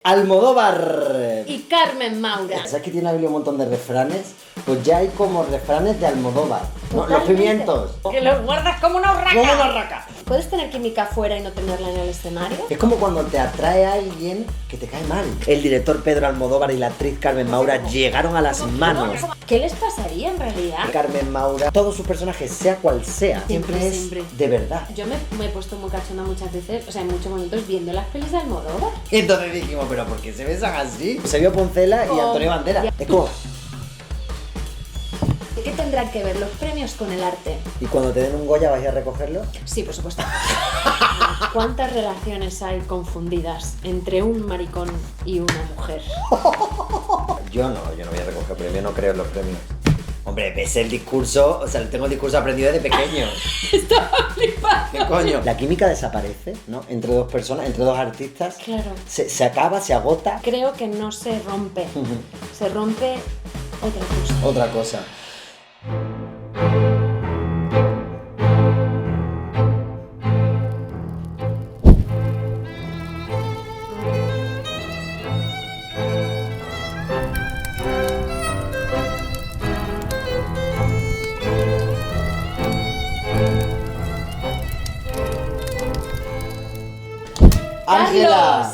Almodóvar. Y Carmen Maura. ¿Sabes que tiene la Biblia un montón de refranes? Pues ya hay como refranes de Almodóvar. ¿No? Los Totalmente. pimientos. Que los guardas como una urraca. Como una raca. ¿Puedes tener química fuera y no tenerla en el escenario? Es como cuando te atrae a alguien que te cae mal. El director Pedro Almodóvar y la actriz Carmen Maura llegaron a las manos. ¿Qué les pasaría en realidad? Carmen Maura, todos sus personajes, sea cual sea, siempre es Siempre. de verdad. Yo me he puesto muy cachonda muchas veces, o sea, en muchos momentos viendo las pelis de Almodóvar. Y entonces dijimos, ¿pero por qué se besan así? Se vio Poncela y Antonio Banderas. Es como... ¿Qué tendrán que ver los premios con el arte? ¿Y cuando te den un Goya vais a recogerlo? Sí, por supuesto. ¿Cuántas relaciones hay confundidas entre un maricón y una mujer? Yo no voy a recoger premios, no creo en los premios. Hombre, ves el discurso, o sea, tengo el discurso aprendido desde pequeño. Estaba flipando. ¿Qué coño? La química desaparece, ¿no? Entre dos personas, entre dos artistas. Claro. Se acaba, se agota. Creo que no se rompe. Se rompe otra cosa. Otra cosa. ¡Ángela!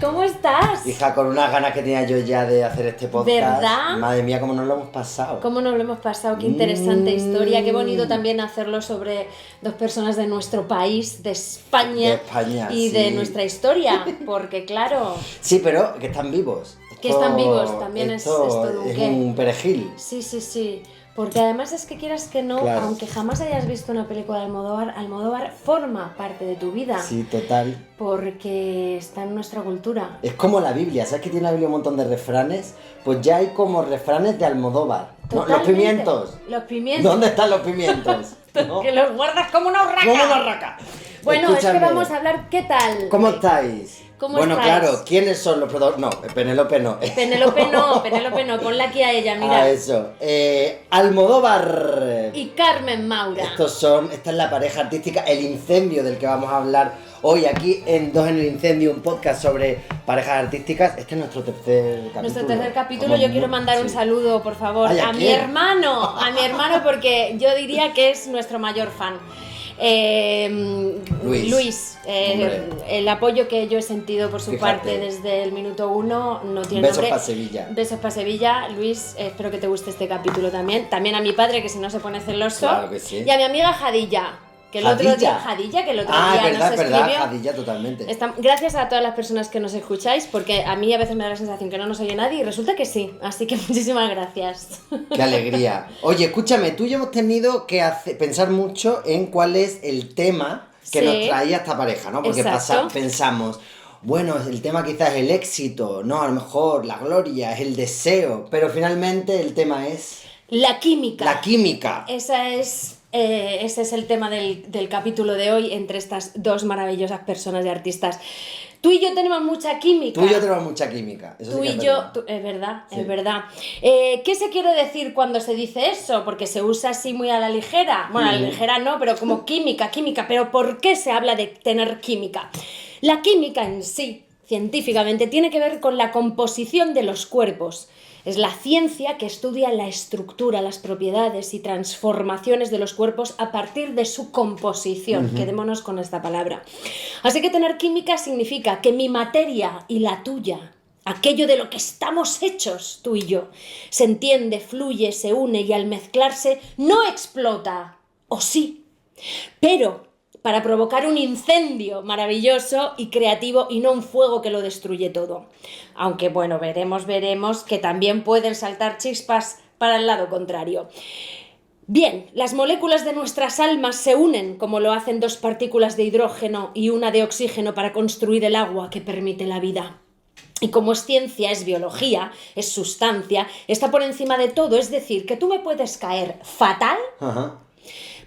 ¿Cómo estás? Hija, con unas ganas que tenía yo ya de hacer este podcast. ¿Verdad? Madre mía, cómo nos lo hemos pasado. ¿Cómo nos lo hemos pasado? Qué interesante historia, qué bonito también hacerlo sobre dos personas de nuestro país, de España, De España, y sí. de nuestra historia, porque claro, Sí, pero que están vivos. que están vivos también es todo un es qué. un perejil. Sí, porque además es que quieras que no, Claro. aunque jamás hayas visto una película de Almodóvar, Almodóvar forma parte de tu vida, Sí, total. porque está en nuestra cultura. Es como la Biblia, ¿sabes que tiene la Biblia un montón de refranes? Pues ya hay como refranes de Almodóvar. No, los Totalmente. pimientos. Los pimientos. ¿Dónde están los pimientos? ¿No? Que los guardas como una urraca. Como una raca. Bueno, Escúchame, es que vamos a hablar, ¿qué tal? ¿Cómo estáis? ¿Cómo bueno, estáis? claro, ¿quiénes son los protagonistas? No, Penélope no. Penélope no, ponla aquí a ella, mira. Ah, eso. Almodóvar. Y Carmen Maura. Esta es la pareja artística, el incendio del que vamos a hablar hoy aquí en Dos en el Incendio, un podcast sobre parejas artísticas. Este es nuestro tercer capítulo. Nuestro tercer capítulo, Como yo quiero mandar un sí. saludo, por favor, Ay, ¿a a mi quién? hermano, porque yo diría que es nuestro mayor fan. Luis, Hombre. el apoyo que yo he sentido por su Fíjate. parte desde el minuto 1 no tiene Besos nombre. para Sevilla. Besos para Sevilla. Luis, espero que te guste este capítulo también. También a mi padre, que si no se pone celoso. Claro que sí. Y a mi amiga Jadilla, que el otro día, que el otro día es verdad, nos es verdad, escribió. Jadilla, totalmente. Gracias a todas las personas que nos escucháis, porque a mí a veces me da la sensación que no nos oye nadie y resulta que sí, así que muchísimas gracias. Qué alegría. Oye, escúchame, tú y yo hemos tenido que pensar mucho en cuál es el tema que Sí. nos traía esta pareja, ¿no? Porque Exacto. pensamos, bueno, el tema quizás es el éxito, no, a lo mejor la gloria, es el deseo, pero finalmente el tema es La química. la química. Ese es el tema del capítulo de hoy entre estas dos maravillosas personas y artistas. Tú y yo tenemos mucha química. Tú y yo tenemos mucha química. Eso sí Tú que y es yo, verdad. es verdad, Sí. es verdad. ¿Qué se quiere decir cuando se dice eso? Porque se usa así muy a la ligera. Bueno, a la ligera no, pero como química. Pero ¿por qué se habla de tener química? La química en sí, científicamente, tiene que ver con la composición de los cuerpos. Es la ciencia que estudia la estructura, las propiedades y transformaciones de los cuerpos a partir de su composición. Quedémonos con esta palabra. Así que tener química significa que mi materia y la tuya, aquello de lo que estamos hechos, tú y yo, se entiende, fluye, se une y al mezclarse no explota, o sí, pero para provocar un incendio maravilloso y creativo y no un fuego que lo destruye todo. Aunque bueno, veremos que también pueden saltar chispas para el lado contrario. Bien, las moléculas de nuestras almas se unen como lo hacen dos partículas de hidrógeno y una de oxígeno para construir el agua que permite la vida. Y como es ciencia, es biología, es sustancia, está por encima de todo, es decir, que tú me puedes caer fatal. Ajá.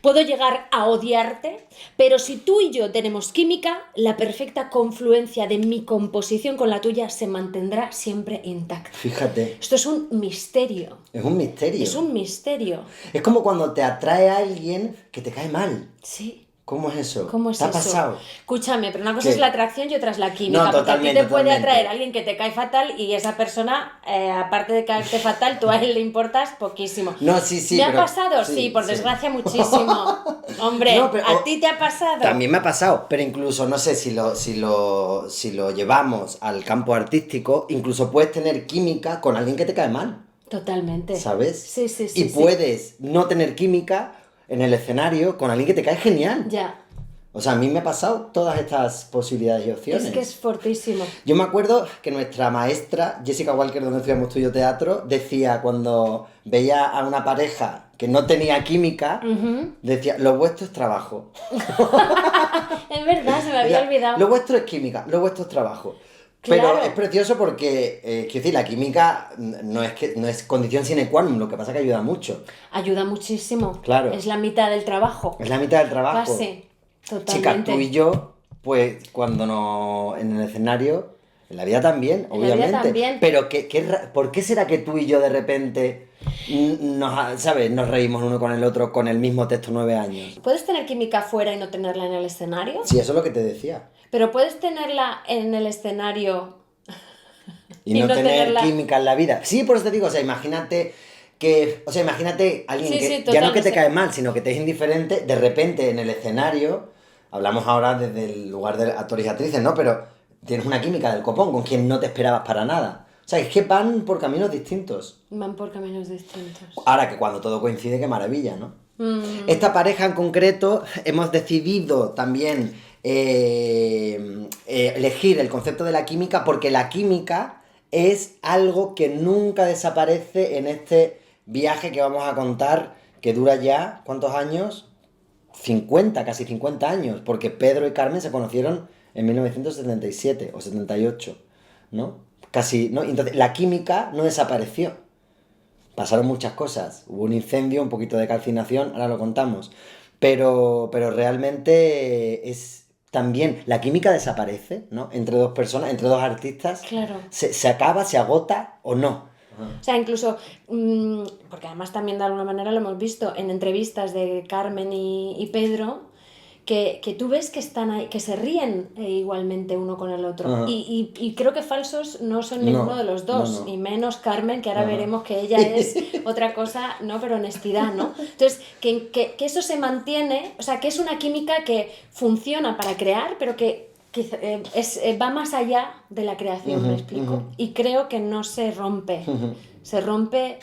Puedo llegar a odiarte, pero si tú y yo tenemos química, la perfecta confluencia de mi composición con la tuya se mantendrá siempre intacta. Fíjate, Esto es un misterio. es un misterio. Es un misterio. Es como cuando te atrae a alguien que te cae mal. Sí. ¿Cómo es eso? ¿Cómo es ¿Te ha eso? pasado? Escúchame, pero una cosa ¿Qué? es la atracción y otra es la química. No, Porque a ti totalmente, te puede totalmente. atraer a alguien que te cae fatal y esa persona, aparte de caerte fatal, tú a él le importas poquísimo. No, sí, ¿Me ha pero... pasado? Sí, por desgracia muchísimo. Hombre, No, pero- ¿a ti te ha pasado? También me ha pasado, pero incluso, no sé, si lo llevamos al campo artístico, incluso puedes tener química con alguien que te cae mal, Totalmente. ¿sabes? Sí, sí, sí. Y puedes no tener química en el escenario con alguien que te cae genial. Ya. O sea, a mí me ha pasado todas estas posibilidades y opciones. Es que es fortísimo. Yo me acuerdo que nuestra maestra, Jessica Walker, donde estudiamos estudio teatro, decía cuando veía a una pareja que no tenía química, decía, lo vuestro es trabajo. Es verdad, se me había olvidado. Lo vuestro es química, lo vuestro es trabajo. Claro. Pero es precioso porque, quiero decir, la química no es condición sine qua non, lo que pasa es que ayuda mucho. Ayuda muchísimo. Claro. Es la mitad del trabajo. Es la mitad del trabajo. Casi. Totalmente. Chica, tú y yo, pues cuando no en el escenario, en la vida también, En la vida obviamente. también. Pero ¿por qué será que tú y yo de repente ¿sabes? Nos reímos uno con el otro con el mismo texto 9 años? ¿Puedes tener química fuera y no tenerla en el escenario? Sí, eso es lo que te decía. Pero puedes tenerla en el escenario Y no tener química en la vida. Sí, por eso te digo, o sea, imagínate alguien Sí, que sí, ya no que te totalmente. cae mal, sino que te es indiferente, de repente en el escenario, hablamos ahora desde el lugar de actores y actrices, ¿no? Pero tienes una química del copón con quien no te esperabas para nada. O sea, es que van por caminos distintos. Van por caminos distintos. Ahora que cuando todo coincide, qué maravilla, ¿no? Esta pareja en concreto hemos decidido también elegir el concepto de la química porque la química es algo que nunca desaparece en este viaje que vamos a contar, que dura ya, ¿cuántos años? 50, casi 50 años, porque Pedro y Carmen se conocieron en 1977 o 78, ¿no? Casi, ¿no? Entonces, la química no desapareció. Pasaron muchas cosas. Hubo un incendio, un poquito de calcinación, ahora lo contamos. Pero realmente es también... La química desaparece, ¿no? Entre dos personas, entre dos artistas. Claro. Se acaba, se agota o no. O sea, incluso, porque además también de alguna manera lo hemos visto en entrevistas de Carmen y Pedro, que tú ves que están ahí, que se ríen igualmente uno con el otro. Ajá. Y creo que falsos no son ninguno de los dos, no. y menos Carmen, que ahora Ajá. veremos que ella es otra cosa, ¿no? Pero honestidad, ¿no? Entonces, que eso se mantiene, o sea, que es una química que funciona para crear, pero que va más allá de la creación, ¿me explico? Y creo que no se rompe, se rompe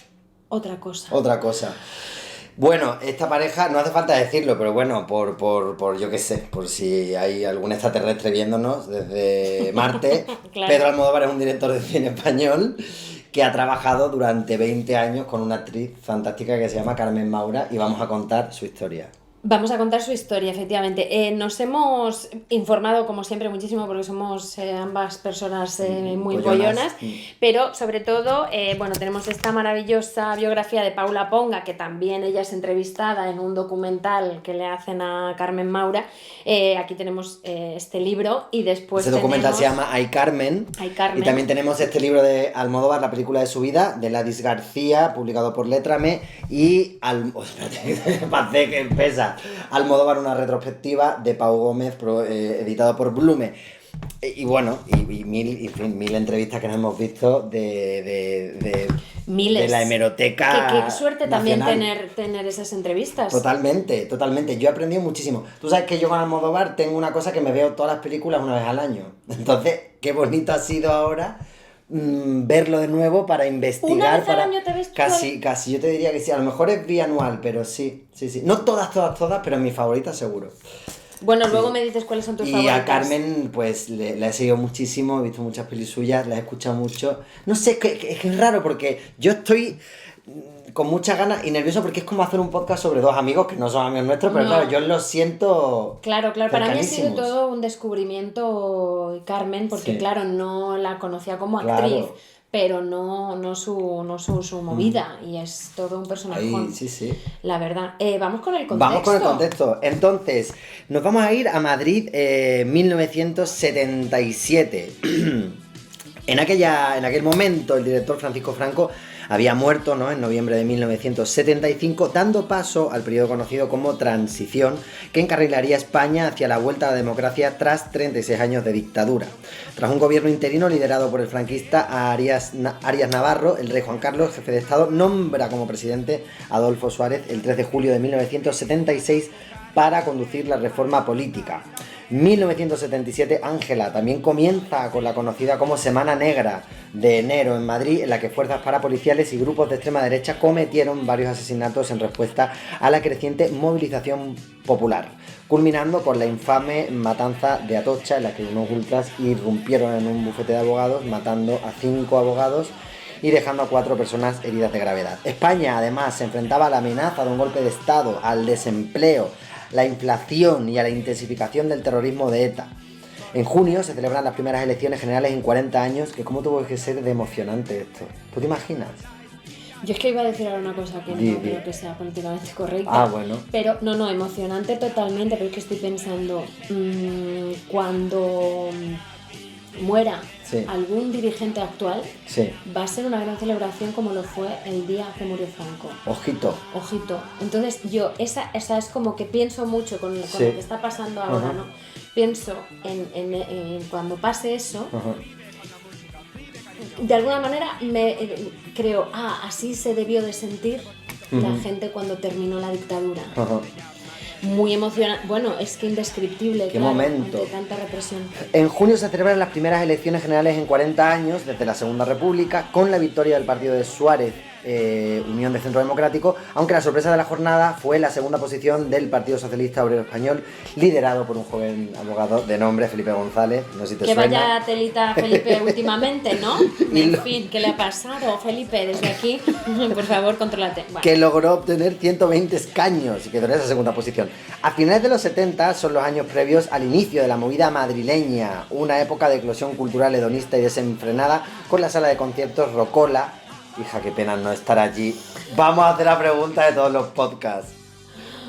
otra cosa. Otra cosa. Bueno, esta pareja, no hace falta decirlo, pero bueno, por yo qué sé, por si hay algún extraterrestre viéndonos desde Marte, Claro. Pedro Almodóvar es un director de cine español que ha trabajado durante 20 años con una actriz fantástica que se llama Carmen Maura y vamos a contar su historia. Vamos a contar su historia, efectivamente. Nos hemos informado, como siempre, muchísimo porque somos ambas personas muy pollonas, pero sobre todo, bueno, tenemos esta maravillosa biografía de Paula Ponga, que también ella es entrevistada en un documental que le hacen a Carmen Maura. Aquí tenemos este libro y después Este documental tenemos... se llama Ay Carmen, Ay, Carmen. y también tenemos este libro de Almodóvar, La película de su vida, de Ladis García, publicado por Létrame, y espérate, que pesa. Almodóvar, una retrospectiva de Pau Gómez, editado por Blume. Y bueno, y mil entrevistas que nos hemos visto de Miles. la hemeroteca Qué suerte también nacional. tener esas entrevistas. Totalmente. Yo he aprendido muchísimo. Tú sabes que yo con Almodóvar tengo una cosa que me veo todas las películas una vez al año. Entonces, qué bonito ha sido ahora verlo de nuevo para investigar. ¿Una vez al año te ves casi, yo te diría que sí. A lo mejor es bianual, pero sí. No todas, pero mi favorita seguro. Bueno, luego me dices cuáles son tus Y favoritas. a Carmen, pues, la he seguido muchísimo, he visto muchas pelis suyas, la he escuchado mucho. No sé, es que es raro porque yo estoy con muchas ganas y nervioso porque es como hacer un podcast sobre dos amigos que no son amigos nuestros, pero No. claro, yo los siento. Claro, para mí ha sido cercanísimos. todo un descubrimiento Carmen, porque Sí. claro, no la conocía como Claro. actriz, pero no su movida, y es todo un personaje. Ahí, sí. La verdad. Vamos con el contexto. Vamos con el contexto. Entonces, nos vamos a ir a Madrid 1977. En aquel momento, el director Francisco Franco había muerto, ¿no?, en noviembre de 1975, dando paso al periodo conocido como Transición, que encarrilaría a España hacia la vuelta a la democracia tras 36 años de dictadura. Tras un gobierno interino liderado por el franquista Arias Navarro, el rey Juan Carlos, jefe de Estado, nombra como presidente a Adolfo Suárez el 3 de julio de 1976 para conducir la reforma política. 1977, Ángela también comienza con la conocida como Semana Negra de enero en Madrid, en la que fuerzas parapoliciales y grupos de extrema derecha cometieron varios asesinatos en respuesta a la creciente movilización popular, culminando con la infame matanza de Atocha, en la que unos ultras irrumpieron en un bufete de abogados, matando a 5 abogados y dejando a 4 personas heridas de gravedad. España, además, se enfrentaba a la amenaza de un golpe de Estado, al desempleo, la inflación y a la intensificación del terrorismo de ETA. En junio se celebran las primeras elecciones generales en 40 años, que cómo tuvo que ser de emocionante esto. ¿Tú te imaginas? Yo es que iba a decir ahora una cosa que no creo que sea políticamente correcta. Ah, bueno. Pero no, emocionante totalmente, pero es que estoy pensando, cuando muera algún dirigente actual, va a ser una gran celebración como lo fue el día que murió Franco. Ojito. Entonces yo, esa es como que pienso mucho con lo que está pasando ahora, ¿no? Pienso en cuando pase eso, de alguna manera creo, así se debió de sentir la gente cuando terminó la dictadura. Muy emocionante, bueno, es que indescriptible. Qué momento. Ante tanta represión. En junio se celebran las primeras elecciones generales en 40 años desde la Segunda República, con la victoria del partido de Suárez, Unión de Centro Democrático, aunque la sorpresa de la jornada fue la segunda posición del Partido Socialista Obrero Español, liderado por un joven abogado de nombre Felipe González. No sé si te suena. Que vaya telita Felipe últimamente, ¿no? En fin, ¿qué le ha pasado, Felipe? Desde aquí, por favor, contrólate. Bueno. Que logró obtener 120 escaños y quedó en esa segunda posición. A finales de los 70 son los años previos al inicio de la movida madrileña, una época de eclosión cultural hedonista y desenfrenada, con la sala de conciertos Rocola. Hija, qué pena no estar allí. Vamos a hacer la pregunta de todos los podcasts.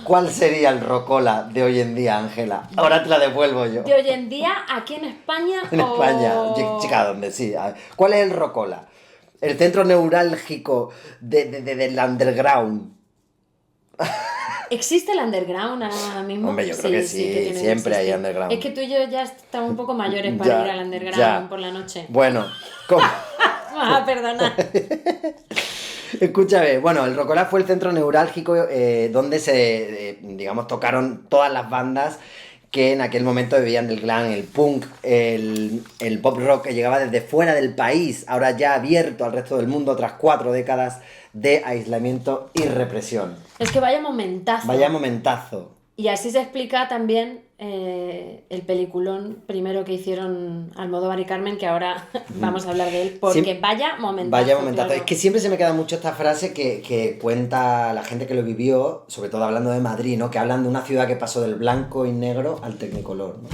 ¿Cuál sería el Rocola de hoy en día, Ángela? Ahora te la devuelvo yo. ¿De hoy en día aquí en España? En España, chica, ¿dónde? Sí. ¿Cuál es el Rocola? El centro neurálgico del underground. ¿Existe el underground ahora mismo? Hombre, yo creo que sí, siempre hay underground. Es que tú y yo ya estamos un poco mayores para ir al underground por la noche. Bueno, ¿cómo? Perdona. Escúchame, bueno, el Rocola fue el centro neurálgico donde se, tocaron todas las bandas que en aquel momento vivían del glam, el punk, el pop rock, que llegaba desde fuera del país, ahora ya abierto al resto del mundo tras 4 décadas de aislamiento y represión. Es que vaya momentazo. Vaya momentazo. Y así se explica también el peliculón primero que hicieron Almodóvar y Carmen, que ahora vamos a hablar de él, porque sí, vaya momentazo. Vaya momentazo. Claro. Es que siempre se me queda mucho esta frase que cuenta la gente que lo vivió, sobre todo hablando de Madrid, ¿no? Que hablan de una ciudad que pasó del blanco y negro al tecnicolor, ¿no?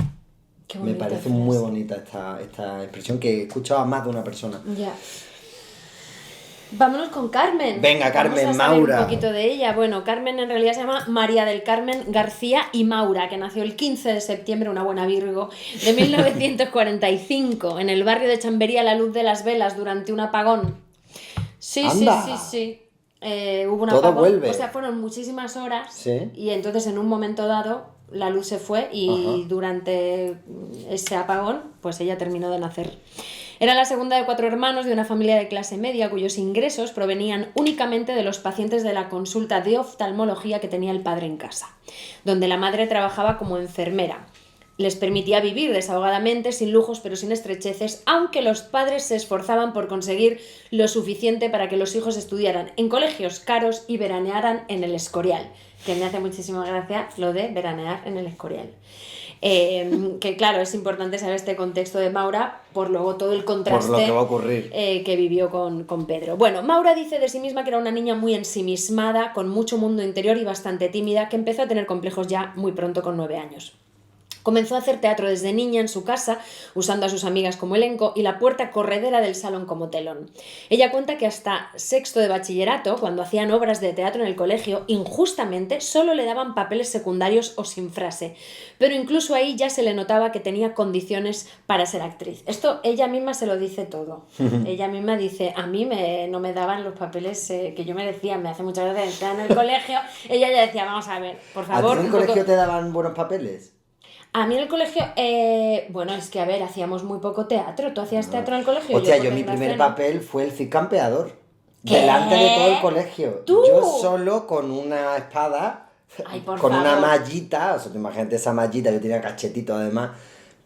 Qué me parece frase. Muy bonita esta expresión que he escuchado a más de una persona. Ya. Vámonos con Carmen. Venga, Carmen, vamos a Maura. Un poquito de ella. Bueno, Carmen en realidad se llama María del Carmen García y Maura, que nació el 15 de septiembre, una buena Virgo, de 1945, en el barrio de Chamberí a la luz de las velas durante un apagón. Sí. Hubo un apagón. Vuelve. O sea, fueron muchísimas horas. Sí. Y entonces en un momento dado la luz se fue y durante ese apagón, pues ella terminó de nacer. Era la segunda de 4 hermanos de una familia de clase media cuyos ingresos provenían únicamente de los pacientes de la consulta de oftalmología que tenía el padre en casa, donde la madre trabajaba como enfermera. Les permitía vivir desahogadamente, sin lujos pero sin estrecheces, aunque los padres se esforzaban por conseguir lo suficiente para que los hijos estudiaran en colegios caros y veranearan en el Escorial, que me hace muchísima gracia lo de veranear en el Escorial. Que claro, es importante saber este contexto de Maura por luego todo el contraste por lo que va a ocurrir. Que vivió con Pedro. Bueno, Maura dice de sí misma que era una niña muy ensimismada, con mucho mundo interior y bastante tímida, que empezó a tener complejos ya muy pronto con 9 años. Comenzó a hacer teatro desde niña en su casa, usando a sus amigas como elenco y la puerta corredera del salón como telón. Ella cuenta que hasta sexto de bachillerato, cuando hacían obras de teatro en el colegio, injustamente solo le daban papeles secundarios o sin frase. Pero incluso ahí ya se le notaba que tenía condiciones para ser actriz. Esto ella misma se lo dice todo. Ella misma dice, a mí no me daban los papeles que yo merecía, me hace muchas gracia estar en el colegio. Ella ya decía, vamos a ver, por favor. ¿A ti en el colegio te daban buenos papeles? A mí en el colegio, bueno, es que a ver, hacíamos muy poco teatro. ¿Tú hacías teatro en el colegio? Hostia, yo mi primer papel fue el Cid Campeador. ¿Qué? Delante de todo el colegio. ¿Tú? Yo solo con una espada, Ay, por con favor. una mallita, o sea, imagínate esa mallita, yo tenía cachetito además.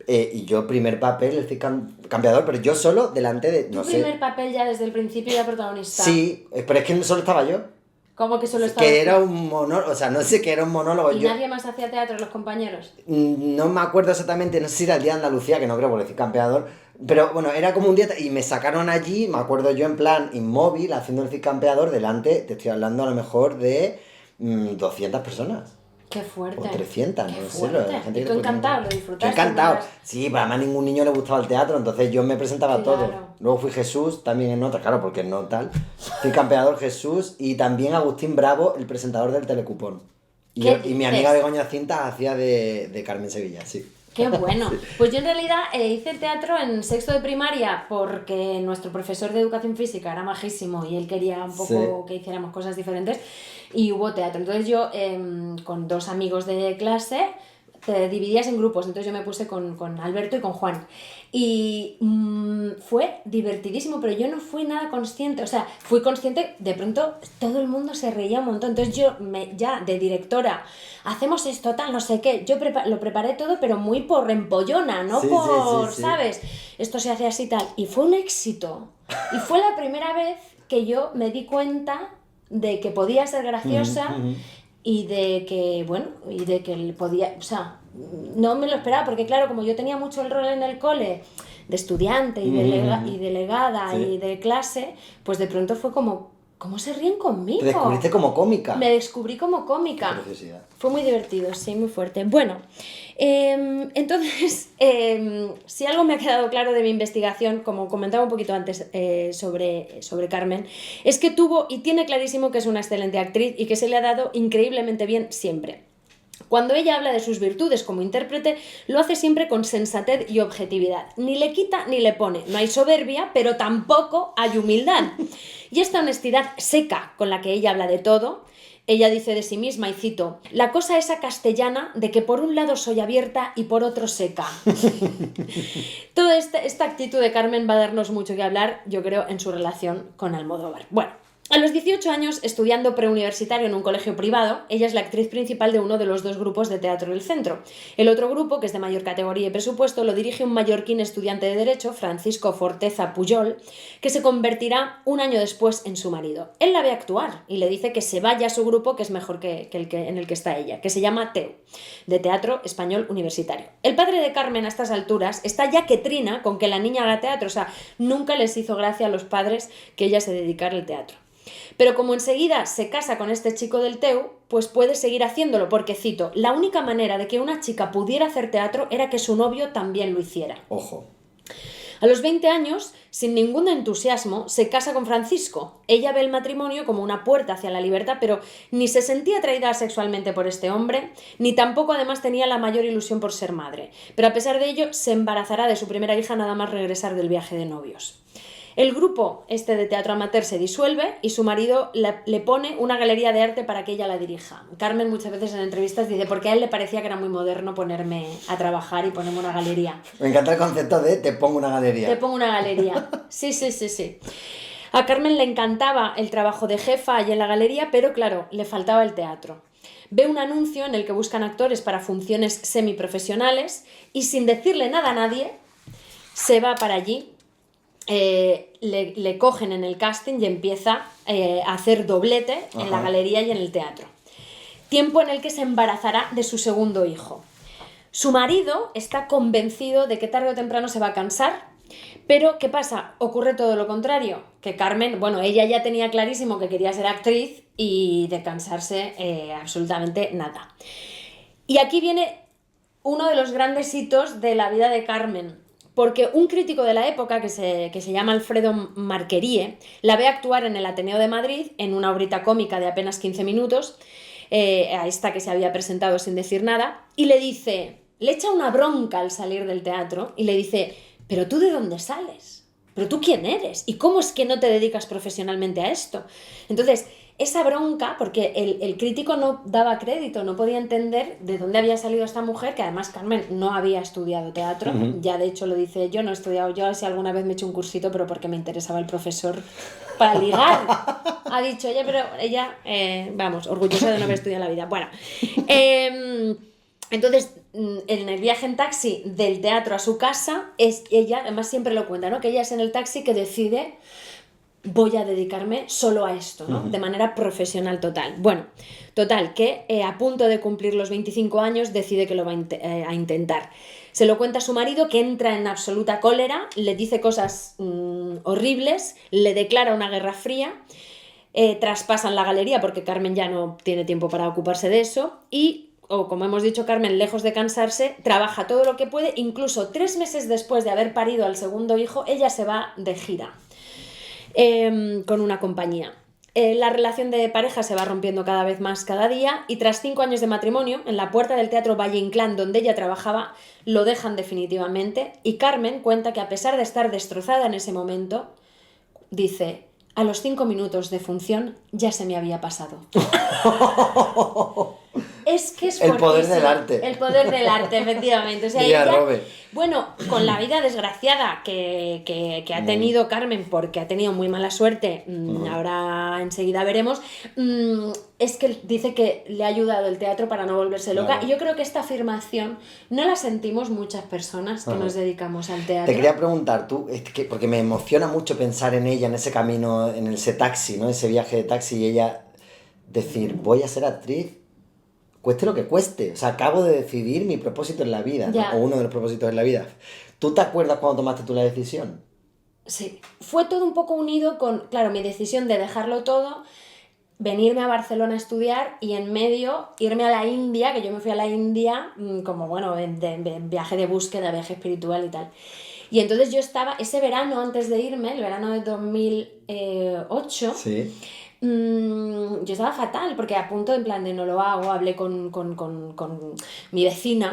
Y yo primer papel, el Cid Campeador, pero yo solo delante de, no ¿Tu sé. primer papel ya desde el principio ya protagonista? Sí, pero es que solo estaba yo. ¿Cómo que solo estaba? Que era un monólogo, o sea, no sé qué era un monólogo. ¿Y nadie más hacía teatro, los compañeros? No me acuerdo exactamente, no sé si era el día de Andalucía, que no creo por decir campeador, pero bueno, era como un día y me sacaron allí, me acuerdo yo en plan inmóvil, haciendo el Cid Campeador delante, te estoy hablando a lo mejor de 200 personas. Qué fuerte. O 300, Qué no sé. fuerte. La gente ¿Y que tú le encantado? ponía- ¿Lo Yo disfrutaste? encantado. ¿No? Sí, pero además a ningún niño le gustaba el teatro, entonces yo me presentaba Claro. todo. Luego fui Jesús, también en otra, claro, porque no tal. Fui campeador Jesús y también Agustín Bravo, el presentador del Telecupón. Y ¿Qué mi dices? amiga Begoña Cintas hacía de Carmen Sevilla, sí. Qué bueno. Pues yo en realidad hice el teatro en sexto de primaria porque nuestro profesor de educación física era majísimo y él quería un poco que hiciéramos cosas diferentes y hubo teatro. Entonces yo con dos amigos de clase te dividías en grupos, entonces yo me puse con Alberto y con Juan. Y fue divertidísimo, pero yo no fui nada consciente, o sea, fui consciente, de pronto todo el mundo se reía un montón, entonces yo ya de directora, hacemos esto, tal, no sé qué, yo lo preparé todo, pero muy por empollona, no Sí, por, sí. ¿sabes? Esto se hace así tal, y fue un éxito, y fue la primera vez que yo me di cuenta de que podía ser graciosa, y de que, bueno, y de que podía, o sea, no me lo esperaba, porque claro, como yo tenía mucho el rol en el cole de estudiante y, y delegada Sí. y de clase, pues de pronto fue como, ¿cómo se ríen conmigo? Te descubriste como cómica. Me descubrí como cómica. Qué preciosidad. Fue muy divertido, sí, muy fuerte. Bueno, entonces, si algo me ha quedado claro de mi investigación, como comentaba un poquito antes sobre Carmen, es que tuvo y tiene clarísimo que es una excelente actriz y que se le ha dado increíblemente bien siempre. Cuando ella habla de sus virtudes como intérprete, lo hace siempre con sensatez y objetividad. Ni le quita ni le pone. No hay soberbia, pero tampoco hay humildad. Y esta honestidad seca con la que ella habla de todo, ella dice de sí misma, y cito, la cosa esa castellana de que por un lado soy abierta y por otro seca. Toda esta actitud de Carmen va a darnos mucho que hablar, yo creo, en su relación con Almodóvar. Bueno. A los 18 años, estudiando preuniversitario en un colegio privado, ella es la actriz principal de uno de los dos grupos de teatro del centro. El otro grupo, que es de mayor categoría y presupuesto, lo dirige un mallorquín estudiante de Derecho, Francisco Forteza Pujol, que se convertirá un año después en su marido. Él la ve actuar y le dice que se vaya a su grupo, que es mejor que en el que está ella, que se llama TEU, de Teatro Español Universitario. El padre de Carmen a estas alturas está ya que trina con que la niña haga teatro, o sea, nunca les hizo gracia a los padres que ella se dedicara al teatro. Pero como enseguida se casa con este chico del TEU, pues puede seguir haciéndolo, porque, cito, la única manera de que una chica pudiera hacer teatro era que su novio también lo hiciera. Ojo. A los 20 años, sin ningún entusiasmo, se casa con Francisco. Ella ve el matrimonio como una puerta hacia la libertad, pero ni se sentía atraída sexualmente por este hombre, ni tampoco además tenía la mayor ilusión por ser madre. Pero a pesar de ello, se embarazará de su primera hija nada más regresar del viaje de novios. El grupo de teatro amateur se disuelve y su marido le pone una galería de arte para que ella la dirija. Carmen muchas veces en entrevistas dice, porque a él le parecía que era muy moderno ponerme a trabajar y ponerme una galería. Me encanta el concepto de te pongo una galería. Te pongo una galería. Sí. A Carmen le encantaba el trabajo de jefa allí en la galería, pero claro, le faltaba el teatro. Ve un anuncio en el que buscan actores para funciones semiprofesionales y sin decirle nada a nadie, se va para allí. Le cogen en el casting y empieza a hacer doblete en la galería y en el teatro. Tiempo en el que se embarazará de su segundo hijo. Su marido está convencido de que tarde o temprano se va a cansar, pero ¿qué pasa? Ocurre todo lo contrario, que Carmen, bueno, ella ya tenía clarísimo que quería ser actriz y de cansarse absolutamente nada. Y aquí viene uno de los grandes hitos de la vida de Carmen. Porque un crítico de la época, que se llama Alfredo Marquerie, la ve actuar en el Ateneo de Madrid en una obrita cómica de apenas 15 minutos, a esta que se había presentado sin decir nada, y le echa una bronca al salir del teatro y le dice: ¿pero tú de dónde sales? ¿Pero tú quién eres? ¿Y cómo es que no te dedicas profesionalmente a esto? Entonces, esa bronca, porque el crítico no daba crédito, no podía entender de dónde había salido esta mujer, que además Carmen no había estudiado teatro, ya de hecho lo dice: yo no he estudiado, yo si alguna vez me he hecho un cursito, pero porque me interesaba el profesor para ligar. Ha dicho ella, pero ella, vamos, orgullosa de no haber estudiado en la vida. Bueno, entonces, en el viaje en taxi del teatro a su casa, es ella, además siempre lo cuenta, ¿no? Que ella es en el taxi que decide: voy a dedicarme solo a esto, ¿no? De manera profesional total. Bueno, total, que a punto de cumplir los 25 años decide que lo va a intentar. Se lo cuenta a su marido, que entra en absoluta cólera, le dice cosas horribles, le declara una guerra fría, traspasan la galería porque Carmen ya no tiene tiempo para ocuparse de eso y, como hemos dicho, Carmen, lejos de cansarse, trabaja todo lo que puede. Incluso 3 meses después de haber parido al segundo hijo, ella se va de gira con una compañía. La relación de pareja se va rompiendo cada vez más cada día y tras 5 años de matrimonio, en la puerta del Teatro Valle Inclán, donde ella trabajaba, lo dejan definitivamente y Carmen cuenta que, a pesar de estar destrozada en ese momento, dice: a los 5 minutos de función ya se me había pasado. Es que es el poder del arte. El poder del arte, efectivamente. O sea, ella, bueno, con la vida desgraciada que ha tenido Carmen, porque ha tenido muy mala suerte, ahora enseguida veremos, es que dice que le ha ayudado el teatro para no volverse loca. Claro. Y yo creo que esta afirmación no la sentimos muchas personas que nos dedicamos al teatro. Te quería preguntar, tú, porque me emociona mucho pensar en ella, en ese camino, en ese taxi, ¿no? Ese viaje de taxi, y ella decir: voy a ser actriz, cueste lo que cueste. O sea, acabo de decidir mi propósito en la vida, ¿no? O uno de los propósitos en la vida. ¿Tú te acuerdas cuando tomaste tú la decisión? Sí, fue todo un poco unido con, claro, mi decisión de dejarlo todo, venirme a Barcelona a estudiar y en medio irme a la India, que yo me fui a la India como, bueno, de viaje de búsqueda, viaje espiritual y tal. Y entonces yo estaba, ese verano antes de irme, el verano de 2008, sí. Yo estaba fatal, porque a punto en plan de no lo hago, hablé con mi vecina,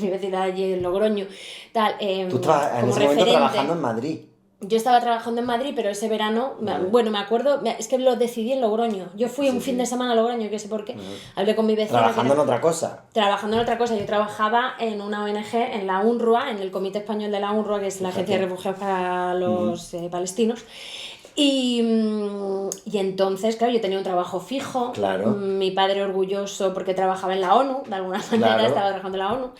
mi vecina allí en Logroño, tal, tú estabas en ese momento trabajando en Madrid. Yo estaba trabajando en Madrid, pero ese verano, bueno, me acuerdo, es que lo decidí en Logroño. Yo fui un fin de semana a Logroño, que sé por qué. Hablé con mi vecina. ¿Trabajando en otra cosa? Trabajando en otra cosa. Yo trabajaba en una ONG, en la UNRWA, en el Comité Español de la UNRWA, que es la Agencia de Refugiados para los palestinos. Y entonces, claro, yo tenía un trabajo fijo. Claro. Mi padre orgulloso porque trabajaba en la ONU, de alguna manera estaba trabajando en la ONU.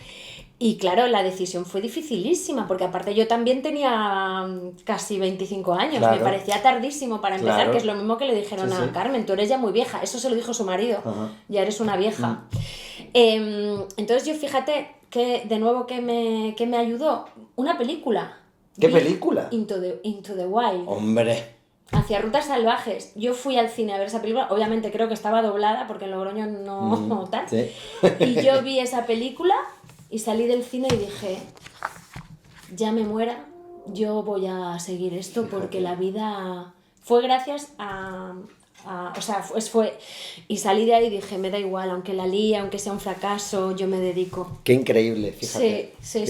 Y claro, la decisión fue dificilísima, porque aparte yo también tenía casi 25 años, me parecía tardísimo para empezar, que es lo mismo que le dijeron a Carmen: tú eres ya muy vieja. Eso se lo dijo su marido, ya eres una vieja. Entonces yo, fíjate, que de nuevo que me ayudó una película. ¿Qué película? Into the Wild. ¡Hombre! Hacia Rutas Salvajes. Yo fui al cine a ver esa película, obviamente creo que estaba doblada porque en Logroño no tal. Sí. Y yo vi esa película y salí del cine y dije: ya me muera, yo voy a seguir esto, porque la vida fue gracias o sea, fue y salí de ahí y dije: me da igual, aunque la líe, aunque sea un fracaso, yo me dedico. Qué increíble, fíjate. Sí,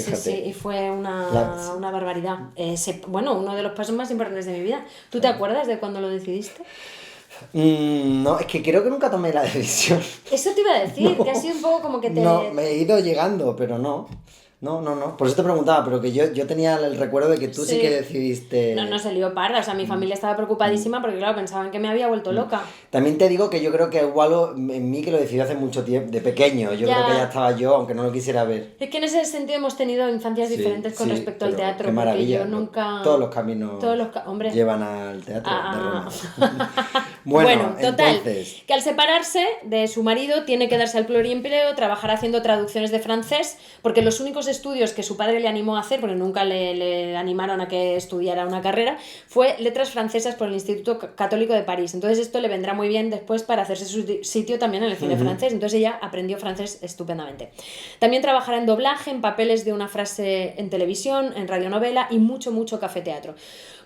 y fue una barbaridad. Bueno, uno de los pasos más importantes de mi vida. ¿Tú te acuerdas de cuándo lo decidiste? No, es que creo que nunca tomé la decisión. Eso te iba a decir, que ha sido un poco como que te... No, me he ido llegando, pero no. No. Por eso te preguntaba, pero que yo tenía el recuerdo de que tú sí que decidiste... No se lió parda, o sea, mi familia estaba preocupadísima porque, claro, pensaban que me había vuelto loca. También te digo que yo creo que hubo algo en mí que lo decidí hace mucho tiempo, de pequeño. Yo creo que ya estaba yo, aunque no lo quisiera ver. Es que en ese sentido hemos tenido infancias diferentes con respecto al teatro. Qué maravilla. Porque yo nunca... Todos los caminos hombre, llevan al teatro de Roma. Bueno, total, entonces... que al separarse de su marido tiene que darse al pluriempleo, trabajar haciendo traducciones de francés, porque los únicos estudios que su padre le animó a hacer, porque nunca le animaron a que estudiara una carrera, fue letras francesas por el Instituto Católico de París. Entonces esto le vendrá muy bien después para hacerse su sitio también en el cine francés. Entonces ella aprendió francés estupendamente. También trabajará en doblaje, en papeles de una frase en televisión, en radionovela y mucho cafeteatro.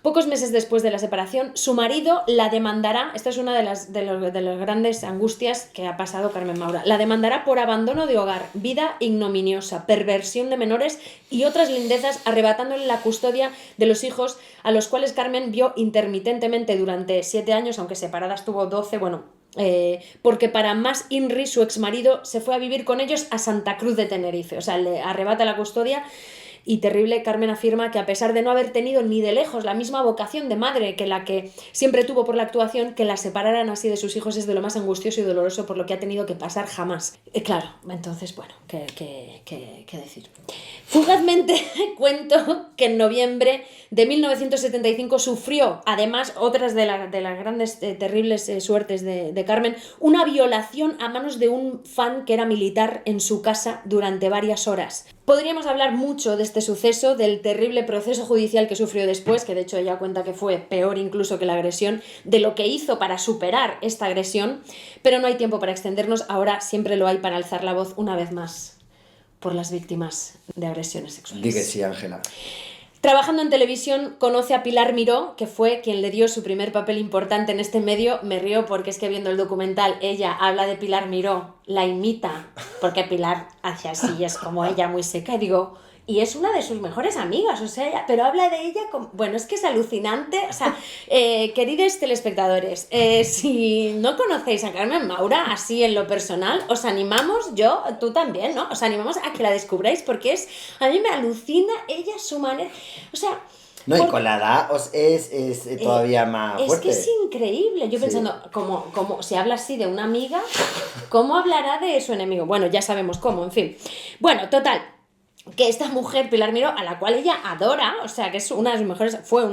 Pocos meses después de la separación, su marido la demandará, esta es una de las grandes angustias que ha pasado Carmen Maura, la demandará por abandono de hogar, vida ignominiosa, perversión de menores y otras lindezas, arrebatándole la custodia de los hijos a los cuales Carmen vio intermitentemente durante 7 años, aunque separada estuvo 12, porque para más Inri, su exmarido, se fue a vivir con ellos a Santa Cruz de Tenerife, o sea, le arrebata la custodia. Y terrible, Carmen afirma que a pesar de no haber tenido ni de lejos la misma vocación de madre que la que siempre tuvo por la actuación, que la separaran así de sus hijos es de lo más angustioso y doloroso por lo que ha tenido que pasar jamás. Claro, entonces, bueno, ¿qué decir? Fugazmente cuento que en noviembre de 1975 sufrió, además, otras de las grandes, terribles suertes de Carmen, una violación a manos de un fan que era militar en su casa durante varias horas. Podríamos hablar mucho de este suceso, del terrible proceso judicial que sufrió después, que de hecho ella cuenta que fue peor incluso que la agresión, de lo que hizo para superar esta agresión, pero no hay tiempo para extendernos, ahora siempre lo hay para alzar la voz una vez más por las víctimas de agresiones sexuales. Di que sí, Ángela. Trabajando en televisión conoce a Pilar Miró, que fue quien le dio su primer papel importante en este medio. Me río porque es que viendo el documental ella habla de Pilar Miró, la imita, porque Pilar hace así, es como ella muy seca, y digo, y es una de sus mejores amigas, o sea, pero habla de ella como... Bueno, es que es alucinante, o sea, queridos telespectadores, si no conocéis a Carmen Maura así en lo personal, os animamos, tú también, ¿no? Os animamos a que la descubráis porque a mí me alucina ella, su manera, o sea... No, y con la edad es todavía más fuerte. Es que es increíble. Yo pensando, como se habla así de una amiga, ¿cómo hablará de su enemigo? Bueno, ya sabemos cómo, en fin. Bueno, total, que esta mujer, Pilar Miró, a la cual ella adora, o sea, que es fue una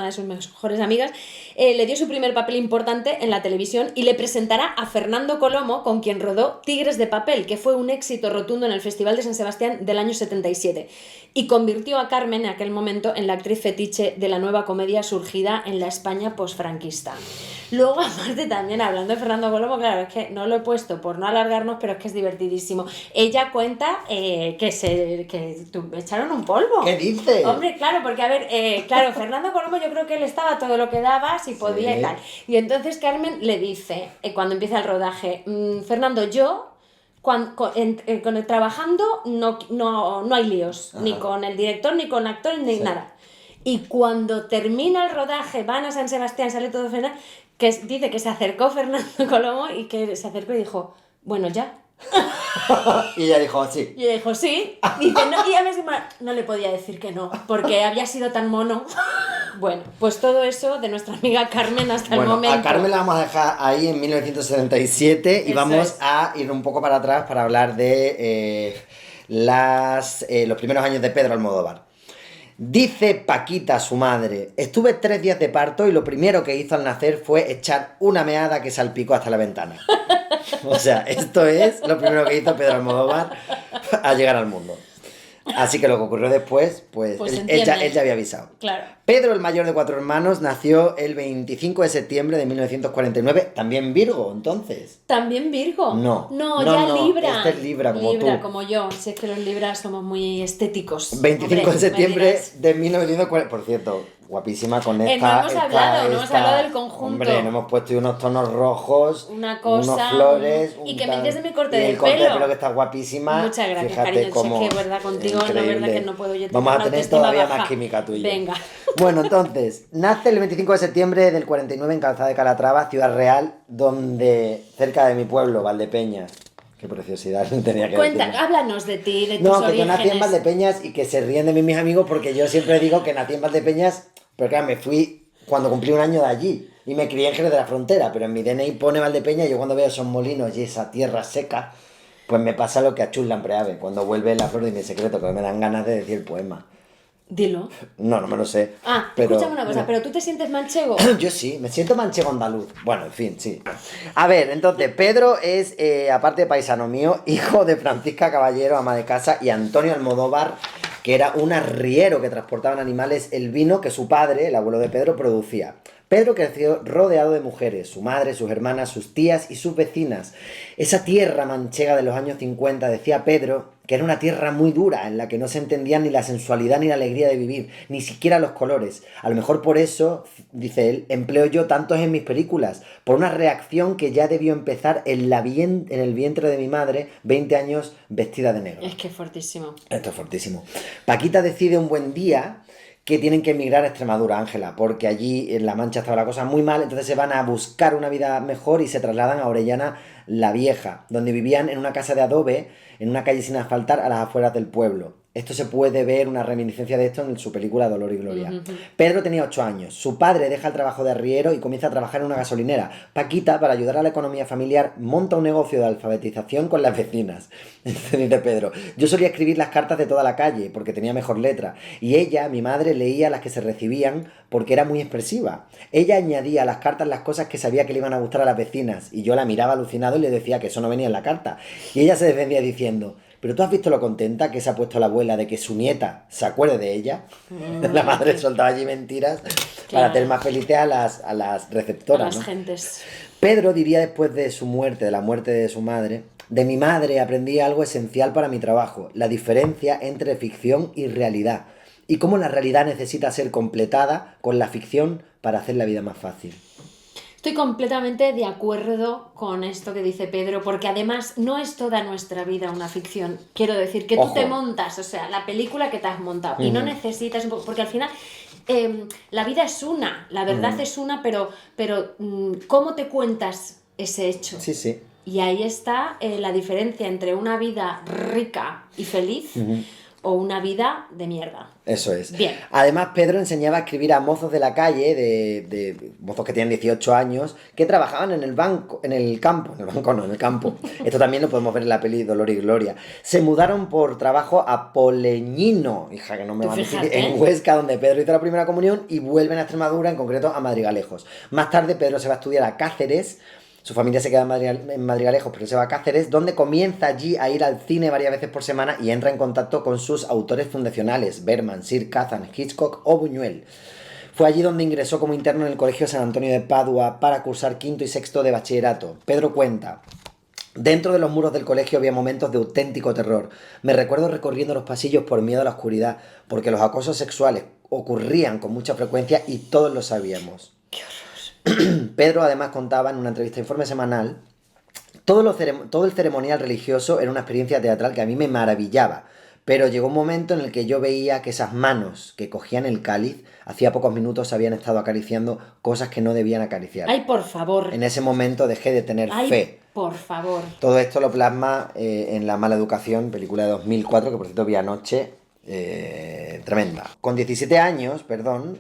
de sus mejores amigas, le dio su primer papel importante en la televisión y le presentará a Fernando Colomo, con quien rodó Tigres de Papel, que fue un éxito rotundo en el Festival de San Sebastián del año 77, y convirtió a Carmen en aquel momento en la actriz fetiche de la nueva comedia surgida en la España posfranquista. Luego, aparte, también hablando de Fernando Colomo, claro, es que no lo he puesto por no alargarnos, pero es que es divertidísimo. Ella cuenta que echaron un polvo. ¿Qué dices? Hombre, claro, porque a ver, claro, Fernando Colomo yo creo que él estaba todo lo que daba, si podía y tal. Y entonces Carmen le dice, cuando empieza el rodaje, Fernando, yo... trabajando no hay líos, ni con el director, ni con actores, ni nada. Y cuando termina el rodaje, van a San Sebastián, sale todo fenomenal, dice que se acercó Fernando Colomo y que se acercó y dijo, bueno, ya. Y ella dijo, sí. Y ella dijo, sí. Dice, no, y a veces no le podía decir que no, porque había sido tan mono. Bueno, pues todo eso de nuestra amiga Carmen hasta el momento. A Carmen la vamos a dejar ahí en 1977 y vamos a ir un poco para atrás para hablar de los primeros años de Pedro Almodóvar. Dice Paquita, su madre, estuve 3 días de parto y lo primero que hizo al nacer fue echar una meada que salpicó hasta la ventana. O sea, esto es lo primero que hizo Pedro Almodóvar al llegar al mundo. Así que lo que ocurrió después, pues él ya había avisado. Claro. Pedro, el mayor de 4 hermanos, nació el 25 de septiembre de 1949, también Virgo, entonces. ¿También Virgo? No, Libra. Este es Libra, como tú. Libra, como yo. Si es que los Libras somos muy estéticos. 25 de septiembre de 1940. Por cierto, guapísima con esta. No hemos hablado del conjunto. Hombre, no hemos puesto unos tonos rojos, una cosa, unos flores. Y que me dices de mi corte de pelo. El corte de pelo que está guapísima. Muchas gracias, fíjate cariño. Cómo sé que verdad contigo, increíble. No verdad que no puedo yo. Vamos a tener todavía baja. Más química tú y yo. Venga. Bueno, entonces, nace el 25 de septiembre del 49 en Calzada de Calatrava, Ciudad Real, cerca de mi pueblo, Valdepeñas. Qué preciosidad, tenía que Cuenta, háblanos de ti, de tus orígenes. No, que yo nací en Valdepeñas y que se ríen de mí mis amigos porque yo siempre digo que nací en Valdepeñas, pero claro, me fui cuando cumplí 1 año de allí y me crié en Jerez de la Frontera, pero en mi DNI pone Valdepeñas y yo cuando veo esos molinos y esa tierra seca, pues me pasa lo que a Chus Lampreave, cuando vuelve La flor de mi secreto, que me dan ganas de decir el poema. Dilo. No, no me lo sé. Pero... escúchame una cosa, ¿pero tú te sientes manchego? Yo sí, me siento manchego andaluz. Bueno, en fin, sí. A ver, entonces, Pedro es, aparte de paisano mío, hijo de Francisca Caballero, ama de casa, y Antonio Almodóvar, que era un arriero que transportaban animales, el vino que su padre, el abuelo de Pedro, producía. Pedro creció rodeado de mujeres, su madre, sus hermanas, sus tías y sus vecinas. Esa tierra manchega de los años 50, decía Pedro, que era una tierra muy dura, en la que no se entendían ni la sensualidad ni la alegría de vivir, ni siquiera los colores. A lo mejor por eso, dice él, empleo yo tantos en mis películas, por una reacción que ya debió empezar en el vientre de mi madre, 20 años vestida de negro. Es que es fortísimo. Esto es fortísimo. Paquita decide un buen día que tienen que emigrar a Extremadura, Ángela, porque allí en La Mancha estaba la cosa muy mal, entonces se van a buscar una vida mejor y se trasladan a Orellana la Vieja, donde vivían en una casa de adobe, en una calle sin asfaltar a las afueras del pueblo. Esto se puede ver, una reminiscencia de esto en su película Dolor y Gloria. Pedro tenía 8 años. Su padre deja el trabajo de arriero y comienza a trabajar en una gasolinera. Paquita, para ayudar a la economía familiar, monta un negocio de alfabetización con las vecinas. Dice Pedro, yo solía escribir las cartas de toda la calle porque tenía mejor letra. Y ella, mi madre, leía las que se recibían porque era muy expresiva. Ella añadía a las cartas las cosas que sabía que le iban a gustar a las vecinas. Y yo la miraba alucinado y le decía que eso no venía en la carta. Y ella se defendía diciendo... ¿Pero tú has visto lo contenta que se ha puesto la abuela de que su nieta se acuerde de ella? La madre soltaba allí mentiras para hacer más felices a las receptoras. A las gentes. Pedro diría después de su muerte, de la muerte de su madre, de mi madre aprendí algo esencial para mi trabajo, la diferencia entre ficción y realidad, y cómo la realidad necesita ser completada con la ficción para hacer la vida más fácil. Estoy completamente de acuerdo con esto que dice Pedro, porque además no es toda nuestra vida una ficción. Quiero decir, que tú te montas, o sea, la película que te has montado, y no necesitas un poco, porque al final la vida es una, la verdad es una, pero ¿cómo te cuentas ese hecho? Sí, sí. Y ahí está la diferencia entre una vida rica y feliz o una vida de mierda. Eso es. Bien. Además, Pedro enseñaba a escribir a mozos de la calle, de mozos que tenían 18 años, que trabajaban en el banco, en el campo. En el banco no, en el campo. Esto también lo podemos ver en la peli Dolor y Gloria. Se mudaron por trabajo a Poleñino, hija, que no me va a decir, en Huesca, donde Pedro hizo la primera comunión, y vuelven a Extremadura, en concreto a Madrigalejos. Más tarde, Pedro se va a estudiar a Cáceres. Su familia se queda en Madrigalejos, pero se va a Cáceres, donde comienza allí a ir al cine varias veces por semana y entra en contacto con sus autores fundacionales, Bergman, Sir Kazan, Hitchcock o Buñuel. Fue allí donde ingresó como interno en el Colegio San Antonio de Padua para cursar quinto y sexto de bachillerato. Pedro cuenta... Dentro de los muros del colegio había momentos de auténtico terror. Me recuerdo recorriendo los pasillos por miedo a la oscuridad, porque los acosos sexuales ocurrían con mucha frecuencia y todos lo sabíamos. ¡Qué horror! Pedro además contaba en una entrevista Informe Semanal, todo el ceremonial religioso era una experiencia teatral que a mí me maravillaba, pero llegó un momento en el que yo veía que esas manos que cogían el cáliz, hacía pocos minutos habían estado acariciando cosas que no debían acariciar. ¡Ay, por favor! En ese momento dejé de tener fe. Por favor. Todo esto lo plasma en La mala educación, película de 2004, que por cierto vi anoche. Tremenda. Con 17 años,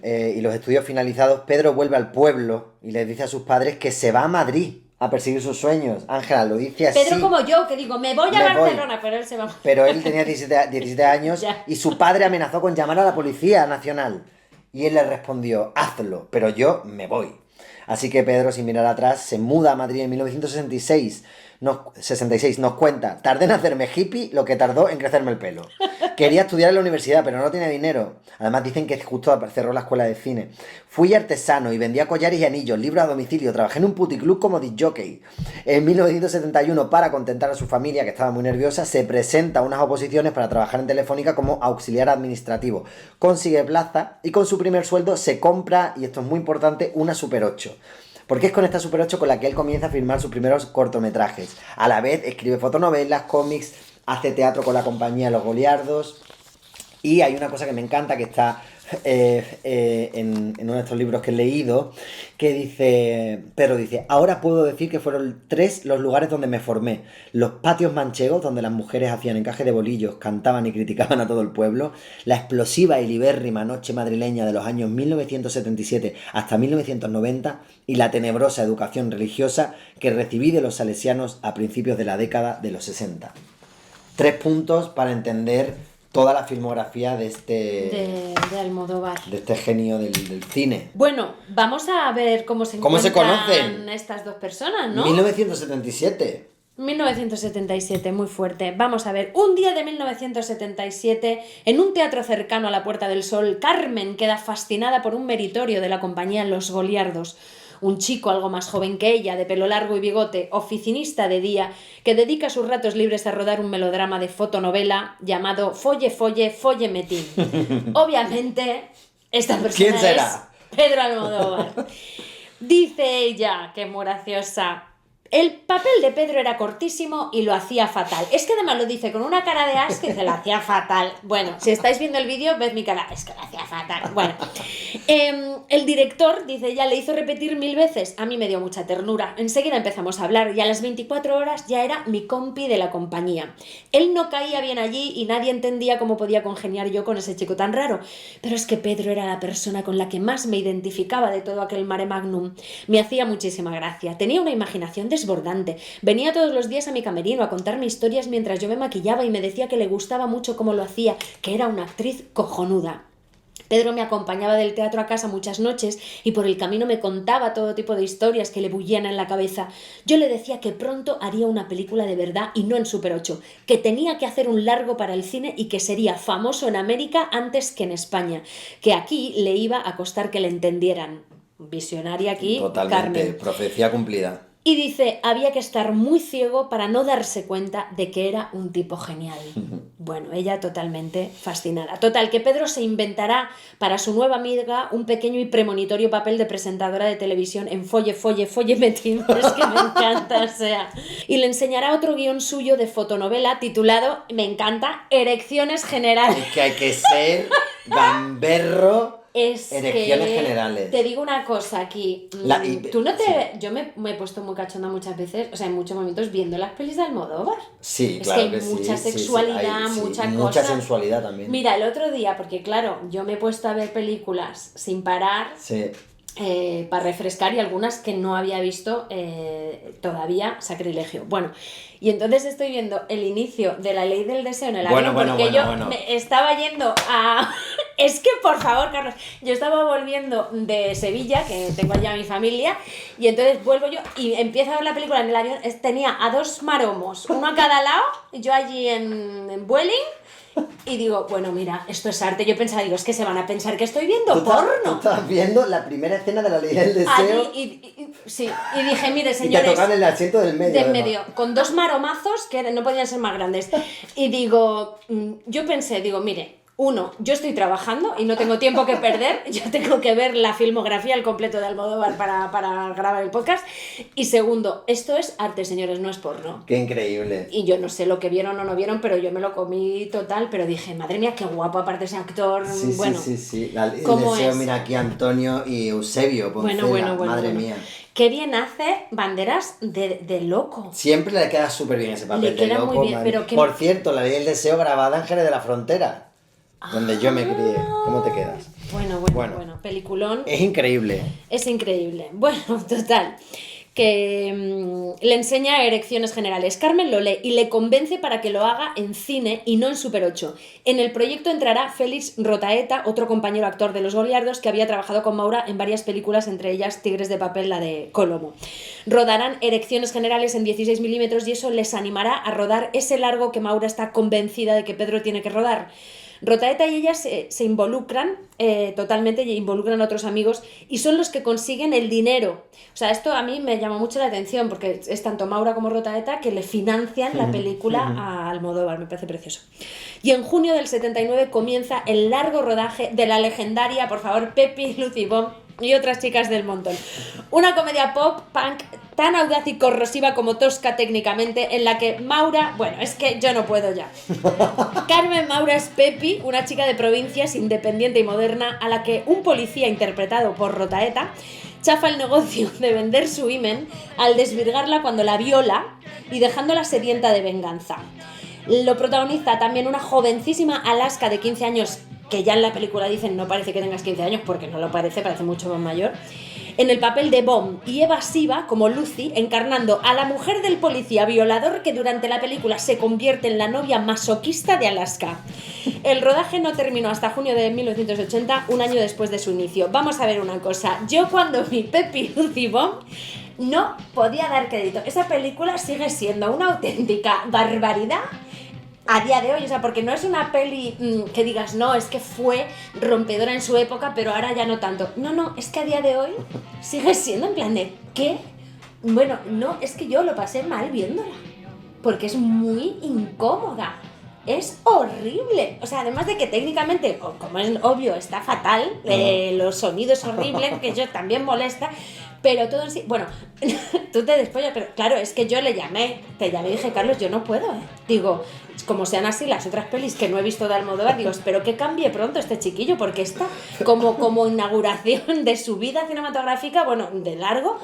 y los estudios finalizados, Pedro vuelve al pueblo y les dice a sus padres que se va a Madrid a perseguir sus sueños. Ángela lo dice así. Pedro como yo, que digo, me voy a Barcelona, pero él se va. Pero él tenía 17 años y su padre amenazó con llamar a la Policía Nacional. Y él le respondió, hazlo, pero yo me voy. Así que Pedro, sin mirar atrás, se muda a Madrid en 1966. Nos cuenta, tardé en hacerme hippie lo que tardó en crecerme el pelo. Quería estudiar en la universidad, pero no tenía dinero. Además dicen que justo cerró la escuela de cine. Fui artesano y vendía collares y anillos, libros a domicilio. Trabajé en un puticlub como disc-jockey. En 1971, para contentar a su familia, que estaba muy nerviosa, se presenta a unas oposiciones para trabajar en Telefónica como auxiliar administrativo. Consigue plaza y con su primer sueldo se compra, y esto es muy importante, una Super 8. Porque es con esta Super 8 con la que él comienza a filmar sus primeros cortometrajes. A la vez escribe fotonovelas, cómics, hace teatro con la compañía Los Goliardos. Y hay una cosa que me encanta que está en uno de estos libros que he leído, que dice, Pedro dice, ahora puedo decir que fueron 3 los lugares donde me formé. Los patios manchegos, donde las mujeres hacían encaje de bolillos, cantaban y criticaban a todo el pueblo. La explosiva y libérrima noche madrileña de los años 1977 hasta 1990. Y la tenebrosa educación religiosa que recibí de los salesianos a principios de la década de los 60. 3 puntos para entender toda la filmografía de de Almodóvar. de este genio del cine. Bueno, vamos a ver cómo se conocen estas dos personas, ¿no? 1977. 1977, muy fuerte. Vamos a ver, un día de 1977, en un teatro cercano a la Puerta del Sol, Carmen queda fascinada por un meritorio de la compañía Los Goliardos. Un chico algo más joven que ella, de pelo largo y bigote, oficinista de día, que dedica sus ratos libres a rodar un melodrama de fotonovela llamado Folle, Folle, Folle Metín. Obviamente, esta persona ¿Quién será? es Pedro Almodóvar. Dice ella, que muy graciosa: el papel de Pedro era cortísimo y lo hacía fatal. Es que además lo dice con una cara de asco, que se lo hacía fatal. Bueno, si estáis viendo el vídeo, ved mi cara. Es que lo hacía fatal. Bueno, el director, dice ella, le hizo repetir 1000 veces. A mí me dio mucha ternura. Enseguida empezamos a hablar y a las 24 horas ya era mi compi de la compañía. Él no caía bien allí y nadie entendía cómo podía congeniar yo con ese chico tan raro. Pero es que Pedro era la persona con la que más me identificaba de todo aquel mare magnum. Me hacía muchísima gracia. Tenía una imaginación desbordante. Venía todos los días a mi camerino a contarme historias mientras yo me maquillaba y me decía que le gustaba mucho cómo lo hacía, que era una actriz cojonuda. Pedro me acompañaba del teatro a casa muchas noches y por el camino me contaba todo tipo de historias que le bullían en la cabeza. Yo le decía que pronto haría una película de verdad y no en Super 8, que tenía que hacer un largo para el cine y que sería famoso en América antes que en España, que aquí le iba a costar que le entendieran. Visionaria aquí, Totalmente, Carmen. profecía cumplida. Y dice, había que estar muy ciego para no darse cuenta de que era un tipo genial. Bueno, ella totalmente fascinada. Total, que Pedro se inventará para su nueva amiga un pequeño y premonitorio papel de presentadora de televisión en Folle, Folle, Folle Metín. Es que me encanta, o sea. Y le enseñará otro guión suyo de fotonovela titulado, me encanta, Erecciones Generales. Es que hay que ser gamberro. Es Erecciones que generales. te digo una cosa aquí. Tú no te... Sí. Yo me he puesto muy cachonda muchas veces, o sea, en muchos momentos viendo las pelis de Almodóvar. Sí, es claro que hay sí, mucha sí, sexualidad, hay, mucha cosa. Mucha sensualidad también. Mira, el otro día, porque claro, yo me he puesto a ver películas sin parar. Sí. Para refrescar y algunas que no había visto todavía, sacrilegio. Bueno, y entonces estoy viendo el inicio de La Ley del Deseo en el avión porque yo me estaba yendo a... Es que, por favor, Carlos, yo estaba volviendo de Sevilla, que tengo allá mi familia, y entonces vuelvo yo y empiezo a ver la película en el avión. Tenía a dos maromos, uno a cada lado, yo allí en Vueling. Y digo, bueno, mira, esto es arte. Yo pensaba, digo, es que se van a pensar que estoy viendo porno. ¿Tú estabas viendo la primera escena de La Ley del Deseo? Allí, sí, y dije, mire, señores... Y te tocan el asiento del medio. Del medio, con dos maromazos que no podían ser más grandes. Y digo, yo pensé, digo, mire, uno, yo estoy trabajando y no tengo tiempo que perder, yo tengo que ver la filmografía al completo de Almodóvar para grabar el podcast. Y segundo, esto es arte, señores, no es porno. Qué increíble. Y yo no sé lo que vieron o no vieron, pero yo me lo comí total, pero dije, madre mía, qué guapo aparte ese actor. Sí, bueno, sí. El ¿cómo deseo, es? mira aquí Antonio y Eusebio Poncela, Bueno, madre mía. Qué bien hace Banderas de loco. Siempre le queda súper bien ese papel Le queda de loco. muy bien, pero Por cierto, La Ley del Deseo grabada en Jerez de la Frontera. Donde yo me crié. ¿Cómo te quedas? Bueno, peliculón. Es increíble. Es increíble. Bueno, total. Que le enseña Erecciones Generales. Carmen lo lee y le convence para que lo haga en cine y no en Super 8. En el proyecto entrará Félix Rotaeta, otro compañero actor de Los Goliardos que había trabajado con Maura en varias películas, entre ellas Tigres de Papel, la de Colomo. Rodarán Erecciones Generales en 16 milímetros y eso les animará a rodar ese largo que Maura está convencida de que Pedro tiene que rodar. Rotaeta y ella se involucran totalmente y involucran a otros amigos y son los que consiguen el dinero. O sea, esto a mí me llama mucho la atención porque es tanto Maura como Rotaeta que le financian la película a Almodóvar, me parece precioso. Y en junio del 79 comienza el largo rodaje de la legendaria, por favor, Pepi, Lucy Bomb y otras chicas del montón. Una comedia pop, punk, tan audaz y corrosiva como tosca técnicamente, en la que Maura... Bueno, es que yo no puedo ya. Carmen Maura es Pepi, una chica de provincias, independiente y moderna, a la que un policía interpretado por Rotaeta chafa el negocio de vender su himen al desvirgarla cuando la viola y dejándola sedienta de venganza. Lo protagoniza también una jovencísima Alaska de 15 años, que ya en la película dicen no parece que tengas 15 años, porque no lo parece, parece mucho más mayor. en el papel de Bond, y Eva Siva como Lucy, encarnando a la mujer del policía violador que durante la película se convierte en la novia masoquista de Alaska. El rodaje no terminó hasta junio de 1980, un año después de su inicio. Vamos a ver una cosa, yo cuando vi Pepi, Lucy, Bond, no podía dar crédito. Esa película sigue siendo una auténtica barbaridad a día de hoy, o sea, porque no es una peli que digas, no, es que fue rompedora en su época, pero ahora ya no tanto. No, es que a día de hoy sigue siendo en plan de, ¿qué? Bueno, no, es que yo lo pasé mal viéndola, porque es muy incómoda. Es horrible. O sea, además de que técnicamente, como es obvio, está fatal, los sonidos horribles, que yo también molesta, pero todo en sí... Bueno, tú te despollas, pero claro, es que yo te llamé y dije, Carlos, yo no puedo, ¿eh? Digo, como sean así las otras pelis que no he visto de Almodóvar, digo, espero que cambie pronto este chiquillo, porque esta, como inauguración de su vida cinematográfica, bueno, de largo...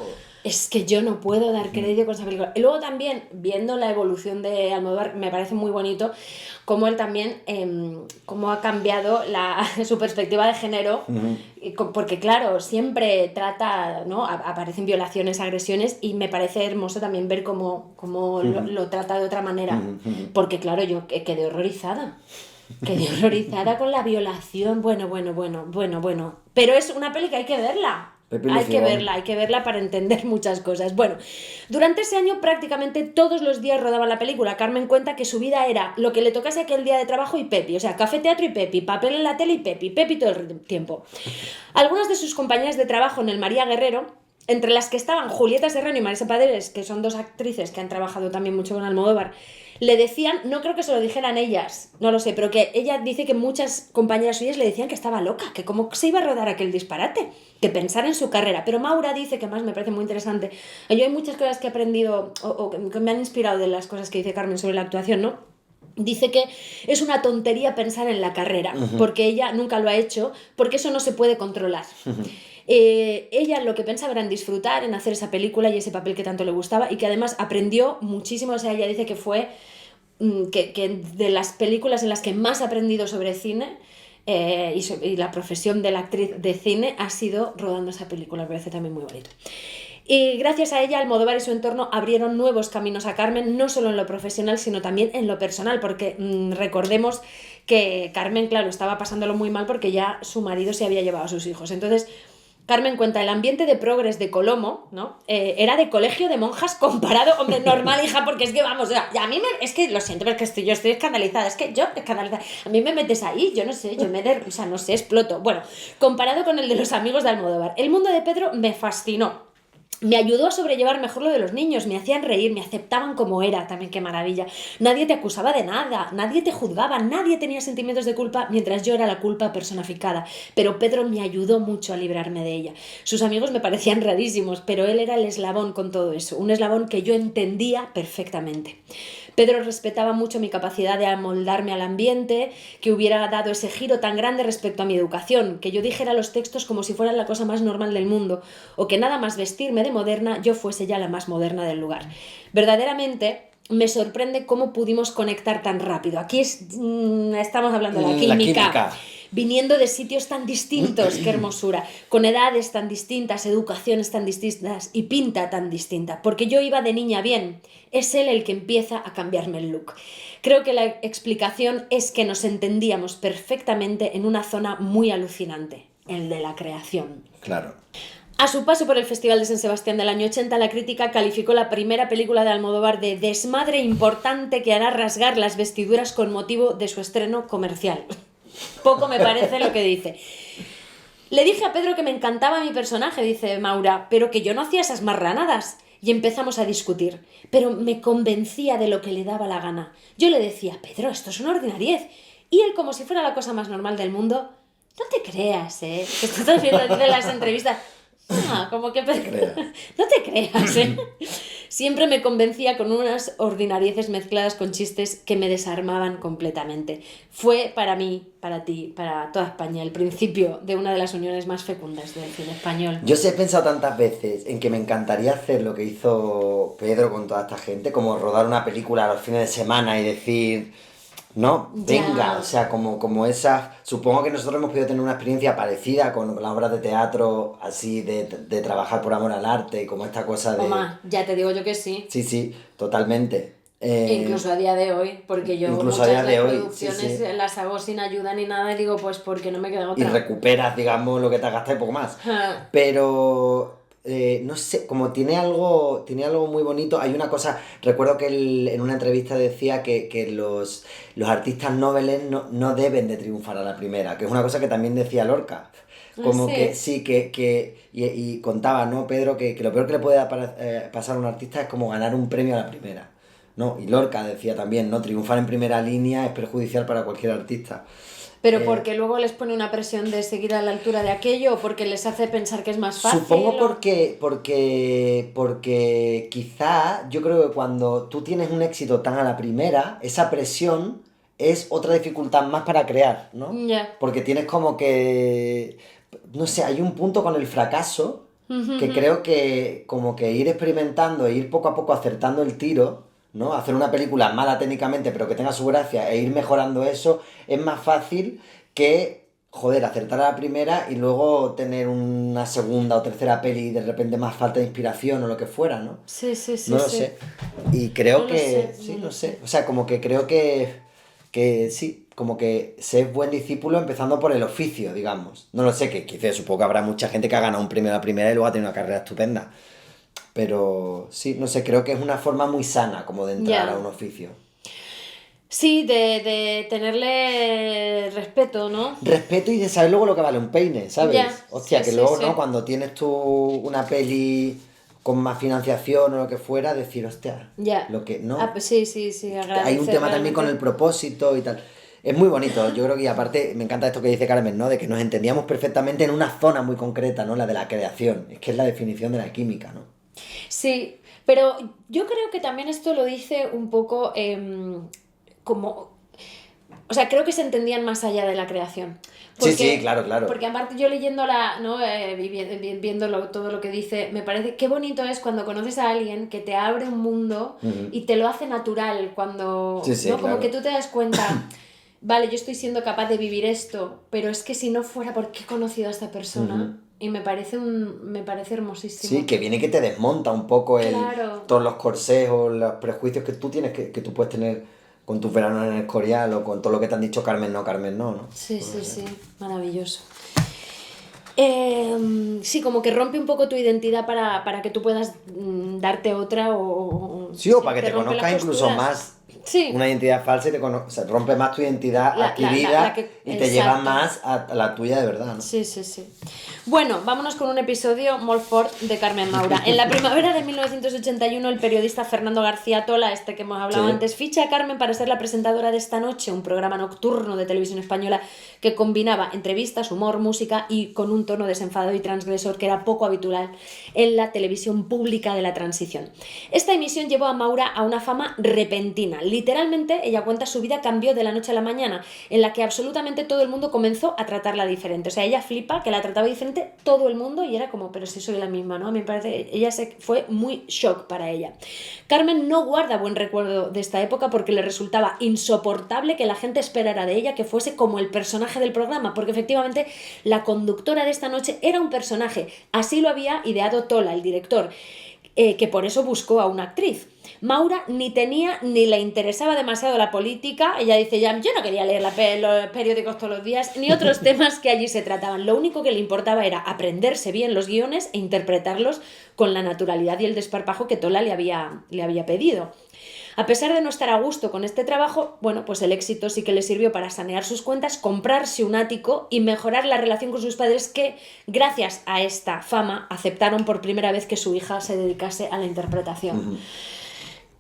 Es que yo no puedo dar crédito con esa película. Y luego también, viendo la evolución de Almodóvar, me parece muy bonito cómo él también, cómo ha cambiado su perspectiva de género, porque claro, siempre trata, ¿no? Aparecen violaciones, agresiones, y me parece hermoso también ver cómo lo trata de otra manera, porque claro, yo quedé horrorizada. Quedé horrorizada con la violación, bueno. Pero es una peli que hay que verla. Hay que verla para entender muchas cosas. Bueno, durante ese año prácticamente todos los días rodaban la película. Carmen cuenta que su vida era lo que le tocase aquel día de trabajo y Pepi. O sea, café, teatro y Pepi, papel en la tele y Pepi todo el tiempo. Algunas de sus compañeras de trabajo en el María Guerrero, entre las que estaban Julieta Serrano y Marisa Paredes, que son dos actrices que han trabajado también mucho con Almodóvar, le decían, no creo que se lo dijeran ellas, no lo sé, pero que ella dice que muchas compañeras suyas le decían que estaba loca, que cómo se iba a rodar aquel disparate, que pensara en su carrera. Pero Maura dice, que más me parece muy interesante, yo hay muchas cosas que he aprendido o que me han inspirado de las cosas que dice Carmen sobre la actuación, ¿no? Dice que es una tontería pensar en la carrera, porque ella nunca lo ha hecho, porque eso no se puede controlar. Ella lo que pensaba era en disfrutar, en hacer esa película y ese papel que tanto le gustaba, y que además aprendió muchísimo. O sea, ella dice que fue que de las películas en las que más ha aprendido sobre cine y la profesión de la actriz de cine ha sido rodando esa película. Me parece también muy bonito. Y gracias a ella, Almodóvar y su entorno abrieron nuevos caminos a Carmen, no solo en lo profesional, sino también en lo personal, porque recordemos que Carmen, claro, estaba pasándolo muy mal porque ya su marido se había llevado a sus hijos. Entonces, Carmen cuenta, el ambiente de progres de Colomo, ¿no? Era de colegio de monjas comparado, hombre, normal, hija, porque es que vamos, o sea, a mí es que lo siento, porque yo estoy escandalizada, es que yo escandalizada, a mí me metes ahí, yo no sé, o sea, no sé, exploto. Bueno, comparado con el de los amigos de Almodóvar, el mundo de Pedro me fascinó. Me ayudó a sobrellevar mejor lo de los niños, me hacían reír, me aceptaban como era, también qué maravilla. Nadie te acusaba de nada, nadie te juzgaba, nadie tenía sentimientos de culpa, mientras yo era la culpa personificada. Pero Pedro me ayudó mucho a librarme de ella. Sus amigos me parecían rarísimos, pero él era el eslabón con todo eso, un eslabón que yo entendía perfectamente. Pedro respetaba mucho mi capacidad de amoldarme al ambiente, que hubiera dado ese giro tan grande respecto a mi educación, que yo dijera los textos como si fueran la cosa más normal del mundo, o que nada más vestirme de moderna, yo fuese ya la más moderna del lugar. Verdaderamente me sorprende cómo pudimos conectar tan rápido. Aquí estamos hablando de la química. Viniendo de sitios tan distintos, qué hermosura, con edades tan distintas, educaciones tan distintas y pinta tan distinta, porque yo iba de niña bien, es él el que empieza a cambiarme el look. Creo que la explicación es que nos entendíamos perfectamente en una zona muy alucinante, el de la creación. Claro. A su paso por el Festival de San Sebastián del año 80, la crítica calificó la primera película de Almodóvar de desmadre importante que hará rasgar las vestiduras con motivo de su estreno comercial. Poco me parece lo que dice. Le dije a Pedro que me encantaba mi personaje, dice Maura, pero que yo no hacía esas marranadas. Y empezamos a discutir, pero me convencía de lo que le daba la gana. Yo le decía, Pedro, esto es una ordinariez. Y él, como si fuera la cosa más normal del mundo, no te creas, que estás viendo en las entrevistas. Como que no te creas, Siempre me convencía con unas ordinarieces mezcladas con chistes que me desarmaban completamente. Fue para mí, para ti, para toda España, el principio de una de las uniones más fecundas del cine español. Yo sí he pensado tantas veces en que me encantaría hacer lo que hizo Pedro con toda esta gente, como rodar una película a los fines de semana y decir, ¿no? Ya. Venga, o sea, como esas... Supongo que nosotros hemos podido tener una experiencia parecida con las obras de teatro, así, de trabajar por amor al arte, como esta cosa de... Oma, ya te digo yo que sí. Sí, sí, totalmente. E incluso a día de hoy, porque yo Incluso a muchas día de hoy, reproducciones sí, sí. las hago sin ayuda ni nada y digo, pues porque no me queda Y otra. recuperas, digamos, lo que te has gastado y poco más. Ah, Pero, no sé, como tiene algo muy bonito. Hay una cosa, recuerdo que él en una entrevista decía que los artistas noveles no deben de triunfar a la primera, que es una cosa que también decía Lorca. Como que sí. sí, y contaba, ¿no, Pedro? Que lo peor que le puede pasar a un artista es como ganar un premio a la primera. ¿No? Y Lorca decía también, ¿no? Triunfar en primera línea es perjudicial para cualquier artista. Pero Eh, porque luego les pone una presión de seguir a la altura de aquello o porque les hace pensar que es más fácil. Supongo porque quizá yo creo que cuando tú tienes un éxito tan a la primera, esa presión es otra dificultad más para crear, ¿no? Ya. Porque tienes como que, no sé, hay un punto con el fracaso que creo que como que ir experimentando e ir poco a poco acertando el tiro, ¿no? Hacer una película mala técnicamente pero que tenga su gracia e ir mejorando eso es más fácil que joder, acertar a la primera y luego tener una segunda o tercera peli y de repente más falta de inspiración o lo que fuera, ¿no? Sí, sí, sí, No lo sí. sé. Y creo No lo que, sé, sí, no no lo sé. sé. O sea, como que creo que sí, como que ser buen discípulo empezando por el oficio, digamos. No lo sé, que quizás supongo que habrá mucha gente que ha ganado un premio a la primera y luego ha tenido una carrera estupenda. Pero sí, no sé, creo que es una forma muy sana como de entrar a Ya. un oficio. Sí, de tenerle respeto, ¿no? Respeto y de saber luego lo que vale un peine, Ya, ¿sabes? sí, Hostia, que sí, luego, ¿no? sí. Cuando tienes tú una peli con más financiación o lo que fuera, decir, hostia, Ya. lo que, Ah, ¿no? pues sí, sí, sí, Hay un agradecer tema también con el realmente. propósito y tal. Es muy bonito, yo creo que y aparte me encanta esto que dice Carmen, ¿no? De que nos entendíamos perfectamente en una zona muy concreta, ¿no? La de la creación. Es que es la definición de la química, ¿no? Sí, pero yo creo que también esto lo dice un poco como... O sea, creo que se entendían más allá de la creación. Sí, sí, Porque, claro, claro. porque aparte yo leyéndola, ¿no? Viéndolo, todo lo que dice, me parece qué bonito es cuando conoces a alguien que te abre un mundo Ujú. y te lo hace natural, Sí, cuando, sí, ¿no? Como que claro. tú te das cuenta, vale, yo estoy siendo capaz de vivir esto, pero es que si no fuera porque he conocido a esta Ujú. persona, y me parece Sí, hermosísimo. que viene que te desmonta un poco Claro. todos los consejos, los prejuicios que tú tienes, que tú puedes tener con tus veranos en el Escorial o con todo lo que te han dicho Carmen, no, ¿no? Sí, No lo sí, sé. sí, maravilloso. Sí, como que rompe un poco tu identidad para que tú puedas darte otra Sí, o sí, para que te te rompe las conozcas incluso posturas. más Sí, una identidad falsa y o sea, rompe más tu identidad la adquirida que... y te lleva Exacto. más a la tuya de verdad, ¿no? Sí, sí, sí. Bueno, vámonos con un episodio molt fort de Carmen Maura. En la primavera de 1981, el periodista Fernando García Tola, este que hemos hablado Sí. antes, ficha a Carmen para ser la presentadora de Esta Noche, un programa nocturno de televisión española que combinaba entrevistas, humor, música y con un tono desenfadado y transgresor que era poco habitual en la televisión pública de la transición. Esta emisión llevó a Maura a una fama repentina. Literalmente, ella cuenta, su vida cambió de la noche a la mañana, en la que absolutamente todo el mundo comenzó a tratarla diferente. O sea, ella flipa que la trataba diferente todo el mundo y era como, pero si soy la misma, ¿no? A mí me parece, fue muy shock para ella. Carmen no guarda buen recuerdo de esta época porque le resultaba insoportable que la gente esperara de ella que fuese como el personaje del programa, porque efectivamente la conductora de Esta Noche era un personaje. Así lo había ideado Tola, el director, que por eso buscó a una actriz. Maura ni tenía ni le interesaba demasiado la política. Ella dice, ya, yo no quería leer los periódicos todos los días, ni otros temas que allí se trataban. Lo único que le importaba era aprenderse bien los guiones e interpretarlos con la naturalidad y el desparpajo que Tola le había pedido. A pesar de no estar a gusto con este trabajo, bueno, pues el éxito sí que le sirvió para sanear sus cuentas, comprarse un ático y mejorar la relación con sus padres que, gracias a esta fama, aceptaron por primera vez que su hija se dedicase a la interpretación.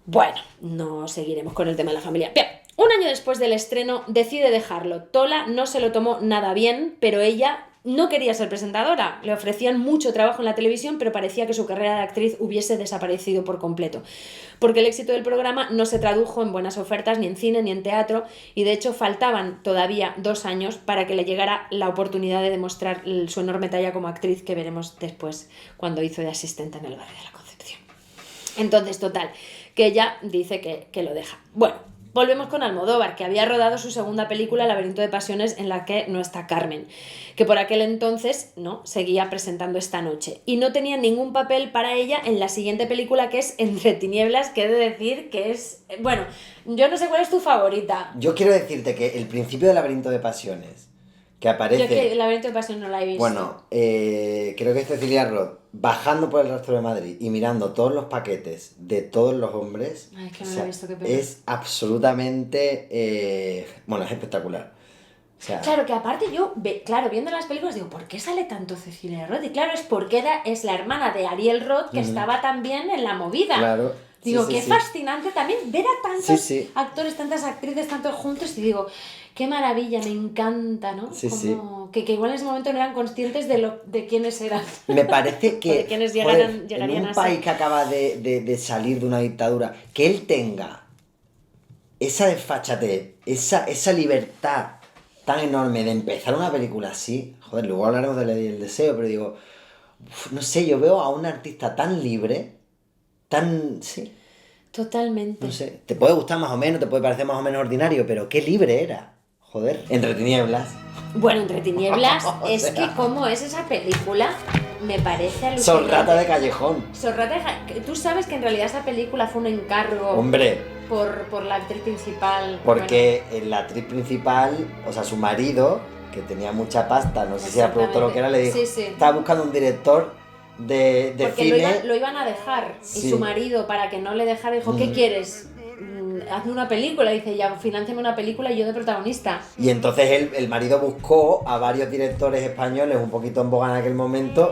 Bueno, no seguiremos con el tema de la familia. Bien, un año después del estreno decide dejarlo. Tola no se lo tomó nada bien, pero ella no quería ser presentadora. Le ofrecían mucho trabajo en la televisión, pero parecía que su carrera de actriz hubiese desaparecido por completo. Porque el éxito del programa no se tradujo en buenas ofertas ni en cine ni en teatro, y de hecho faltaban todavía 2 años para que le llegara la oportunidad de demostrar su enorme talla como actriz, que veremos después cuando hizo de asistente en El barrio de la Concepción. Entonces, total, que ella dice que lo deja. Bueno, Volvemos con Almodóvar, que había rodado su segunda película, Laberinto de Pasiones, en la que no está Carmen, que por aquel entonces no seguía presentando Esta noche. Y no tenía ningún papel para ella en la siguiente película, que es Entre tinieblas, que he de decir que es... Bueno, yo no sé cuál es tu favorita. Yo quiero decirte que el principio del Laberinto de Pasiones, que aparece... Yo que el Laberinto de Pasiones no la he visto. Bueno, creo que es Cecilia Roth bajando por el rastro de Madrid y mirando todos los paquetes de todos los hombres. Ay, es que o no sea, la he visto, qué pena. es absolutamente... bueno, es espectacular. O sea, Claro, que aparte yo, claro, viendo las películas digo, ¿por qué sale tanto Cecilia Roth? Y claro, es porque es la hermana de Ariel Roth, que estaba también en la movida. claro. Digo, sí, qué sí. fascinante también ver a tantos Sí. actores, tantas actrices, tantos juntos, y digo, qué maravilla, me encanta, ¿no? Sí, Como que igual en ese momento no eran conscientes de quiénes eran. Me parece que O de quienes joder, llegarían en a un ser. país que acaba de salir de una dictadura, que él tenga esa desfachatez, esa libertad tan enorme de empezar una película así, joder, luego hablaremos de Lady y el Deseo, pero digo, no sé, yo veo a un artista tan libre, sí, Totalmente. no sé, te puede gustar más o menos, te puede parecer más o menos ordinario, pero qué libre era, joder, Entre tinieblas. Bueno, Entre tinieblas, O es sea. que cómo es esa película, me parece alucinante. Son rata de callejón, Tú sabes que en realidad esa película fue un encargo hombre. por la actriz principal. Porque la actriz principal, o sea, su marido, que tenía mucha pasta, no sé si era productor o lo que era, le dijo, Sí, sí. estaba buscando un director de Porque cine. lo iban a dejar. Sí. Y su marido, para que no le dejara, dijo, ¿qué quieres? Hazme una película. Dice, ya, financiame una película y yo de protagonista. Y entonces el marido buscó a varios directores españoles un poquito en boga en aquel momento.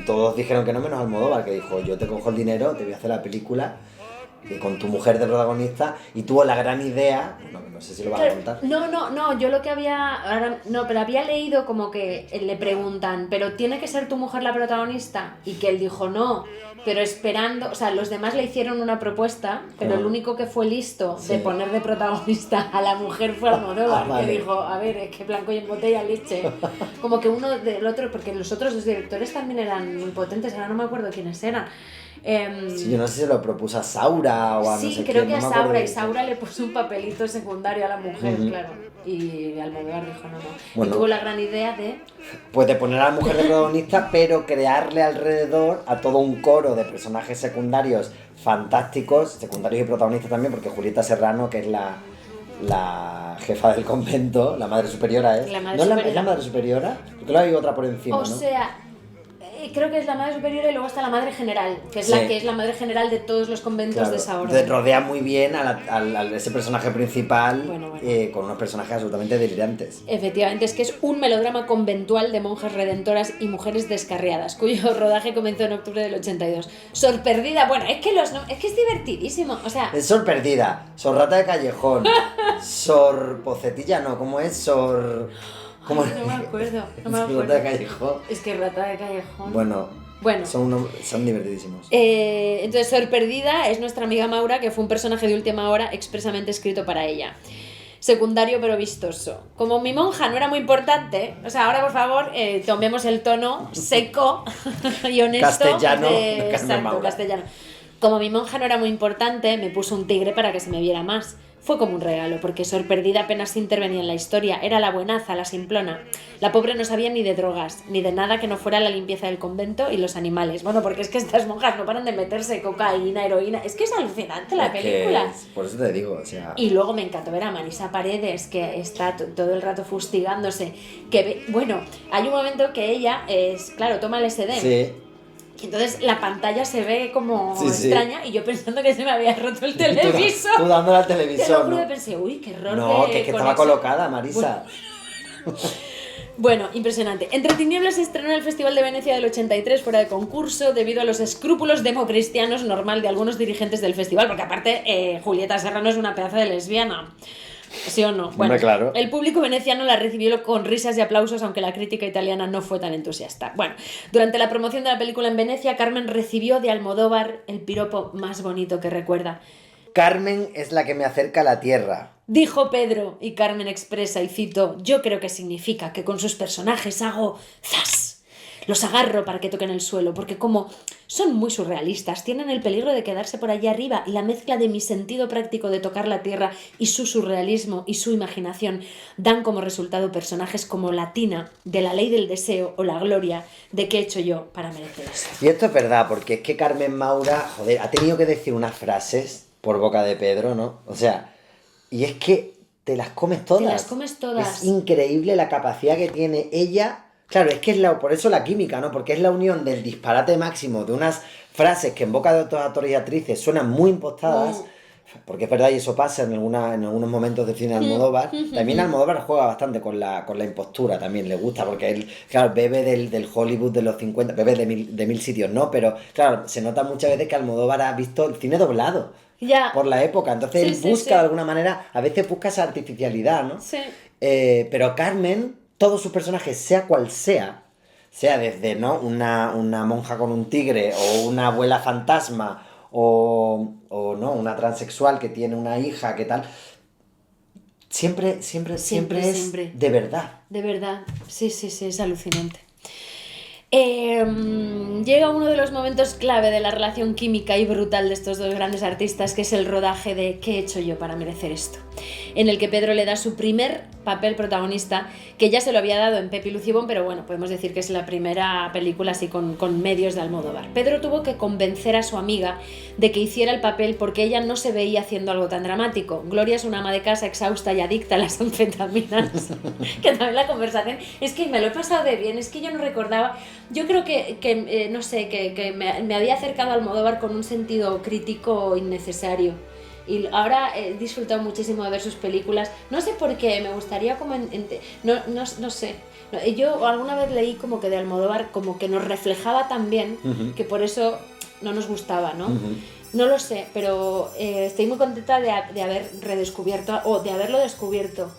Todos dijeron que no, menos Almodóvar, que dijo, yo te cojo el dinero, te voy a hacer la película con tu mujer de protagonista. Y tuvo la gran idea, no sé si lo vas a contar. No, yo lo que pero había leído como que le preguntan, ¿pero tiene que ser tu mujer la protagonista? Y que él dijo no, pero esperando, o sea, los demás le hicieron una propuesta, pero el único que fue listo de poner de protagonista a la mujer fue Almodóvar, Vale. que dijo, a ver, es que blanco y en botella leche. Como que uno del otro, porque los otros dos directores también eran muy potentes, ahora no me acuerdo quiénes eran. Sí, yo no sé si se lo propuso a Saura o a no sé Sí, creo quién, que a no me acuerdo Saura, y de- Saura le puso un papelito secundario a la mujer, claro. Y Almodóvar dijo no. Bueno. Y tuvo la gran idea de... Pues de poner a la mujer de protagonista, pero crearle alrededor a todo un coro de personajes secundarios fantásticos, secundarios y protagonistas también, porque Julieta Serrano, que es la jefa del convento, la madre superiora, ¿es? La madre ¿No es superiora. es la madre superiora? Porque luego hay otra por encima, O ¿no? sea, creo que es la madre superiora y luego está la madre general, que es Sí. la que es la madre general de todos los conventos Claro, de esa orden. entonces rodea muy bien a ese personaje principal, Bueno. con unos personajes absolutamente delirantes. Efectivamente, es que es un melodrama conventual de monjas redentoras y mujeres descarriadas, cuyo rodaje comenzó en octubre del 82. Sor Perdida, bueno, es que es divertidísimo, o sea, Es Sor Perdida, Sor Rata de Callejón, Sor Pocetilla, no, ¿cómo es? Sor... ¿Cómo ay, no me acuerdo, no me Sor Rata acuerdo. de Callejón. Es que Rata de Callejón. Bueno, son divertidísimos. Entonces, Sor Perdida es nuestra amiga Maura, que fue un personaje de última hora expresamente escrito para ella. Secundario pero vistoso. Como mi monja no era muy importante, o sea, ahora por favor tomemos el tono seco y honesto Castellano de de Carmen exacto, Maura. castellano. Como mi monja no era muy importante, me puso un tigre para que se me viera más. Fue como un regalo, porque Sor Perdida apenas intervenía en la historia, era la buenaza, la simplona. La pobre no sabía ni de drogas, ni de nada que no fuera la limpieza del convento y los animales. Bueno, porque es que estas monjas no paran de meterse cocaína, heroína. Es que es alucinante la película. Por eso te digo, o sea... Y luego me encantó ver a Marisa Paredes, que está todo el rato fustigándose. Bueno, hay un momento que ella, claro, toma el SD. Sí. Y entonces la pantalla se ve como Sí, sí. extraña y yo pensando que se me había roto el Tú televisor. dándole al Te lo televisor, juro, ¿no? pensé, uy, qué error. No, de que estaba conexión. colocada, Marisa. Bueno, impresionante. Entre tinieblas se estrenó en el Festival de Venecia del 83 fuera de concurso debido a los escrúpulos democristianos normal de algunos dirigentes del festival, porque aparte Julieta Serrano es una pedazo de lesbiana. ¿Sí o no? Bueno, Hombre, claro. El público veneciano la recibió con risas y aplausos, aunque la crítica italiana no fue tan entusiasta. Bueno, durante la promoción de la película en Venecia, Carmen recibió de Almodóvar el piropo más bonito que recuerda. Carmen es la que me acerca a la tierra. Dijo Pedro, y Carmen expresa, y cito, yo creo que significa que con sus personajes hago ¡zas! los agarro para que toquen el suelo, porque como son muy surrealistas, tienen el peligro de quedarse por allí arriba y la mezcla de mi sentido práctico de tocar la tierra y su surrealismo y su imaginación dan como resultado personajes como la Tina de La ley del deseo o la Gloria de ¿qué he hecho yo para merecer eso? Y esto es verdad, porque es que Carmen Maura, joder, ha tenido que decir unas frases por boca de Pedro, ¿no? O sea, y es que te las comes todas. Te las comes todas. Es increíble la capacidad que tiene ella. Claro, es que por eso la química, ¿no? Porque es la unión del disparate máximo de unas frases que en boca de otros actores y actrices suenan muy impostadas. Porque es verdad, y eso pasa en algunos momentos de cine de Almodóvar. También Almodóvar juega bastante con la impostura, también le gusta, porque él, claro, bebe del Hollywood de los 50, bebe de mil sitios, ¿no? Pero, claro, se nota muchas veces que Almodóvar ha visto el cine doblado Ya. por la época. Entonces él busca de alguna manera, a veces busca esa artificialidad, ¿no? Sí. Pero Carmen, todos sus personajes, sea cual sea desde, ¿no? Una monja con un tigre, o una abuela fantasma, o no, una transexual que tiene una hija, ¿qué tal? Siempre es de verdad. De verdad, sí, es alucinante. Llega uno de los momentos clave de la relación química y brutal de estos dos grandes artistas, que es el rodaje de ¿qué he hecho yo para merecer esto?, en el que Pedro le da su primer papel protagonista, que ya se lo había dado en Pepi Lucibón, pero bueno, podemos decir que es la primera película así con medios de Almodóvar. Pedro tuvo que convencer a su amiga de que hiciera el papel porque ella no se veía haciendo algo tan dramático. Gloria es una ama de casa exhausta y adicta a las anfetaminas, que también la conversación es que me lo he pasado de bien, es que yo no recordaba. Yo creo que no sé, que me había acercado a Almodóvar con un sentido crítico innecesario. Y ahora he disfrutado muchísimo de ver sus películas. No sé por qué, me gustaría como... no sé. Yo alguna vez leí como que de Almodóvar como que nos reflejaba tan bien, que por eso no nos gustaba, ¿no? No lo sé, pero estoy muy contenta de haber redescubierto, o de haberlo descubierto.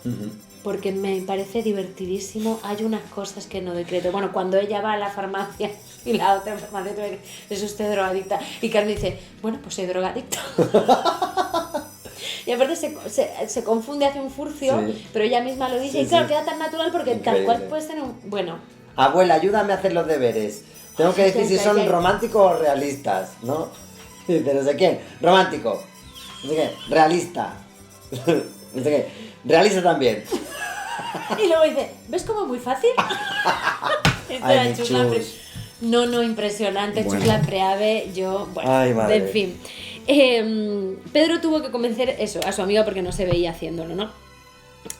Porque me parece divertidísimo. Hay unas cosas que no decreto. Bueno, cuando ella va a la farmacia y la otra farmacéutica dice, ¿es usted drogadicta? Y Carmen dice, bueno, pues soy drogadicta. Y aparte se confunde, hace un furcio, pero ella misma lo dice. Y claro, queda tan natural porque tal cual puede ser un... Bueno. Abuela, ayúdame a hacer los deberes. Tengo que decir si son románticos o realistas, ¿no? De no sé quién. Romántico. No sé qué. Realista. No sé qué. Realista también. Y luego dice, ¿ves cómo es muy fácil? Ay, No, impresionante. Bueno. Chusla Preave, yo... Bueno, ay, madre. En fin. Pedro tuvo que convencer eso a su amiga porque no se veía haciéndolo, ¿no?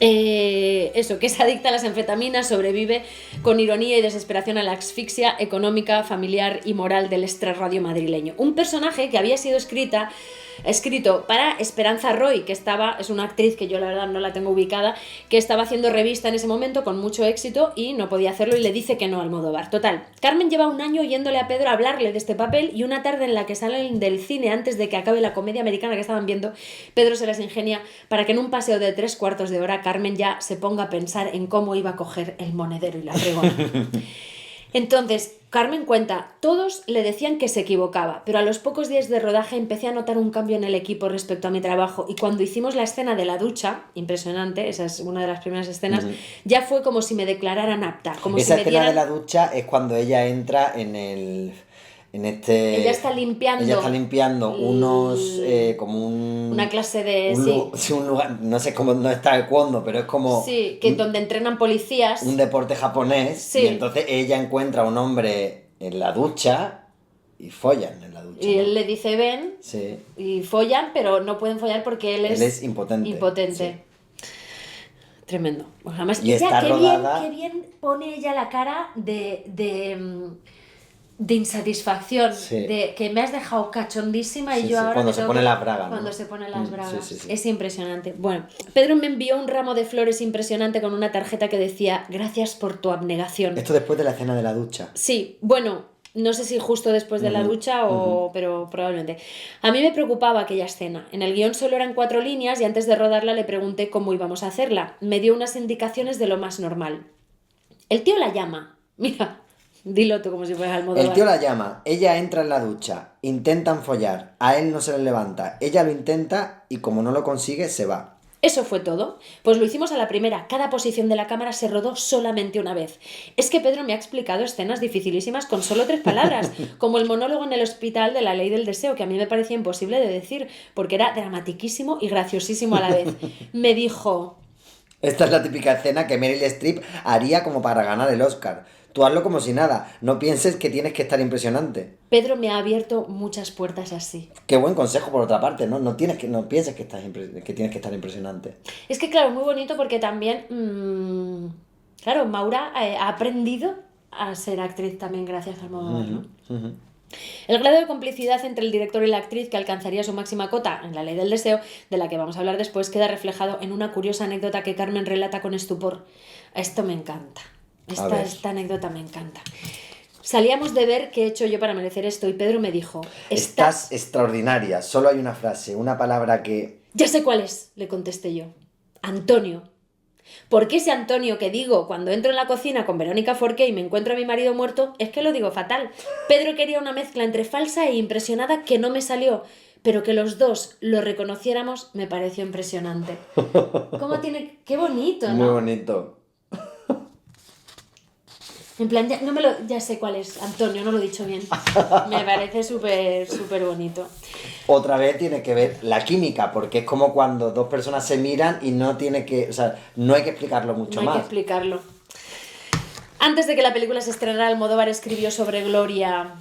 Eso, que es adicta a las anfetaminas, sobrevive con ironía y desesperación a la asfixia económica, familiar y moral del estrés radio madrileño. Un personaje que había sido escrito para Esperanza Roy, que es una actriz que yo la verdad no la tengo ubicada, que estaba haciendo revista en ese momento con mucho éxito y no podía hacerlo y le dice que no a Almodóvar. Total, Carmen lleva un año oyéndole a Pedro hablarle de este papel, y una tarde en la que salen del cine antes de que acabe la comedia americana que estaban viendo, Pedro se las ingenia para que en un paseo de 3/4 de hora Carmen ya se ponga a pensar en cómo iba a coger el monedero y la fregona. Entonces, Carmen cuenta, todos le decían que se equivocaba, pero a los pocos días de rodaje empecé a notar un cambio en el equipo respecto a mi trabajo, y cuando hicimos la escena de la ducha, impresionante, esa es una de las primeras escenas, ya fue como si me declararan apta. Como esa si escena de la ducha es cuando ella entra ella está limpiando unos como una clase de un lugar, no sé cómo, no está taekwondo, pero es como donde entrenan policías, un deporte japonés, y entonces ella encuentra a un hombre en la ducha y follan en la ducha, y él le dice ven, y follan, pero no pueden follar porque él es impotente. Sí. Tremendo. Además, y ella, qué bien pone ella la cara de insatisfacción, de que me has dejado cachondísima y yo ahora cuando se pone las bragas, cuando se pone las bragas. Es impresionante. Bueno, Pedro me envió un ramo de flores impresionante con una tarjeta que decía gracias por tu abnegación. Esto después de la escena de la ducha. Sí, bueno, no sé si justo después de la ducha pero probablemente. A mí me preocupaba aquella escena. En el guión solo eran 4 líneas y antes de rodarla le pregunté cómo íbamos a hacerla. Me dio unas indicaciones de lo más normal. El tío la llama. Mira, dilo tú como si fueras Almodóvar. El tío la llama, ella entra en la ducha, intentan follar, a él no se le levanta, ella lo intenta y como no lo consigue se va. Eso fue todo. Pues lo hicimos a la primera. Cada posición de la cámara se rodó solamente una vez. Es que Pedro me ha explicado escenas dificilísimas con solo 3 palabras, como el monólogo en el hospital de La ley del deseo, que a mí me parecía imposible de decir, porque era dramatiquísimo y graciosísimo a la vez. Me dijo... Esta es la típica escena que Meryl Streep haría como para ganar el Oscar. Tú hazlo como si nada, no pienses que tienes que estar impresionante. Pedro me ha abierto muchas puertas así. Qué buen consejo por otra parte, ¿no? No pienses que que tienes que estar impresionante. Es que claro, muy bonito porque también, claro, Maura ha aprendido a ser actriz también gracias al Almodóvar, ¿no? Uh-huh. El grado de complicidad entre el director y la actriz, que alcanzaría su máxima cota en La ley del deseo, de la que vamos a hablar después, queda reflejado en una curiosa anécdota que Carmen relata con estupor. Esto me encanta. Esta anécdota me encanta. Salíamos de ver qué he hecho yo para merecer esto y Pedro me dijo... Estás extraordinaria, solo hay una frase, una palabra que... Ya sé cuál es, le contesté yo. Antonio. ¿Por qué ese Antonio que digo cuando entro en la cocina con Verónica Forqué y me encuentro a mi marido muerto? Es que lo digo fatal. Pedro quería una mezcla entre falsa e impresionada que no me salió, pero que los dos lo reconociéramos me pareció impresionante. ¿Cómo tiene...? ¡Qué bonito!, ¿no? Muy bonito. En plan, ya sé cuál es, Antonio, no lo he dicho bien. Me parece súper, súper bonito. Otra vez tiene que ver la química, porque es como cuando dos personas se miran y no tiene que... O sea, no hay que explicarlo mucho más. No hay que explicarlo. Antes de que la película se estrenara, Almodóvar escribió sobre Gloria...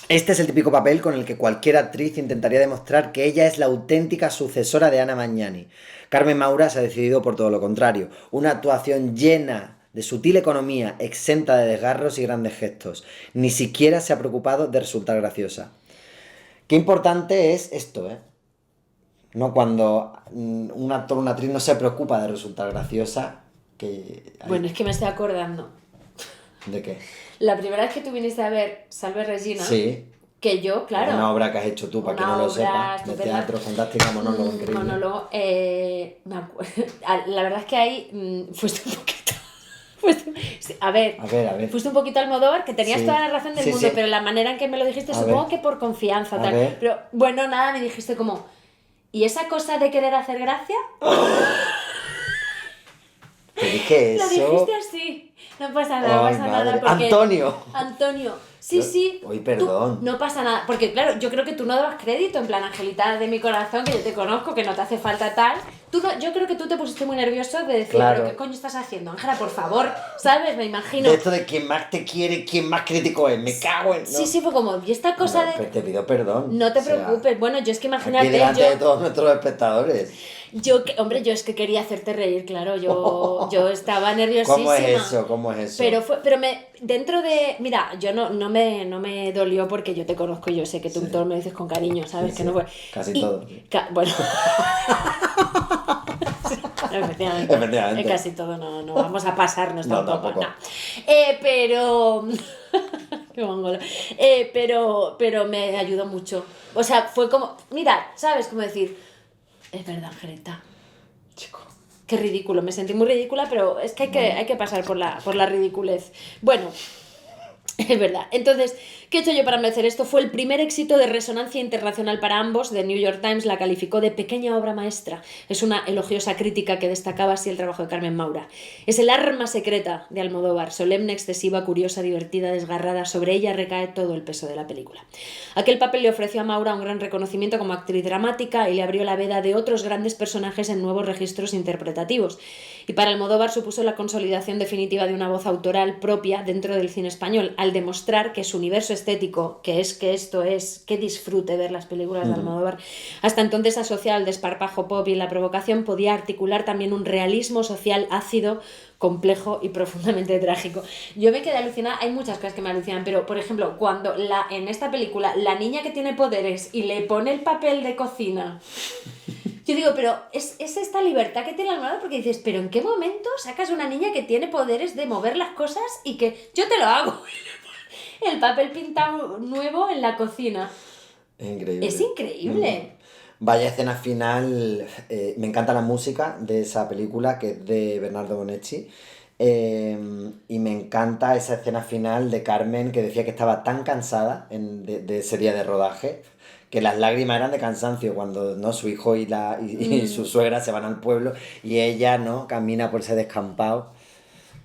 Este es el típico papel con el que cualquier actriz intentaría demostrar que ella es la auténtica sucesora de Ana Magnani. Carmen Maura se ha decidido por todo lo contrario. Una actuación llena de sutil economía, exenta de desgarros y grandes gestos. Ni siquiera se ha preocupado de resultar graciosa. Qué importante es esto, ¿eh? No cuando un actor o una actriz no se preocupa de resultar graciosa. Bueno, es que me estoy acordando. ¿De qué? La primera vez que tú viniste a ver Salve Regina, sí. Que yo, claro... Una obra que has hecho tú, para que no lo sepa. De teatro, fantástica, monólogo increíble. Monólogo, la verdad es que ahí fuiste un poquito... A ver, fuiste un poquito Almodóvar, que tenías toda la razón del mundo, pero la manera en que me lo dijiste, supongo que por confianza, tal. Pero bueno, nada, me dijiste como, ¿y esa cosa de querer hacer gracia? Te dije eso. Lo dijiste así. No pasa nada, Ay, pasa madre. nada. Porque... Antonio. Sí. Uy, perdón. No pasa nada. Porque claro, yo creo que tú no dabas crédito, en plan, Angelita de mi corazón, que yo te conozco, que no te hace falta tal. Yo creo que tú te pusiste muy nervioso de decir, claro. ¿pero qué coño estás haciendo, Ángela? Por favor, ¿sabes? Me imagino. De esto de quien más te quiere, quien más crítico es. Me cago en... No. Sí, fue como, y esta cosa de... Te pido perdón. No te preocupes. Bueno, yo es que imagínate... Aquí delante de todos nuestros espectadores. Yo es que quería hacerte reír, claro, yo estaba nerviosísima. ¿Cómo es eso? Pero dentro de, mira, yo no me dolió porque yo te conozco y yo sé que tú todo me dices con cariño, ¿sabes? Sí, que no fue. Casi todo. Bueno. Efectivamente. Casi todo, no vamos a pasarnos tampoco. No. Pero... Qué mongolo. Pero me ayudó mucho. O sea, fue como, mira, ¿sabes? Como decir... Es verdad, Angelita. Chico. Qué ridículo, me sentí muy ridícula, pero es que hay que pasar por la ridiculez. Bueno, es verdad. Entonces, ¿qué he hecho yo para merecer esto? Fue el primer éxito de resonancia internacional para ambos. The New York Times la calificó de pequeña obra maestra. Es una elogiosa crítica que destacaba así el trabajo de Carmen Maura. Es el arma secreta de Almodóvar, solemne, excesiva, curiosa, divertida, desgarrada. Sobre ella recae todo el peso de la película. Aquel papel le ofreció a Maura un gran reconocimiento como actriz dramática y le abrió la veda de otros grandes personajes en nuevos registros interpretativos. Y para Almodóvar supuso la consolidación definitiva de una voz autoral propia dentro del cine español, al demostrar que su universo estético, que disfrute ver las películas de Almodóvar, hasta entonces asociado al desparpajo pop y la provocación, podía articular también un realismo social ácido, complejo y profundamente trágico. Yo me quedé alucinada, hay muchas cosas que me alucinan, pero por ejemplo, cuando en esta película la niña que tiene poderes y le pone el papel de cocina, yo digo, pero es esta libertad que tiene Almodóvar, porque dices, pero ¿en qué momento sacas una niña que tiene poderes de mover las cosas y que yo te lo hago? El papel pintado nuevo en la cocina. Es increíble. Es increíble. Vaya escena final. Me encanta la música de esa película, que es de Bernardo Bonetti. Y me encanta esa escena final de Carmen que decía que estaba tan cansada de ese día de rodaje que las lágrimas eran de cansancio cuando no su hijo y su suegra se van al pueblo y ella no camina por ese descampado.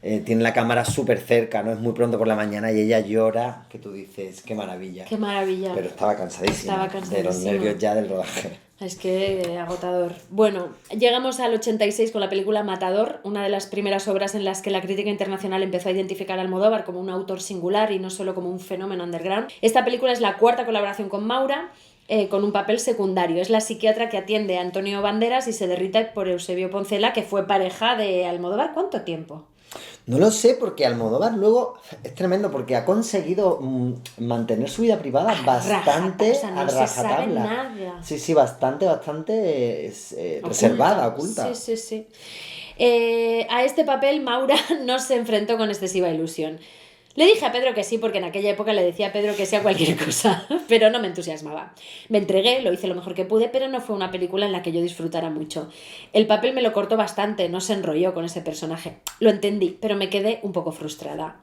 Tiene la cámara súper cerca, ¿no? Es muy pronto por la mañana y ella llora, que tú dices, qué maravilla. Qué maravilla. Pero estaba cansadísima. De los nervios ya del rodaje. Es que agotador. Bueno, llegamos al 86 con la película Matador, una de las primeras obras en las que la crítica internacional empezó a identificar a Almodóvar como un autor singular y no solo como un fenómeno underground. Esta película es la cuarta colaboración con Maura, con un papel secundario. Es la psiquiatra que atiende a Antonio Banderas y se derrite por Eusebio Poncela, que fue pareja de Almodóvar. ¿Cuánto tiempo? No lo sé, porque Almodóvar luego es tremendo, porque ha conseguido mantener su vida privada bastante a rajatabla. Sí, bastante reservada, oculta. Sí. A este papel Maura no se enfrentó con excesiva ilusión. Le dije a Pedro que sí, porque en aquella época le decía a Pedro que sí a cualquier cosa, pero no me entusiasmaba. Me entregué, lo hice lo mejor que pude, pero no fue una película en la que yo disfrutara mucho. El papel me lo cortó bastante, no se enrolló con ese personaje. Lo entendí, pero me quedé un poco frustrada.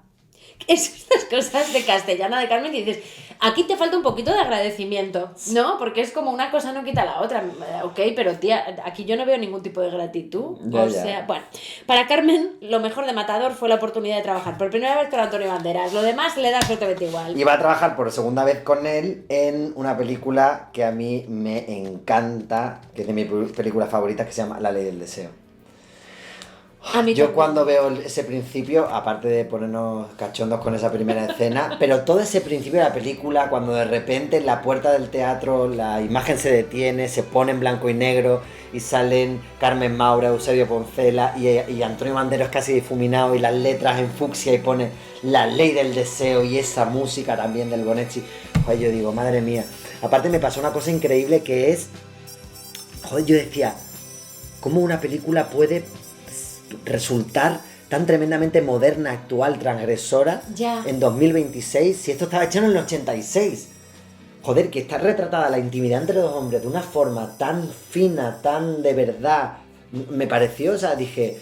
Es estas cosas de castellana de Carmen que dices, aquí te falta un poquito de agradecimiento, ¿no? Porque es como una cosa no quita la otra, ok, pero tía, aquí yo no veo ningún tipo de gratitud. Sea, bueno, para Carmen lo mejor de Matador fue la oportunidad de trabajar por primera vez con Antonio Banderas, lo demás le da absolutamente igual. Y va a trabajar por segunda vez con él en una película que a mí me encanta, que es de mis películas favoritas, que se llama La Ley del Deseo. Yo cuando veo ese principio, aparte de ponernos cachondos con esa primera escena, pero todo ese principio de la película, cuando de repente en la puerta del teatro la imagen se detiene, se pone en blanco y negro y salen Carmen Maura, Eusebio Poncela y Antonio Banderas casi difuminado y las letras en fucsia y pone La Ley del Deseo y esa música también del Bonetti, joder, yo digo, madre mía. Aparte me pasó una cosa increíble que es, joder, yo decía, ¿cómo una película puede resultar tan tremendamente moderna, actual, transgresora en 2026 si esto estaba hecho en el 86? Joder, que está retratada la intimidad entre dos hombres de una forma tan fina, tan de verdad, me pareció, o sea, dije,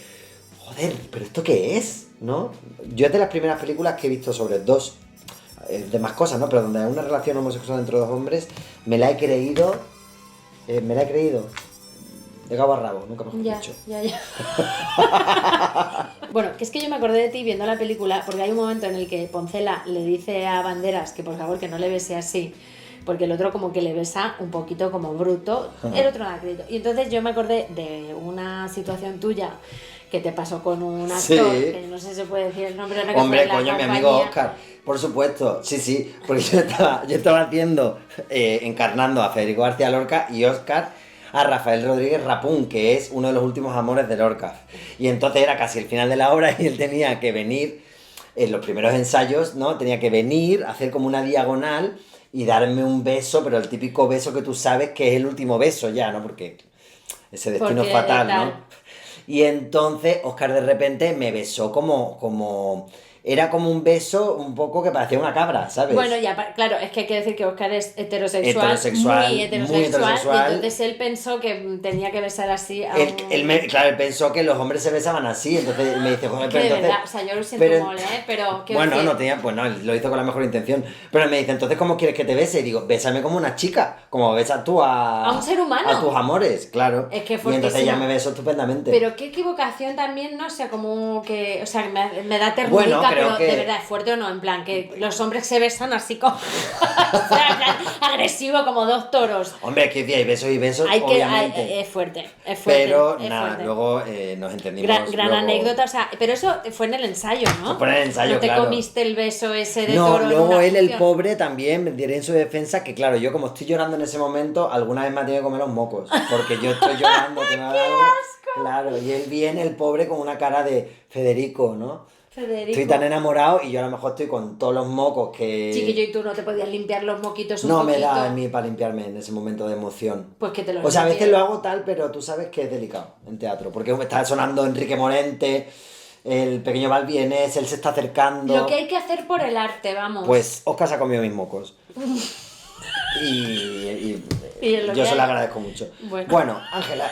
joder, ¿pero esto qué es? ¿No? Yo es de las primeras películas que he visto sobre dos, de más cosas, ¿no? Pero donde hay una relación homosexual entre dos hombres, me la he creído, de cabo a rabo, nunca mejor dicho. Ya. Bueno, que es que yo me acordé de ti viendo la película, porque hay un momento en el que Poncela le dice a Banderas que por favor que no le bese así, porque el otro como que le besa un poquito como bruto, el otro no da crédito. Y entonces yo me acordé de una situación tuya que te pasó con un actor, que no sé si se puede decir el nombre. No, hombre, coño, mi amigo Óscar, por supuesto, sí, porque yo estaba haciendo, encarnando a Federico García Lorca y Óscar a Rafael Rodríguez Rapún, que es uno de los últimos amores de Lorca. Y entonces era casi el final de la obra y él tenía que venir, en los primeros ensayos, ¿no? Tenía que venir, hacer como una diagonal y darme un beso, pero el típico beso que tú sabes que es el último beso ya, ¿no? Porque ese destino es fatal, ¿no? Y entonces Óscar de repente me besó como... Era como un beso un poco que parecía una cabra, ¿sabes? Bueno, ya, claro, es que hay que decir que Óscar es heterosexual, muy heterosexual, y entonces él pensó que tenía que besar así a Claro, él pensó que los hombres se besaban así, entonces me dice, joder, pero entonces... verdad, o sea, yo lo siento mole, pero... Bueno, no tenía, pues no, lo hizo con la mejor intención, pero él me dice, entonces, ¿cómo quieres que te bese? Y digo, bésame como una chica, como besas tú a un ser humano. A tus amores, claro. Es que y entonces ya me besó estupendamente. Pero qué equivocación también, ¿no? O sea, como que... O sea, me da ternura, bueno, pero que... de verdad, ¿es fuerte o no? En plan, que los hombres se besan así como... o sea, en plan, agresivo como dos toros. Hombre, es que hay besos y besos, obviamente. Es fuerte. Pero es nada, fuerte. Luego nos entendimos. Gran anécdota, o sea, pero eso fue en el ensayo, ¿no? Fue en el ensayo, no te claro. comiste el beso ese de no, toro. Luego él, el pobre, también, me diré en su defensa que, claro, yo como estoy llorando en ese momento, alguna vez me ha tenido que comer los mocos. Porque yo estoy llorando, que me ha dado algo. Claro, y él viene, el pobre, con una cara de Federico, ¿no? Estoy tan enamorado y yo a lo mejor estoy con todos los mocos que... Chiquillo, ¿y tú no te podías limpiar los moquitos un poquito? No me da a mí para limpiarme en ese momento de emoción. Pues que te lo O sea, a veces lo hago tal, pero tú sabes que es delicado en teatro. Porque está sonando Enrique Morente, el pequeño Balbienes, él se está acercando... Lo que hay que hacer por el arte, vamos. Pues Óscar se ha comido mis mocos. y yo se lo agradezco mucho. Bueno, Ángela...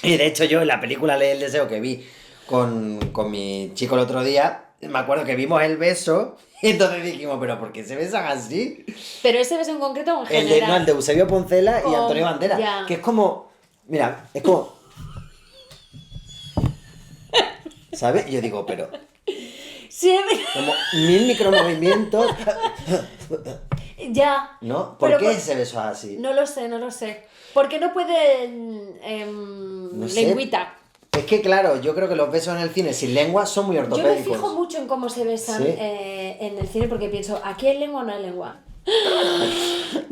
Y de hecho yo en la película Ley el Deseo que vi con mi chico el otro día. Me acuerdo que vimos el beso y entonces dijimos, ¿pero por qué se besan así? Pero ese beso en concreto o en El general. de Eusebio Poncela y Antonio Banderas. Ya. Que es como... Mira, es como... ¿Sabes? Y yo digo, pero... Sí, Como 1000 micromovimientos... ya. ¿No? ¿Por Pero qué ese beso es así? No lo sé. Porque no pueden... No sé. lengüita. Es que claro, yo creo que los besos en el cine sin lengua son muy Yo me ortopédicos. fijo mucho en cómo se besan Sí. en el cine porque pienso, ¿aquí hay lengua o no hay lengua?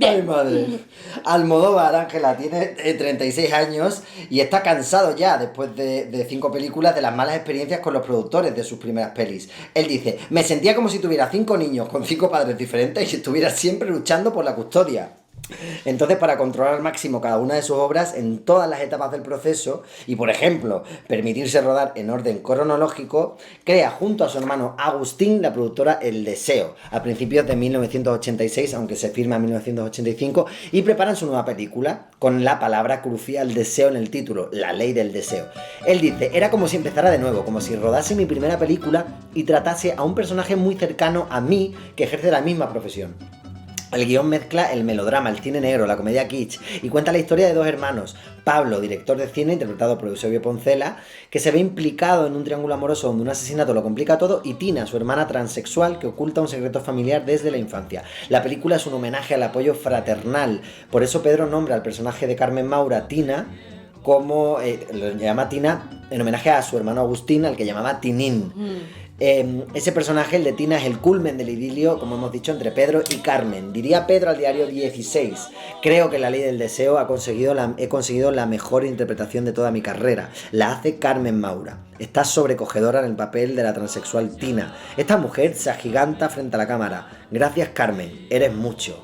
Ay, madre. Almodóvar, Ángela, tiene 36 años y está cansado ya, después de 5 películas, de las malas experiencias con los productores de sus primeras pelis. Él dice, me sentía como si tuviera 5 niños con 5 padres diferentes y estuviera siempre luchando por la custodia. Entonces, para controlar al máximo cada una de sus obras en todas las etapas del proceso y, por ejemplo, permitirse rodar en orden cronológico, crea junto a su hermano Agustín la productora El Deseo, a principios de 1986, aunque se firma en 1985, y preparan su nueva película, con la palabra crucial deseo en el título, La Ley del Deseo. Él dice, era como si empezara de nuevo, como si rodase mi primera película y tratase a un personaje muy cercano a mí que ejerce la misma profesión. El guión mezcla el melodrama, el cine negro, la comedia kitsch y cuenta la historia de dos hermanos, Pablo, director de cine, interpretado por Eusebio Poncela, que se ve implicado en un triángulo amoroso donde un asesinato lo complica todo, y Tina, su hermana transexual, que oculta un secreto familiar desde la infancia. La película es un homenaje al apoyo fraternal, por eso Pedro nombra al personaje de Carmen Maura, Tina, como lo llama Tina en homenaje a su hermano Agustín, al que llamaba Tinín. Ese personaje, el de Tina, es el culmen del idilio, como hemos dicho, entre Pedro y Carmen. Diría Pedro al diario 16, creo que La Ley del Deseo he conseguido la mejor interpretación de toda mi carrera. La hace Carmen Maura. Está sobrecogedora en el papel de la transexual Tina. Esta mujer se agiganta frente a la cámara. Gracias, Carmen, eres mucho.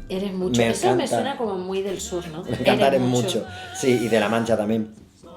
Eres mucho. Me Eso encanta. me suena como muy del sur, ¿no? Me encanta Eres mucho. Sí, y de La Mancha también.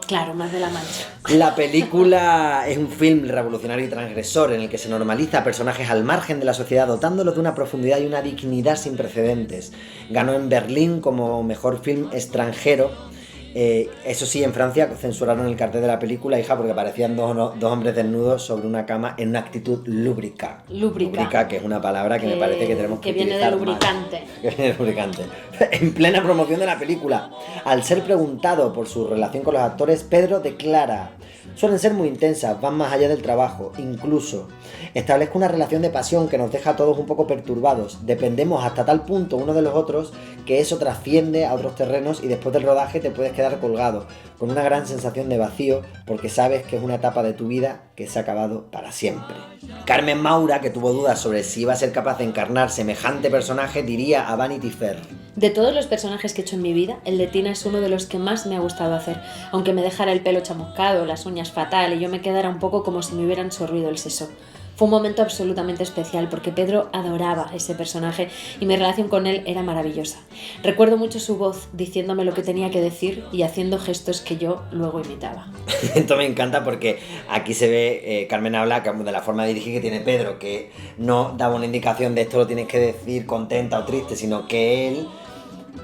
Claro, más de La Mancha. La película es un film revolucionario y transgresor en el que se normaliza a personajes al margen de la sociedad, dotándolos de una profundidad y una dignidad sin precedentes. Ganó en Berlín como mejor film extranjero. Eso sí, en Francia censuraron el cartel de la película, hija, porque parecían dos hombres desnudos sobre una cama en una actitud lúbrica. Lúbrica, que es una palabra que me parece que tenemos que viene utilizar de lubricante. más. Que viene de lubricante. En plena promoción de la película, al ser preguntado por su relación con los actores, Pedro declara: suelen ser muy intensas, van más allá del trabajo, incluso establezco una relación de pasión que nos deja a todos un poco perturbados, dependemos hasta tal punto uno de los otros que eso trasciende a otros terrenos y después del rodaje te puedes quedar colgado, con una gran sensación de vacío, porque sabes que es una etapa de tu vida que se ha acabado para siempre. Carmen Maura, que tuvo dudas sobre si iba a ser capaz de encarnar semejante personaje, diría a Vanity Fair: de todos los personajes que he hecho en mi vida, el de Tina es uno de los que más me ha gustado hacer, aunque me dejara el pelo chamuscado, las uñas fatal y yo me quedara un poco como si me hubieran sorbido el seso. Fue un momento absolutamente especial porque Pedro adoraba ese personaje y mi relación con él era maravillosa. Recuerdo mucho su voz diciéndome lo que tenía que decir y haciendo gestos que yo luego imitaba. Esto me encanta porque aquí se ve, Carmen habla de la forma de dirigir que tiene Pedro, que no daba una indicación de esto lo tienes que decir contenta o triste, sino que él,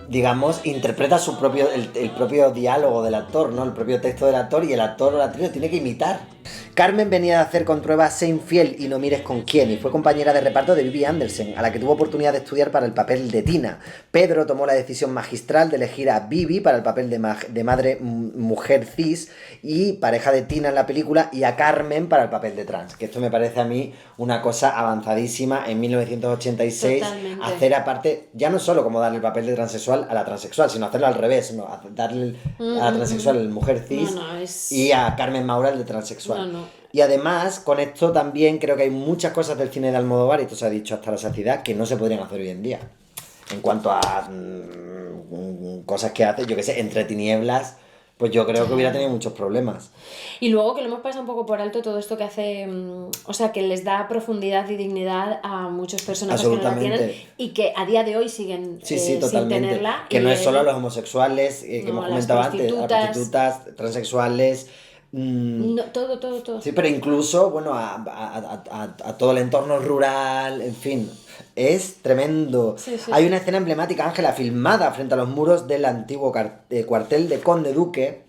digamos, interpreta el propio diálogo del actor, ¿no? El propio texto del actor, y el actor o la actriz lo tiene que imitar. Carmen venía de hacer con Trueba Sé infiel y no mires con quién, y fue compañera de reparto de Vivi Andersen, a la que tuvo oportunidad de estudiar para el papel de Tina. Pedro tomó la decisión magistral de elegir a Vivi para el papel de madre mujer cis y pareja de Tina en la película, y a Carmen para el papel de trans, que esto me parece a mí una cosa avanzadísima en 1986. Totalmente. Hacer aparte, ya no solo como darle el papel de transexual a la transexual, sino hacerlo al revés, ¿no? Darle a la transexual el mujer cis y a Carmen Maura el de transexual. Y además, con esto también creo que hay muchas cosas del cine de Almodóvar, y esto se ha dicho hasta la saciedad, que no se podrían hacer hoy en día. En cuanto a cosas que hace, yo qué sé, Entre tinieblas, pues yo creo que hubiera tenido muchos problemas. Y luego que lo hemos pasado un poco por alto todo esto que hace, o sea, que les da profundidad y dignidad a muchos personajes que no la tienen y que a día de hoy siguen sin tenerla. Que no es solo a los homosexuales, que hemos comentado antes, a las prostitutas, transexuales. No, todo. Sí, pero incluso, bueno, a todo el entorno rural, en fin. Es tremendo. Sí, sí, Hay sí. una escena emblemática, Ángela, filmada frente a los muros del antiguo cuartel de Conde Duque,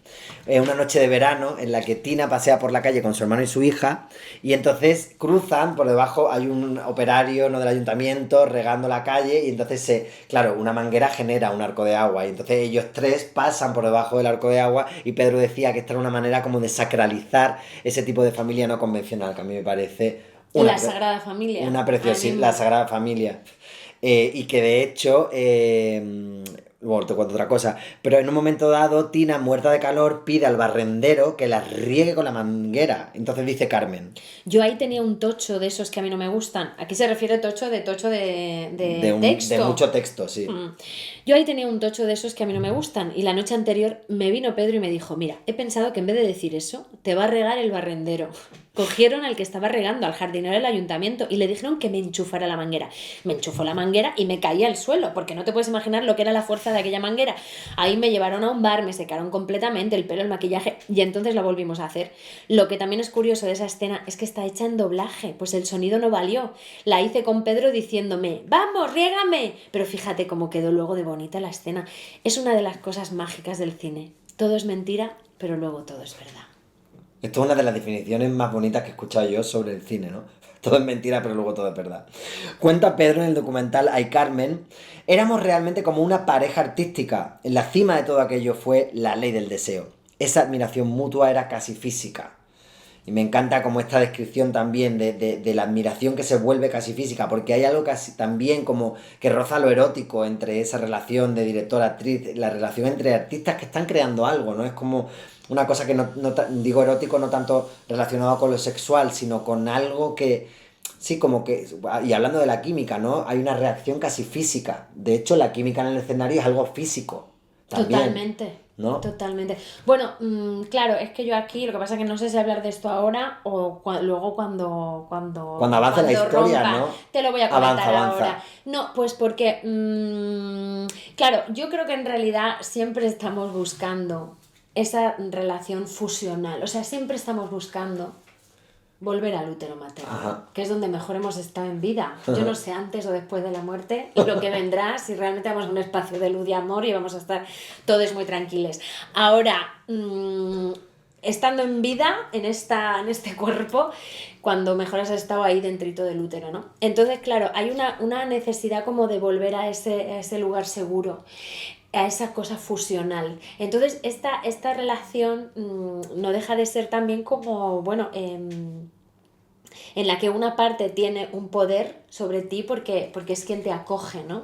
una noche de verano en la que Tina pasea por la calle con su hermano y su hija, y entonces cruzan, por debajo hay un operario, ¿no?, del ayuntamiento regando la calle, y entonces claro, una manguera genera un arco de agua, y entonces ellos tres pasan por debajo del arco de agua, y Pedro decía que esta era una manera como de sacralizar ese tipo de familia no convencional, que a mí me parece La Sagrada Familia, una ahora preciosidad, la mismo. Sagrada Familia. Y que de hecho, bueno, te cuento otra cosa, pero en un momento dado, Tina, muerta de calor, pide al barrendero que la riegue con la manguera. Entonces dice Carmen, Yo ahí tenía un tocho de esos que a mí no me gustan. Aquí se refiere tocho de de texto. mucho texto, sí. Yo ahí tenía un tocho de esos que a mí no me gustan y la noche anterior me vino Pedro y me dijo, mira, he pensado que en vez de decir eso, te va a regar el barrendero. Cogieron al que estaba regando, al jardinero del ayuntamiento, y le dijeron que me enchufara la manguera. Me enchufó la manguera y me caí al suelo, porque no te puedes imaginar lo que era la fuerza de aquella manguera. Ahí me llevaron a un bar, me secaron completamente el pelo, el maquillaje, y entonces la volvimos a hacer. Lo que también es curioso de esa escena es que está hecha en doblaje, pues el sonido no valió. La hice con Pedro diciéndome, vamos, riégame. Pero fíjate cómo quedó luego de bonita la escena. Es una de las cosas mágicas del cine. Todo es mentira, pero luego todo es verdad. Esto es una de las definiciones más bonitas que he escuchado yo sobre el cine, ¿no? Todo es mentira, pero luego todo es verdad. Cuenta Pedro en el documental Ay Carmen, éramos realmente como una pareja artística. En la cima de todo aquello fue la ley del deseo. Esa admiración mutua era casi física. Y me encanta como esta descripción también de la admiración que se vuelve casi física, porque hay algo casi también como que roza lo erótico entre esa relación de director-actriz, la relación entre artistas que están creando algo, ¿no? Es como una cosa que digo erótico no tanto relacionado con lo sexual, sino con algo que, sí, como que, y hablando de la química, ¿no? Hay una reacción casi física. De hecho, la química en el escenario es algo físico, también, Totalmente, ¿no? totalmente. Bueno, claro, es que yo aquí, lo que pasa es que no sé si hablar de esto ahora o luego Cuando avance la historia, rompa, ¿no? te lo voy a Avanza, comentar avanza. ahora. No, pues porque, claro, yo creo que en realidad siempre estamos buscando esa relación fusional, o sea, siempre estamos buscando volver al útero materno, Ajá. que es donde mejor hemos estado en vida. Yo no sé antes o después de la muerte lo que vendrá, si realmente vamos a un espacio de luz y amor y vamos a estar todos muy tranquilos. Ahora, estando en vida, en este cuerpo, cuando mejor has estado ahí dentrito del útero, ¿no? Entonces, claro, hay una necesidad como de volver a ese lugar seguro, a esa cosa fusional. Entonces, esta relación no deja de ser también como, bueno, en la que una parte tiene un poder sobre ti porque es quien te acoge, ¿no?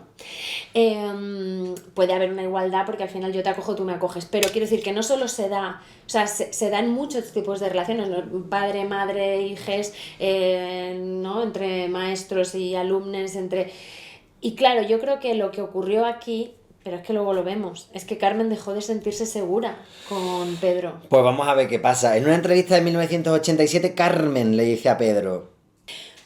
Puede haber una igualdad porque al final yo te acojo, tú me acoges, pero quiero decir que no solo se da, o sea, se da en muchos tipos de relaciones, ¿no? Padre, madre, hijes, ¿no? Entre maestros y alumnos, entre... Y claro, yo creo que lo que ocurrió aquí, pero es que luego lo vemos, es que Carmen dejó de sentirse segura con Pedro. Pues vamos a ver qué pasa. En una entrevista de 1987, Carmen le dice a Pedro,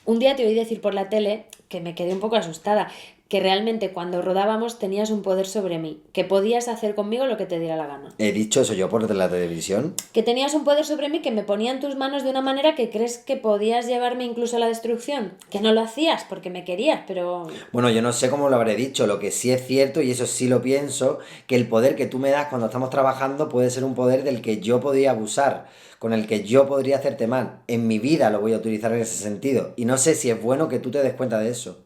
Un día te oí decir por la tele, que me quedé un poco asustada, que realmente cuando rodábamos tenías un poder sobre mí, que podías hacer conmigo lo que te diera la gana. he dicho eso yo por la televisión. Que tenías un poder sobre mí que me ponía en tus manos de una manera que crees que podías llevarme incluso a la destrucción. Que no lo hacías porque me querías, pero... Bueno, yo no sé cómo lo habré dicho, lo que sí es cierto, y eso sí lo pienso, que el poder que tú me das cuando estamos trabajando puede ser un poder del que yo podría abusar, con el que yo podría hacerte mal. En mi vida lo voy a utilizar en ese sentido. Y no sé si es bueno que tú te des cuenta de eso.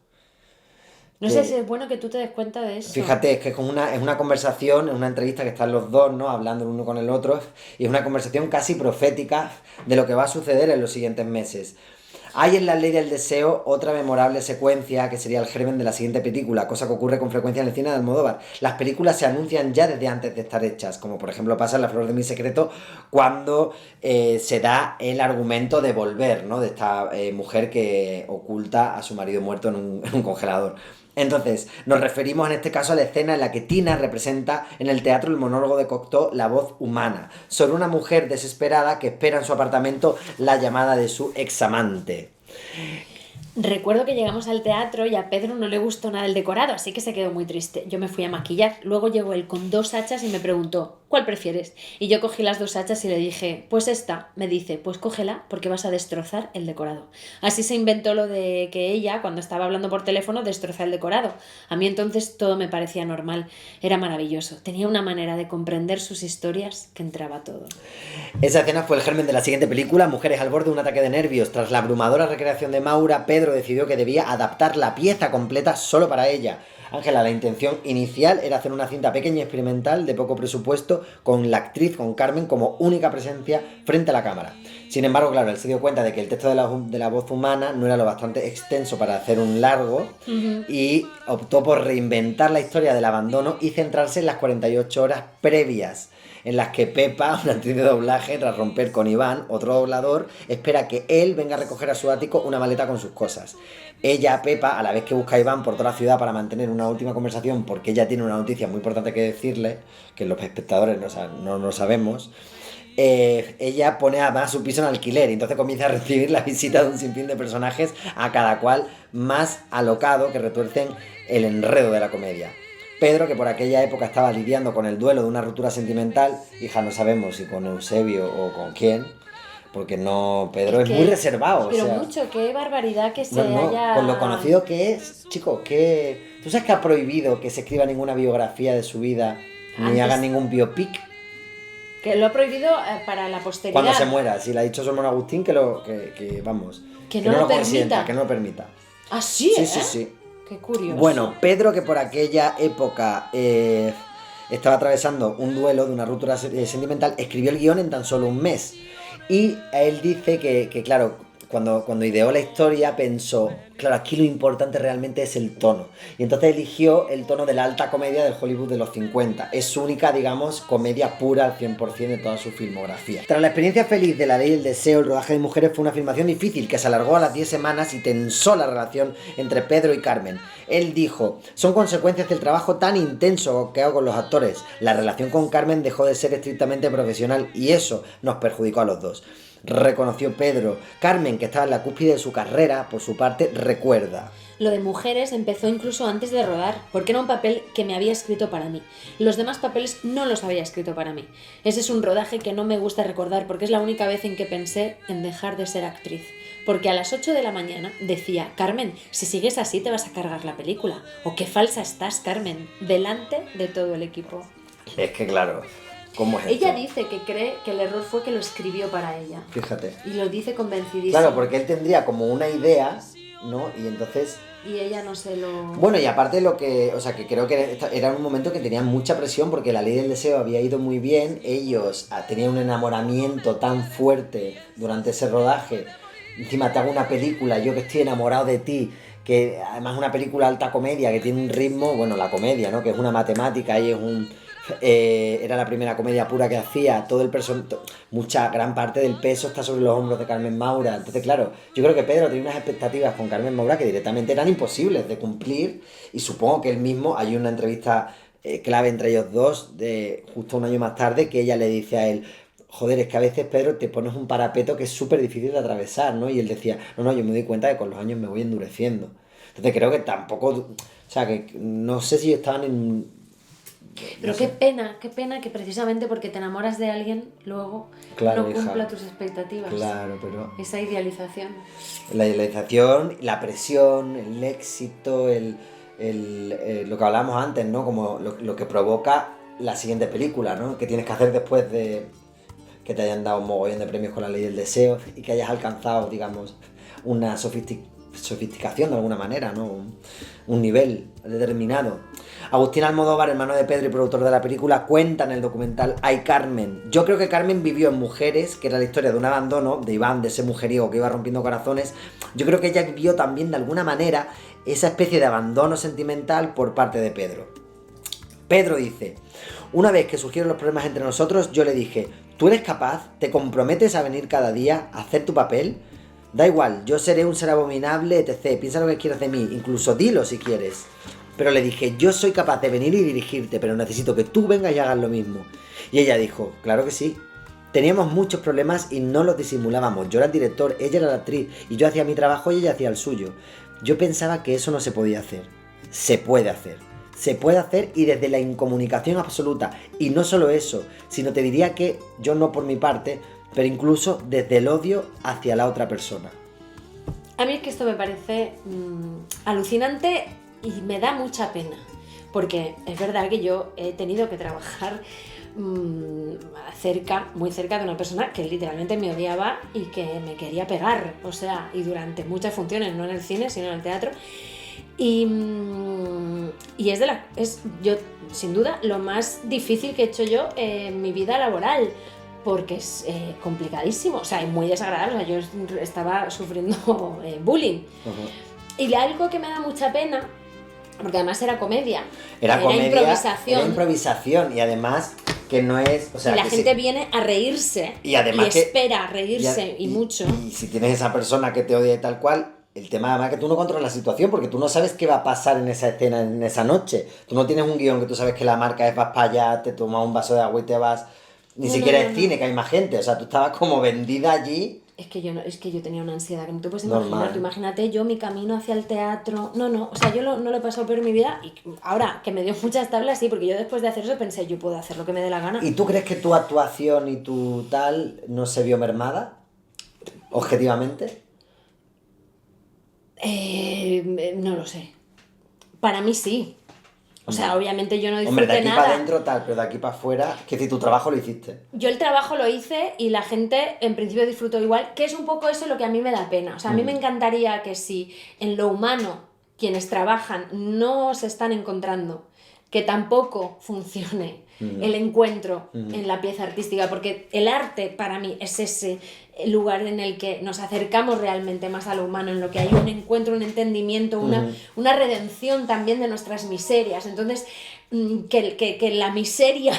No sé si es bueno que tú te des cuenta de eso. Fíjate, es que es una conversación, es una entrevista que están los dos, ¿no? Hablando el uno con el otro, y es una conversación casi profética de lo que va a suceder en los siguientes meses. Hay en La Ley del Deseo otra memorable secuencia que sería el germen de la siguiente película, cosa que ocurre con frecuencia en el cine de Almodóvar. Las películas se anuncian ya desde antes de estar hechas, como por ejemplo pasa en La Flor de mi Secreto, cuando se da el argumento de volver, ¿no? De esta mujer que oculta a su marido muerto en un congelador. Entonces, nos referimos en este caso a la escena en la que Tina representa en el teatro el monólogo de Cocteau La voz humana, sobre una mujer desesperada que espera en su apartamento la llamada de su examante. Recuerdo que llegamos al teatro y a Pedro no le gustó nada el decorado, así que se quedó muy triste. Yo me fui a maquillar. Luego llegó él con 2 hachas y me preguntó, ¿cuál prefieres? Y yo cogí las 2 hachas y le dije, pues esta. Me dice, pues cógela porque vas a destrozar el decorado. Así se inventó lo de que ella, cuando estaba hablando por teléfono, destroza el decorado. A mí entonces todo me parecía normal. Era maravilloso. Tenía una manera de comprender sus historias que entraba todo. Esa escena fue el germen de la siguiente película, Mujeres al borde de un ataque de nervios. Tras la abrumadora recreación de Maura, Pedro decidió que debía adaptar la pieza completa solo para ella. Ángela, la intención inicial era hacer una cinta pequeña y experimental de poco presupuesto con la actriz, con Carmen, como única presencia frente a la cámara. Sin embargo, claro, él se dio cuenta de que el texto de la voz humana no era lo bastante extenso para hacer un largo y optó por reinventar la historia del abandono y centrarse en las 48 horas previas, en las que Pepa, una actriz de doblaje, tras romper con Iván, otro doblador, espera que él venga a recoger a su ático una maleta con sus cosas. Ella, Pepa, a la vez que busca a Iván por toda la ciudad para mantener una última conversación, porque ella tiene una noticia muy importante que decirle, que los espectadores no lo sabemos, ella pone además su piso en alquiler y entonces comienza a recibir la visita de un sinfín de personajes, a cada cual más alocado, que retuercen el enredo de la comedia. Pedro, que por aquella época estaba lidiando con el duelo de una ruptura sentimental, hija, no sabemos si con Eusebio o con quién, porque no, Pedro es muy reservado. Pero o sea, mucho, qué barbaridad que se no, haya... con lo conocido que es, chico, que... ¿Tú sabes que ha prohibido que se escriba ninguna biografía de su vida, ni Antes... haga ningún biopic? Que lo ha prohibido para la posteridad. Cuando se muera, si le ha dicho su hermano Agustín que no lo consienta, que no lo permita. ¿Ah, sí? Sí, sí, sí. Qué curioso. Bueno, Pedro, que por aquella época estaba atravesando un duelo de una ruptura sentimental, escribió el guión en tan solo un mes. Y él dice que claro, cuando ideó la historia pensó, claro, aquí lo importante realmente es el tono. Y entonces eligió el tono de la alta comedia del Hollywood de los 50. Es su única, digamos, comedia pura al 100% de toda su filmografía. Tras la experiencia feliz de La Ley del Deseo, el rodaje de Mujeres fue una filmación difícil que se alargó a las 10 semanas y tensó la relación entre Pedro y Carmen. Él dijo, son consecuencias del trabajo tan intenso que hago con los actores. La relación con Carmen dejó de ser estrictamente profesional y eso nos perjudicó a los dos. Reconoció Pedro. Carmen, que estaba en la cúspide de su carrera, por su parte, recuerda. Lo de Mujeres empezó incluso antes de rodar, porque era un papel que me había escrito para mí. Los demás papeles no los había escrito para mí. Ese es un rodaje que no me gusta recordar porque es la única vez en que pensé en dejar de ser actriz. Porque a las 8 de la mañana decía, Carmen, si sigues así te vas a cargar la película. O qué falsa estás, Carmen, delante de todo el equipo. Es que claro... ¿Cómo es ella esto? dice que cree que el error fue que lo escribió para ella. Fíjate. Y lo dice convencidísima. Claro, porque él tendría como una idea, ¿no? Y entonces... Y ella no se lo... Bueno, y aparte lo que... O sea, que creo que era un momento que tenían mucha presión porque La Ley del Deseo había ido muy bien. Ellos tenían un enamoramiento tan fuerte durante ese rodaje. Encima te hago una película, yo que estoy enamorado de ti, que además es una película alta comedia que tiene un ritmo... Bueno, la comedia, ¿no? Que es una matemática y es un... era la primera comedia pura que hacía, todo el gran parte del peso está sobre los hombros de Carmen Maura. Entonces claro, yo creo que Pedro tenía unas expectativas con Carmen Maura que directamente eran imposibles de cumplir y supongo que él mismo, hay una entrevista clave entre ellos dos de justo un año más tarde que ella le dice a él, joder, es que a veces, Pedro, te pones un parapeto que es súper difícil de atravesar, ¿no? Y él decía, no, yo me doy cuenta que con los años me voy endureciendo. Entonces creo que tampoco, o sea, que no sé si estaban en... Pero no sé. Qué pena que precisamente porque te enamoras de alguien, luego claro, no cumpla hija, tus expectativas. Claro, pero... Esa idealización. La idealización, la presión, el éxito, lo que hablábamos antes, ¿no? Como lo que provoca la siguiente película, ¿no? Que tienes que hacer después de que te hayan dado un mogollón de premios con La Ley del Deseo y que hayas alcanzado, digamos, una sofisticación de alguna manera, ¿no? Un nivel determinado. Agustín Almodóvar, hermano de Pedro y productor de la película, cuenta en el documental Ay, Carmen. Yo creo que Carmen vivió en Mujeres, que era la historia de un abandono, de Iván, de ese mujeriego que iba rompiendo corazones. Yo creo que ella vivió también de alguna manera esa especie de abandono sentimental por parte de Pedro. Pedro dice, una vez que surgieron los problemas entre nosotros, yo le dije, ¿tú eres capaz? ¿Te comprometes a venir cada día a hacer tu papel? Da igual, yo seré un ser abominable, etc. Piensa lo que quieras de mí, incluso dilo si quieres. Pero le dije, yo soy capaz de venir y dirigirte, pero necesito que tú vengas y hagas lo mismo. Y ella dijo, claro que sí. teníamos muchos problemas y no los disimulábamos. Yo era el director, ella era la actriz, y yo hacía mi trabajo y ella hacía el suyo. Yo pensaba que eso no se podía hacer. Se puede hacer. Se puede hacer y desde la incomunicación absoluta. Y no solo eso, sino te diría que, yo no por mi parte, pero incluso desde el odio hacia la otra persona. A mí es que esto me parece alucinante y me da mucha pena. Porque es verdad que yo he tenido que trabajar muy cerca de una persona que literalmente me odiaba y que me quería pegar. O sea, y durante muchas funciones, no en el cine, sino en el teatro. Y es yo, sin duda, lo más difícil que he hecho yo en mi vida laboral. Porque es complicadísimo, o sea, es muy desagradable. O sea, yo estaba sufriendo bullying. Uh-huh. Y algo que me da mucha pena, porque además era comedia. Era comedia, improvisación. Era improvisación y además que no es... O sea, y la gente viene a reírse y además espera reírse y mucho. Y si tienes esa persona que te odia y tal cual, el tema además es que tú no controlas la situación porque tú no sabes qué va a pasar en esa escena, en esa noche. Tú no tienes un guión que tú sabes que la marca es vas para allá, te tomas un vaso de agua y te vas... Ni siquiera es cine, que hay más gente. O sea, tú estabas como vendida allí. Es que yo tenía una ansiedad que no te puedes imaginar. Tú imagínate yo mi camino hacia el teatro. O sea, yo no lo he pasado peor en mi vida. Y ahora que me dio muchas tablas, sí, porque yo después de hacer eso pensé, yo puedo hacer lo que me dé la gana. ¿Y tú crees que tu actuación y tu tal no se vio mermada? ¿Objetivamente? No lo sé. Para mí sí. O sea, obviamente yo no disfruté nada. Hombre, de aquí nada. para adentro tal, pero de aquí para afuera, que si tu trabajo lo hiciste. Yo el trabajo lo hice y la gente en principio disfrutó igual, que es un poco eso lo que a mí me da pena. O sea, a mí me encantaría que si en lo humano quienes trabajan no se están encontrando, que tampoco funcione el encuentro en la pieza artística, porque el arte para mí es ese lugar en el que nos acercamos realmente más a lo humano, en lo que hay un encuentro, un entendimiento, una redención también de nuestras miserias. Entonces, que la miseria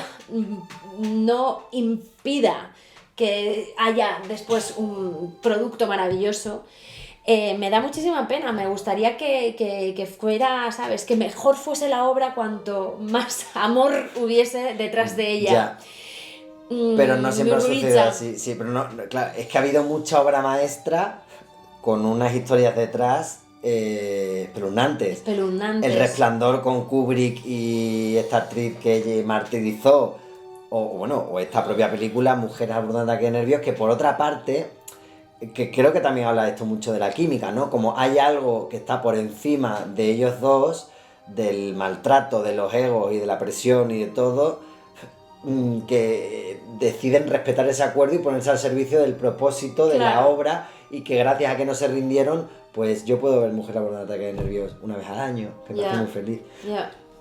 no impida que haya después un producto maravilloso. Me da muchísima pena, me gustaría que fuera, ¿sabes? Que mejor fuese la obra cuanto más amor hubiese detrás de ella. Ya. Pero no siempre sucede así, sí, pero no, claro, es que ha habido mucha obra maestra con unas historias detrás espeluznantes. El Resplandor con Kubrick y esta actriz que ella martirizó, o esta propia película, Mujeres al borde de ataque de nervios, que por otra parte... que creo que también habla esto mucho de la química, ¿no? Como hay algo que está por encima de ellos dos, del maltrato, de los egos y de la presión y de todo, que deciden respetar ese acuerdo y ponerse al servicio del propósito de la obra, y que gracias a que no se rindieron, pues yo puedo ver Mujer al borde de ataque de nervios una vez al año, que me hace muy feliz.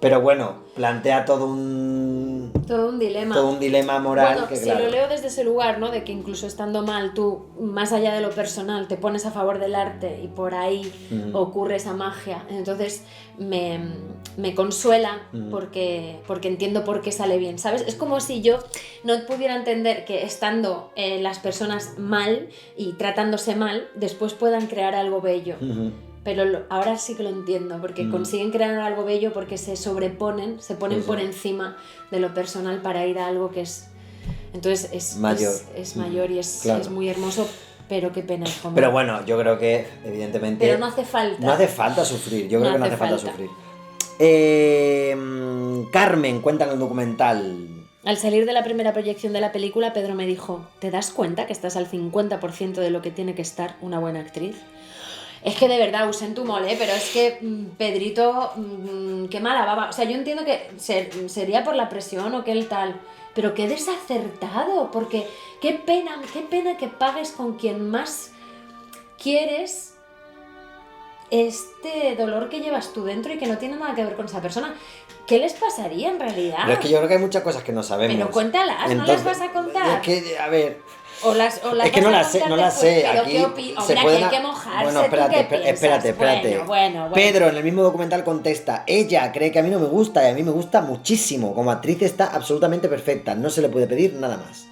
Pero bueno, plantea todo un dilema. Todo un dilema moral. Bueno, que si lo leo desde ese lugar, ¿no? De que incluso estando mal, tú, más allá de lo personal, te pones a favor del arte y por ahí ocurre esa magia. Entonces me consuela porque entiendo por qué sale bien, ¿sabes? Es como si yo no pudiera entender que estando las personas mal y tratándose mal, después puedan crear algo bello. Pero ahora sí que lo entiendo, porque consiguen crear algo bello porque se sobreponen, se ponen por encima de lo personal para ir a algo que es... Entonces es mayor y es muy hermoso, pero qué pena. Pero bueno, yo creo que evidentemente... Pero no hace falta. No hace falta sufrir, yo creo que no hace falta sufrir. Carmen, cuenta en el documental... Al salir de la primera proyección de la película, Pedro me dijo, ¿te das cuenta que estás al 50% de lo que tiene que estar una buena actriz? Es que de verdad, usen tu mole, pero es que Pedrito, qué mala baba. O sea, yo entiendo que sería por la presión o que el tal, pero qué desacertado, porque qué pena que pagues con quien más quieres este dolor que llevas tú dentro y que no tiene nada que ver con esa persona. ¿Qué les pasaría en realidad? Pero es que yo creo que hay muchas cosas que no sabemos. Pero cuéntalas, entonces, ¿no las vas a contar? Es que, a ver... Es que no las sé. Aquí se pueden... hay que mojarse. Bueno, espérate. Bueno. Pedro en el mismo documental contesta, ella cree que a mí no me gusta y a mí me gusta muchísimo. Como actriz está absolutamente perfecta, no se le puede pedir nada más.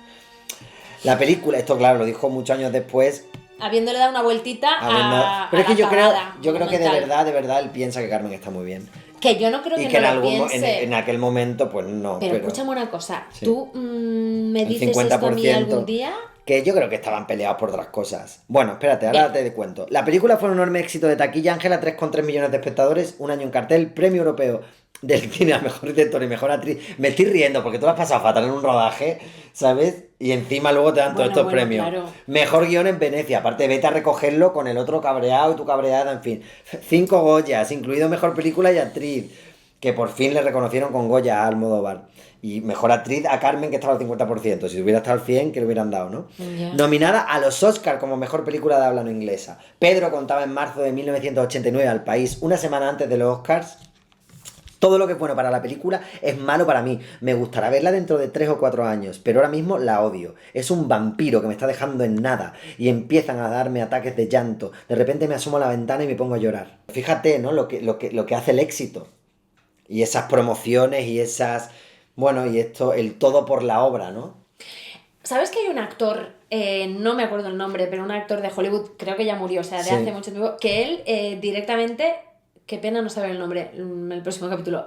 La película, esto claro, lo dijo muchos años después. Habiéndole dado una vueltita pero es que yo creo que de verdad él piensa que Carmen está muy bien. Que yo no creo y que que no en, lo piense. en aquel momento, pues no. Pero escúchame una cosa, sí. ¿tú me El dices esto a mí 50%, algún día? que yo creo que estaban peleados por otras cosas. Bueno, espérate, ahora Bien. te cuento. La película fue un enorme éxito de taquilla, Ángela, 3,3 millones de espectadores, un año en cartel, premio europeo del cine a mejor director y mejor actriz. Me estoy riendo porque tú lo has pasado fatal en un rodaje, ¿sabes? Y encima luego te dan todos estos premios. Claro. Mejor guión en Venecia, aparte vete a recogerlo con el otro cabreado y tu cabreada, en fin. 5 Goyas, incluido mejor película y actriz, que por fin le reconocieron con Goya a Almodóvar. Y mejor actriz a Carmen, que estaba al 50%. Si hubiera estado al 100%, que le hubieran dado, ¿no? Yeah. Nominada a los Oscars como mejor película de habla no inglesa. Pedro contaba en marzo de 1989 al país, una semana antes de los Oscars. Todo lo que es bueno para la película es malo para mí. Me gustará verla dentro de 3 o 4 años, pero ahora mismo la odio. Es un vampiro que me está dejando en nada y empiezan a darme ataques de llanto. De repente me asomo a la ventana y me pongo a llorar. Fíjate, ¿no? Lo que hace el éxito. Y esas promociones y esas... Bueno, y esto, el todo por la obra, ¿no? ¿Sabes que hay un actor, no me acuerdo el nombre, pero un actor de Hollywood, creo que ya murió, o sea, de Sí. hace mucho tiempo, que él directamente, qué pena no saber el nombre, el próximo capítulo,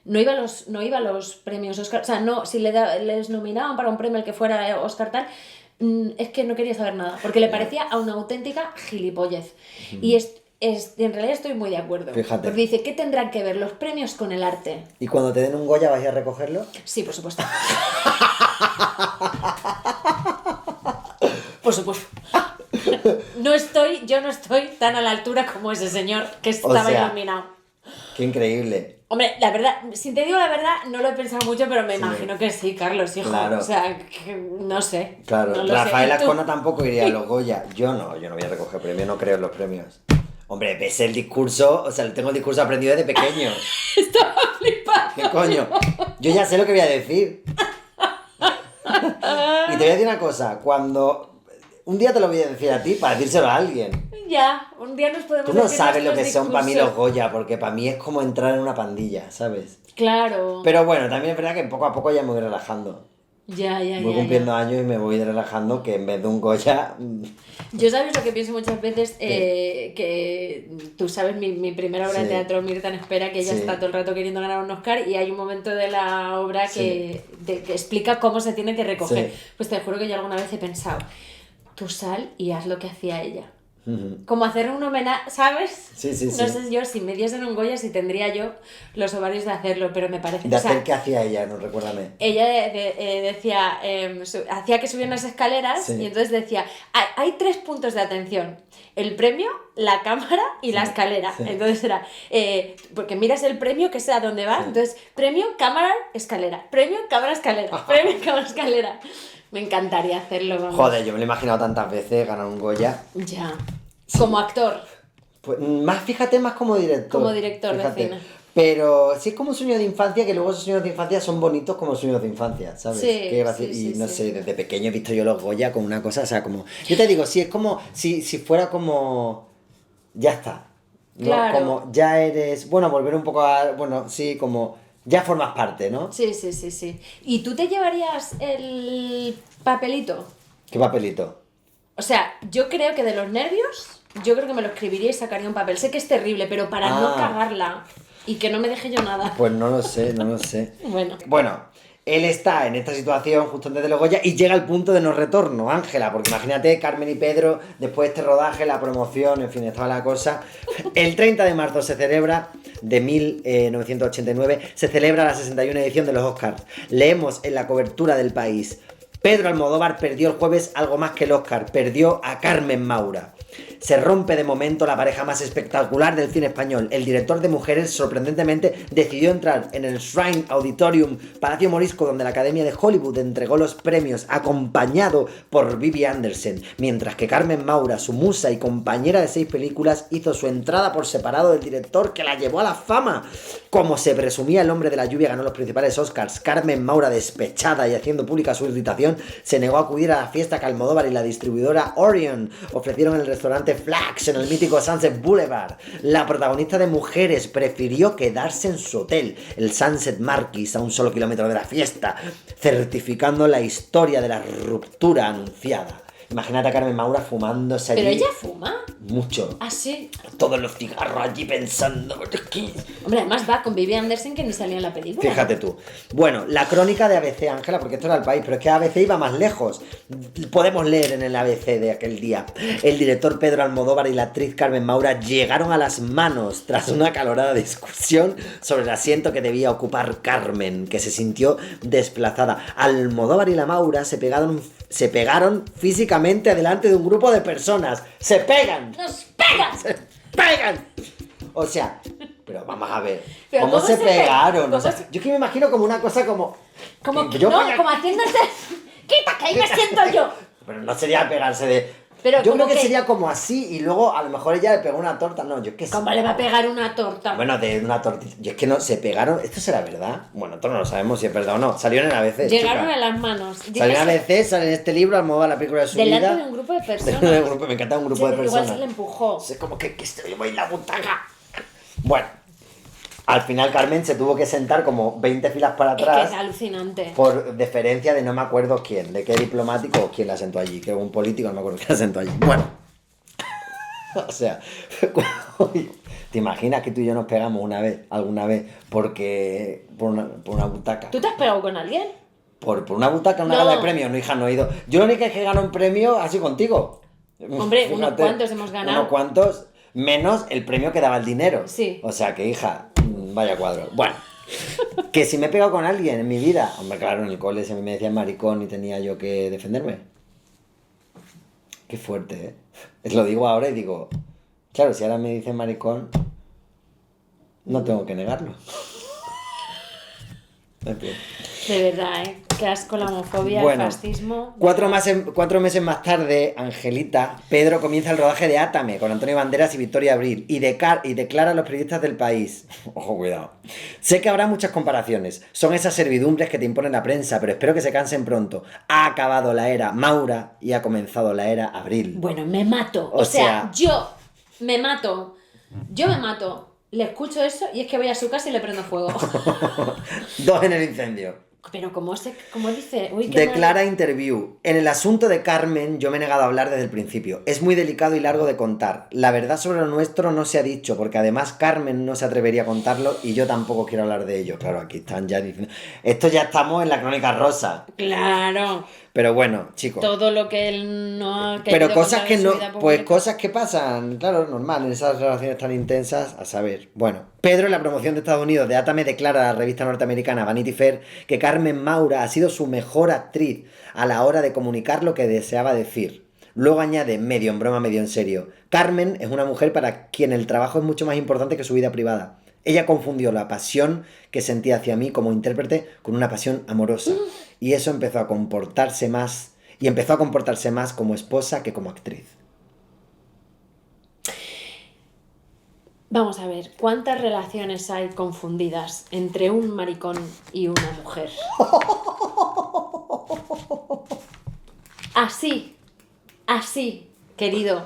no iba a los premios Oscar, o sea, no, si les nominaban para un premio el que fuera Oscar tal, es que no quería saber nada, porque le parecía a una auténtica gilipollez. Y en realidad estoy muy de acuerdo. Fíjate. Porque dice, ¿qué tendrán que ver los premios con el arte? ¿Y cuando te den un Goya vais a recogerlo? Sí, por supuesto. Por supuesto. Yo no estoy tan a la altura como ese señor que estaba iluminado. Qué increíble. Hombre, la verdad, si te digo la verdad, no lo he pensado mucho, pero me imagino que sí, Carlos, hijo. Claro. O sea, que no sé. Claro, no lo Rafael sé. ¿Y tú? Azcona tampoco iría a los Goya. Yo no voy a recoger premios, no creo en los premios. Hombre, ves el discurso, o sea, tengo el discurso aprendido desde pequeño. Estaba flipando. ¿Qué coño? Yo ya sé lo que voy a decir. Y te voy a decir una cosa, cuando... Un día te lo voy a decir a ti para decírselo a alguien. Ya, un día nos podemos Tú no decir sabes lo que nuestros son para mí los discursos. Goya, porque para mí es como entrar en una pandilla, ¿sabes? Claro. Pero bueno, también es verdad que poco a poco ya me voy relajando. Ya. Voy cumpliendo años y me voy relajando, que en vez de un Goya... Yo sabes lo que pienso muchas veces, que tú sabes mi primera obra de Sí. teatro, Mirta en Espera, que ella Sí. está todo el rato queriendo ganar un Oscar, y hay un momento de la obra que explica cómo se tiene que recoger. Sí. Pues te juro que yo alguna vez he pensado, tú sal y haz lo que hacía ella. Ujú. Como hacer un homenaje, ¿sabes? Sí. No sé yo, si me diesen un Goya, si tendría yo los ovarios de hacerlo, pero me parece... ¿De o sea, hacer qué hacía ella? No, recuérdame. ella decía, hacía que subían las escaleras, Sí. y entonces decía, hay 3 puntos de atención, el premio, la cámara y la escalera. Sí. Entonces era, porque miras el premio, que sé a dónde va, Sí. entonces premio, cámara, escalera, premio, cámara, escalera, premio, cámara, escalera. Me encantaría hacerlo, vamos. Joder, yo me lo he imaginado tantas veces ganar un Goya. Ya. Como actor. Pues más, fíjate, más como director. Como director de cine. Pero sí es como un sueño de infancia, que luego esos sueños de infancia son bonitos como sueños de infancia, ¿sabes? Sí, Qué gracioso. sí, Y no sí. sé, desde pequeño he visto yo los Goya como una cosa, o sea, como... Yo te digo, sí, es como si fuera como... Ya está. ¿no? Claro. Como ya eres... Bueno, volver un poco a... Bueno, sí, como... Ya formas parte, ¿no? Sí. ¿Y tú te llevarías el papelito? ¿Qué papelito? O sea, yo creo que de los nervios, yo creo que me lo escribiría y sacaría un papel. Sé que es terrible, pero para no cagarla y que no me deje yo nada. Pues no lo sé, no lo sé. Bueno. Bueno, él está en esta situación justo antes de los Goya y llega al punto de no retorno, Ángela, porque imagínate Carmen y Pedro, después de este rodaje, la promoción, en fin, estaba la cosa. El 30 de marzo se celebra, de 1989, se celebra la 61 edición de los Oscars. Leemos en la cobertura del país: Pedro Almodóvar perdió el jueves algo más que el Oscar, perdió a Carmen Maura. Se rompe de momento la pareja más espectacular del cine español. El director de Mujeres, sorprendentemente, decidió entrar en el Shrine Auditorium, Palacio Morisco, donde la Academia de Hollywood entregó los premios, acompañado por Vivi Anderson, mientras que Carmen Maura, su musa y compañera de 6 películas, hizo su entrada por separado del director, que la llevó a la fama. Como se presumía, el hombre de la lluvia ganó los principales Oscars. Carmen Maura, despechada y haciendo pública su irritación, se negó a acudir a la fiesta que Almodóvar y la distribuidora Orion ofrecieron en el restaurante Flax en el mítico Sunset Boulevard. La protagonista de Mujeres prefirió quedarse en su hotel, el Sunset Marquis, a un solo kilómetro de la fiesta, certificando la historia de la ruptura anunciada. Imagínate a Carmen Maura fumándose allí. Pero ella fuma. Mucho. Ah, sí. Todos los cigarros allí pensando. Hombre, además va con Vivian Anderson que ni salió en la película. Fíjate tú. Bueno, la crónica de ABC, Ángela, porque esto era El País, pero es que ABC iba más lejos. Podemos leer en el ABC de aquel día. El director Pedro Almodóvar y la actriz Carmen Maura llegaron a las manos tras una acalorada discusión sobre el asiento que debía ocupar Carmen, que se sintió desplazada. Almodóvar y la Maura se pegaron físicamente delante de un grupo de personas. ¡Se pegan! ¡Nos pegan! ¡Se pegan! O sea, pero vamos a ver. Pero ¿Cómo ¿cómo se se pegaron? pe- O sea, cómo se- yo que me imagino como una cosa como... Como, que yo no, vaya- como haciéndose... ¡Quita, que ahí me siento yo! Pero no sería pegarse de... Pero yo como creo que que- sería como así y luego a lo mejor ella le pegó una torta. No, yo qué sé. ¿Cómo le va a pegar una torta? Bueno, de una tortilla. Yo es que no, se pegaron. ¿Esto será verdad? Bueno, nosotros no lo sabemos si es verdad o no. Salió en el ABC. Llegaron chica. a las manos. Salió en el ABC, sale en este libro, Almodóvar, la película de su Delante vida. de un grupo de De personas. un grupo, me encanta un grupo de personas. Igual se le empujó. Es como que estoy yo voy en la butaca. Bueno, al final Carmen se tuvo que sentar como 20 filas para Es que atrás. es alucinante. Por deferencia de no me acuerdo quién, de qué diplomático o quién la sentó allí, que un político, no me acuerdo quién la sentó allí. Bueno, o sea, ¿te imaginas que tú y yo nos pegamos alguna vez, porque por una butaca? ¿Tú te has pegado con alguien? Por una butaca, una No. gala de premios, no, hija, no he ido. Yo lo único que ganó un premio así contigo. Hombre, unos cuantos hemos ganado. Unos cuantos, menos el premio que daba el dinero. Sí. O sea que, hija, vaya cuadro. Bueno, que si me he pegado con alguien en mi vida, hombre, claro, en el cole si a mí me decían maricón y tenía yo que defenderme. Qué fuerte, ¿eh? Lo digo ahora y digo, claro, si ahora me dicen maricón, no tengo que negarlo. En fin. De verdad, ¿eh? Qué asco la homofobia, Bueno, el fascismo. 4 meses más tarde, Angelita, Pedro comienza el rodaje de Átame con Antonio Banderas y Victoria Abril y declara a los periodistas del País. Ojo, cuidado. Sé que habrá muchas comparaciones. Son esas servidumbres que te impone la prensa, pero espero que se cansen pronto. Ha acabado la era Maura y ha comenzado la era Abril. Bueno, me mato. O sea, yo me mato. Yo me mato. Le escucho eso y es que voy a su casa y le prendo fuego. 2 en el incendio. Pero como dice... Uy, qué Declara interview. En el asunto de Carmen yo me he negado a hablar desde el principio. Es muy delicado y largo de contar. La verdad sobre lo nuestro no se ha dicho, porque además Carmen no se atrevería a contarlo y yo tampoco quiero hablar de ello. Claro, aquí están ya diciendo... Esto ya estamos en la crónica rosa. Claro. Pero bueno, chicos. Todo lo que él no ha Pero querido cosas contar que en su no, vida pues pública. cosas que pasan, claro, normal, en esas relaciones tan intensas, a saber. Bueno, Pedro en la promoción de Estados Unidos de Átame declara a la revista norteamericana Vanity Fair que Carmen Maura ha sido su mejor actriz a la hora de comunicar lo que deseaba decir. Luego añade, medio en broma, medio en serio, Carmen es una mujer para quien el trabajo es mucho más importante que su vida privada. Ella confundió la pasión que sentía hacia mí como intérprete con una pasión amorosa. Y eso empezó a comportarse más como esposa que como actriz. Vamos a ver, ¿cuántas relaciones hay confundidas entre un maricón y una mujer? Así, querido.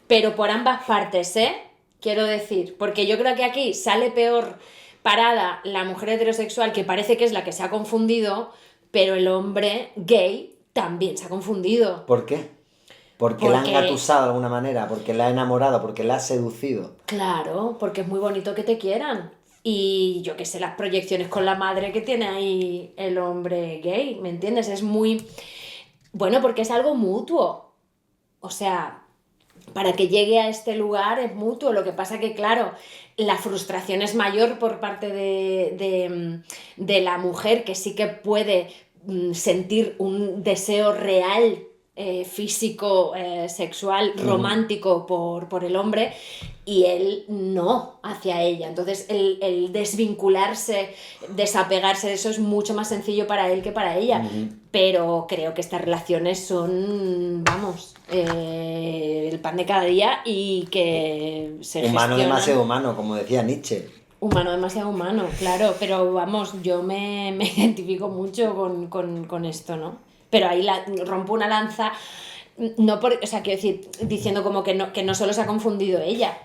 Pero por ambas partes, ¿eh? Quiero decir, porque yo creo que aquí sale peor parada la mujer heterosexual, que parece que es la que se ha confundido, pero el hombre gay también se ha confundido. ¿Por qué? Porque la han Porque- gatusado de alguna manera, porque la ha enamorado, porque la ha seducido. Claro, porque es muy bonito que te quieran. Y yo qué sé, las proyecciones con la madre que tiene ahí el hombre gay, ¿me entiendes? Es muy... Bueno, porque es algo mutuo. O sea, para que llegue a este lugar es mutuo. Lo que pasa que, claro, la frustración es mayor por parte de la mujer, que sí que puede sentir un deseo real, físico, sexual, romántico por el hombre, y él no hacia ella. Entonces el desvincularse, desapegarse de eso es mucho más sencillo para él que para ella. Pero creo que estas relaciones son, vamos, el pan de cada día y que se Humano gestionan. demasiado humano, como decía Nietzsche. Humano demasiado humano, claro, pero vamos, yo me identifico mucho con esto, ¿no? Pero ahí rompo una lanza, no por, o sea, quiero decir, diciendo como que no solo se ha confundido ella,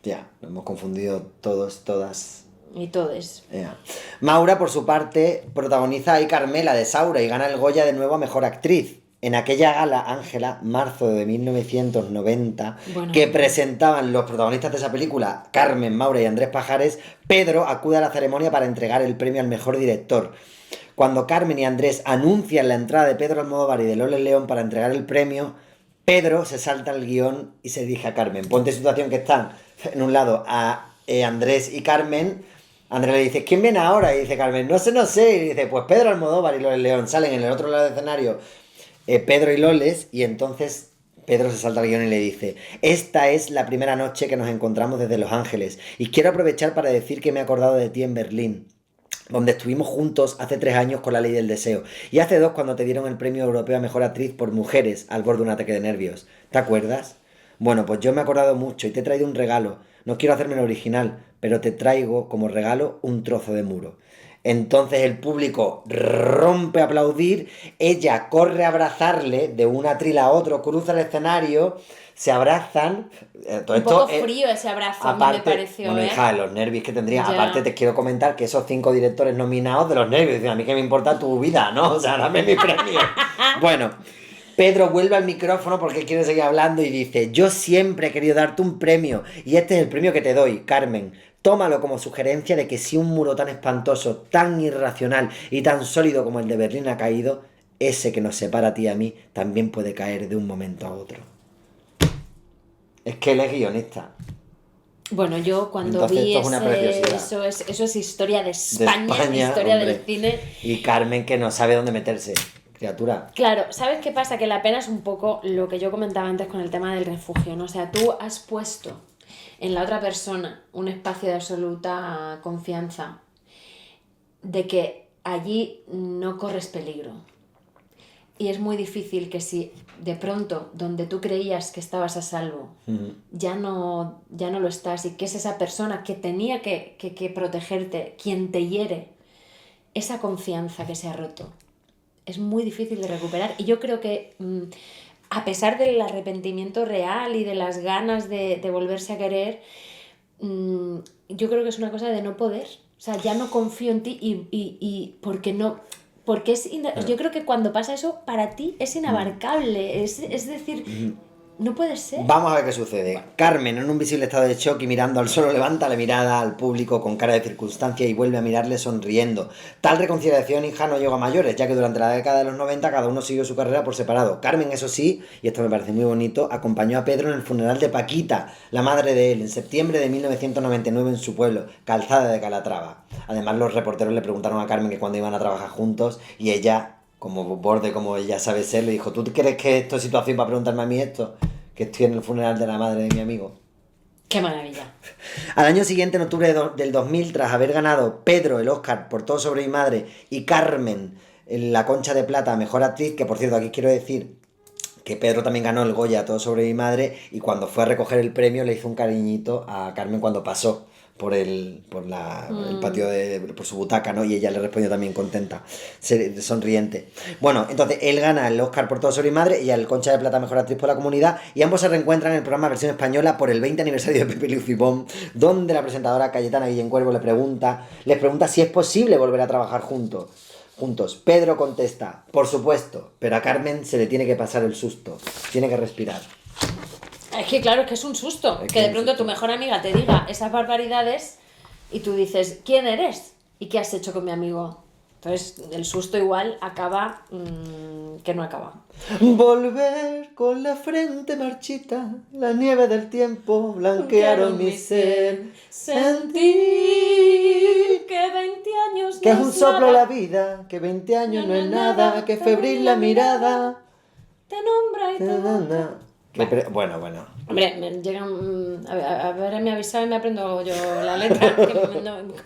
Ya, lo hemos confundido todos, todas. y todo es. Ya. Maura, por su parte, protagoniza ahí Carmela de Saura y gana el Goya de nuevo a Mejor Actriz. en aquella gala, Ángela, marzo de 1990, Bueno. que presentaban los protagonistas de esa película, Carmen Maura y Andrés Pajares, Pedro acude a la ceremonia para entregar el premio al mejor director. Cuando Carmen y Andrés anuncian la entrada de Pedro Almodóvar y de Loles León para entregar el premio, Pedro se salta el guión y se dirige a Carmen. Ponte situación que están en un lado a Andrés y Carmen. Andrés le dice, ¿quién viene ahora? Y dice Carmen, no sé. Y dice, pues Pedro Almodóvar y Loles León. Salen en el otro lado del escenario Pedro y Loles, y entonces Pedro se salta el guión y le dice, esta es la primera noche que nos encontramos desde Los Ángeles y quiero aprovechar para decir que me he acordado de ti en Berlín, donde estuvimos juntos hace 3 años con La Ley del Deseo, y hace 2 cuando te dieron el premio europeo a Mejor Actriz por Mujeres al borde de un ataque de nervios. ¿Te acuerdas? Bueno, pues yo me he acordado mucho y te he traído un regalo. No quiero hacerme el original, pero te traigo como regalo un trozo de muro. Entonces el público rompe a aplaudir, ella corre a abrazarle de un atril a otro, cruza el escenario, se abrazan. Un poco frío ese abrazo, aparte, a mí me pareció. Bueno, hija, los nervios que tendría. Ya. Aparte te quiero comentar que esos 5 directores nominados de los nervios, dicen, a mí que me importa tu vida, ¿no? O sea, dame mi premio. Bueno, Pedro vuelve al micrófono porque quiere seguir hablando y dice, yo siempre he querido darte un premio y este es el premio que te doy, Carmen. Tómalo como sugerencia de que si un muro tan espantoso, tan irracional y tan sólido como el de Berlín ha caído, ese que nos separa a ti y a mí también puede caer de un momento a otro. Es que él es guionista. Bueno, yo cuando vi eso es historia de España, historia del cine. Y Carmen que no sabe dónde meterse, criatura. Claro, ¿sabes qué pasa? Que la pena es un poco lo que yo comentaba antes con el tema del refugio, ¿no? O sea, tú has puesto en la otra persona un espacio de absoluta confianza de que allí no corres peligro. Y es muy difícil que si de pronto donde tú creías que estabas a salvo ya no lo estás, y que es esa persona que tenía que protegerte quien te hiere, esa confianza que se ha roto es muy difícil de recuperar. Y yo creo que a pesar del arrepentimiento real y de las ganas de volverse a querer, yo creo que es una cosa de no poder. O sea, ya no confío en ti y porque no... Porque yo creo que cuando pasa eso, para ti es inabarcable. Es decir, no puede ser. Vamos a ver qué sucede. Carmen, en un visible estado de shock y mirando al suelo, levanta la mirada al público con cara de circunstancia y vuelve a mirarle sonriendo. Tal reconciliación, hija, no llegó a mayores, ya que durante la década de los 90 cada uno siguió su carrera por separado. Carmen, eso sí, y esto me parece muy bonito, acompañó a Pedro en el funeral de Paquita, la madre de él, en septiembre de 1999 en su pueblo, Calzada de Calatrava. Además, los reporteros le preguntaron a Carmen que cuándo iban a trabajar juntos y ella, como borde, como ella sabe ser, le dijo, ¿tú crees que esto es situación para preguntarme a mí esto? Que estoy en el funeral de la madre de mi amigo. ¡Qué maravilla! Al año siguiente, en octubre del 2000, tras haber ganado Pedro el Oscar por Todo sobre mi madre y Carmen la Concha de Plata a Mejor Actriz, que por cierto aquí quiero decir que Pedro también ganó el Goya Todo sobre mi madre, y cuando fue a recoger el premio le hizo un cariñito a Carmen cuando pasó por el patio por su butaca, ¿no? Y ella le respondió también contenta, sonriente. Bueno, entonces él gana el Oscar por Todo sobre mi madre y el Concha de Plata Mejor Actriz por La Comunidad, y ambos se reencuentran en el programa versión española por el 20 aniversario de Pepe Lucibón, donde la presentadora Cayetana Guillén Cuervo les pregunta si es posible volver a trabajar juntos. Pedro contesta, por supuesto, pero a Carmen se le tiene que pasar el susto, tiene que respirar. Es que claro, es que es un susto, que de pronto tu mejor amiga te diga esas barbaridades y tú dices, ¿quién eres? ¿Y qué has hecho con mi amigo? Entonces el susto igual acaba que no acaba. Volver con la frente marchita, la nieve del tiempo blanquearon mi ser. Sentir que 20 años que no es un soplo la vida, que 20 años no es nada, que febril la mirada te nombra y te manda. Bueno. Hombre, me llegan a ver, me avisado y me aprendo yo la letra, con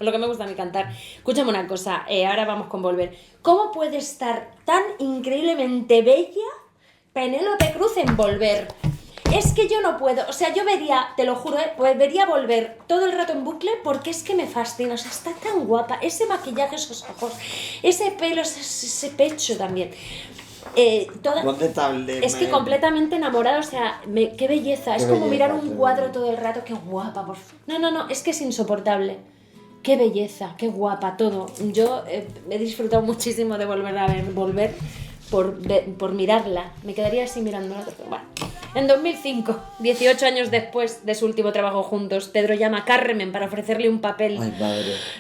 lo que me gusta a mí cantar. Escúchame una cosa, ahora vamos con Volver. ¿Cómo puede estar tan increíblemente bella Penélope Cruz en Volver? Es que yo no puedo, o sea, yo vería, te lo juro, vería Volver todo el rato en bucle porque es que me fascina, o sea, está tan guapa, ese maquillaje, esos ojos, ese pelo, ese pecho también. Es que completamente enamorada, o sea, qué belleza, es como mirar un cuadro todo el rato, qué guapa, por favor. No, es que es insoportable. Qué belleza, qué guapa, todo. Yo he disfrutado muchísimo de volver a ver Volver, por mirarla. Me quedaría así mirándola. Bueno, en 2005, 18 años después de su último trabajo juntos, Pedro llama a Carmen para ofrecerle un papel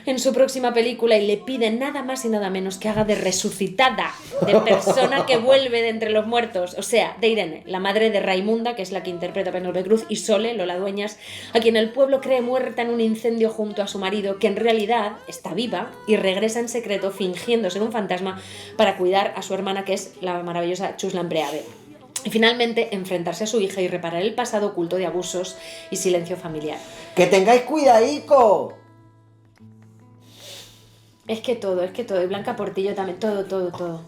en su próxima película y le pide nada más y nada menos que haga de resucitada, de persona que vuelve de entre los muertos, o sea, de Irene, la madre de Raimunda, que es la que interpreta a Penélope Cruz, y Sole, Lola Dueñas, a quien el pueblo cree muerta en un incendio junto a su marido, que en realidad está viva y regresa en secreto fingiendo ser un fantasma para cuidar a su hermana, que es la maravillosa Chuslan Breave. Y finalmente enfrentarse a su hija y reparar el pasado oculto de abusos y silencio familiar. ¡Que tengáis cuidadico! Es que todo. Y Blanca Portillo también, todo.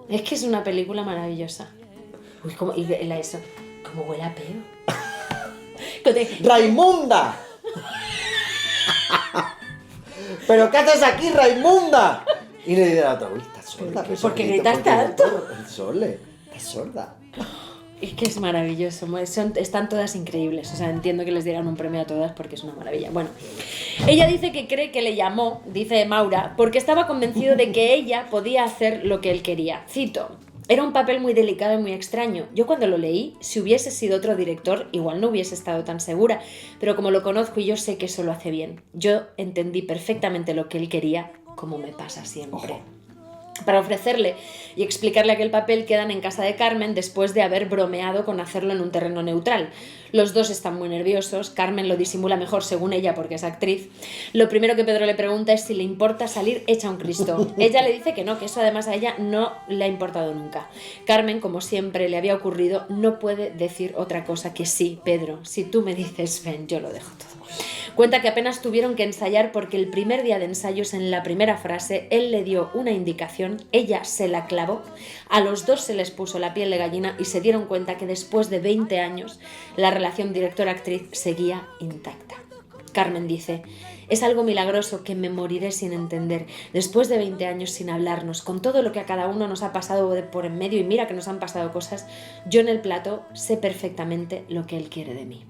Es que es una película maravillosa. Uy, como huele a peo. ¡Raimunda! ¿Pero qué haces aquí, Raimunda? Y le dice a la otra, uy, estás sorda. ¿Por qué gritas tanto? El Sole, estás sorda. Es que es maravilloso, están todas increíbles, o sea, entiendo que les dieran un premio a todas porque es una maravilla. Bueno, ella dice que cree que le llamó, dice Maura, porque estaba convencido de que ella podía hacer lo que él quería. Cito: era un papel muy delicado y muy extraño. Yo cuando lo leí, si hubiese sido otro director, igual no hubiese estado tan segura, pero como lo conozco y yo sé que eso lo hace bien. Yo entendí perfectamente lo que él quería, como me pasa siempre. Ojo. Para ofrecerle y explicarle aquel papel quedan en casa de Carmen después de haber bromeado con hacerlo en un terreno neutral. Los dos están muy nerviosos, Carmen lo disimula mejor según ella porque es actriz. Lo primero que Pedro le pregunta es si le importa salir hecha un Cristo. Ella le dice que no, que eso además a ella no le ha importado nunca. Carmen, como siempre le había ocurrido, no puede decir otra cosa que sí, Pedro, si tú me dices ven, yo lo dejo todo. Cuenta que apenas tuvieron que ensayar porque el primer día de ensayos, en la primera frase, él le dio una indicación, ella se la clavó, a los dos se les puso la piel de gallina y se dieron cuenta que después de 20 años la relación director-actriz seguía intacta. Carmen dice: es algo milagroso que me moriré sin entender, después de 20 años sin hablarnos, con todo lo que a cada uno nos ha pasado por en medio, y mira que nos han pasado cosas, yo en el plató sé perfectamente lo que él quiere de mí.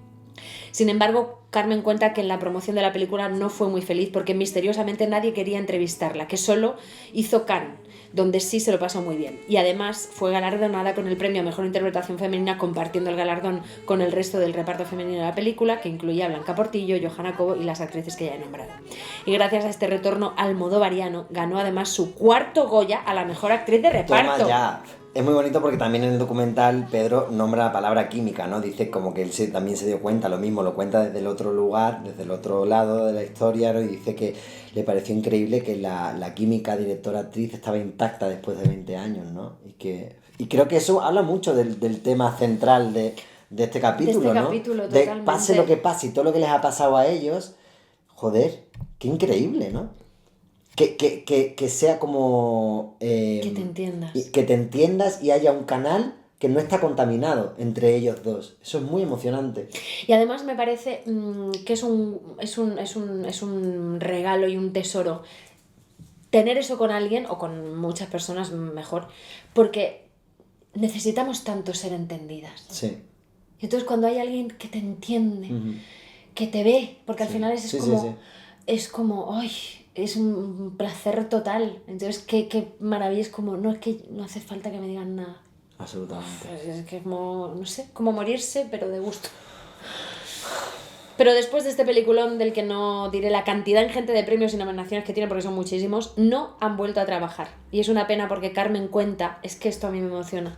Sin embargo, Carmen cuenta que en la promoción de la película no fue muy feliz porque misteriosamente nadie quería entrevistarla, que solo hizo Cannes, donde sí se lo pasó muy bien. Y además fue galardonada con el premio a Mejor Interpretación Femenina, compartiendo el galardón con el resto del reparto femenino de la película, que incluía a Blanca Portillo, Johanna Cobo y las actrices que ya he nombrado. Y gracias a este retorno almodovariano, ganó además su cuarto Goya a la Mejor Actriz de Reparto. Toma ya. Es muy bonito porque también en el documental Pedro nombra la palabra química, ¿no? Dice como que él también se dio cuenta, lo mismo, lo cuenta desde el otro lugar, desde el otro lado de la historia, ¿no? Y dice que le pareció increíble que la química directora-actriz estaba intacta después de 20 años, ¿no? Y creo que eso habla mucho del tema central de este capítulo, ¿no? Totalmente. De pase lo que pase y todo lo que les ha pasado a ellos, joder, qué increíble, ¿no? Que sea como... que te entiendas. Que te entiendas y haya un canal que no está contaminado entre ellos dos. Eso es muy emocionante. Y además me parece que es un regalo y un tesoro tener eso con alguien, o con muchas personas mejor, porque necesitamos tanto ser entendidas. Sí. Y entonces cuando hay alguien que te entiende, que te ve, porque al final es como, ¡ay! Es un placer total. Entonces, qué maravilla. Es como, no es que no hace falta que me digan nada. Absolutamente. Es que como, no sé, como morirse, pero de gusto. Pero después de este peliculón, del que no diré la cantidad ingente de premios y nominaciones que tiene, porque son muchísimos, no han vuelto a trabajar. Y es una pena porque Carmen cuenta, es que esto a mí me emociona.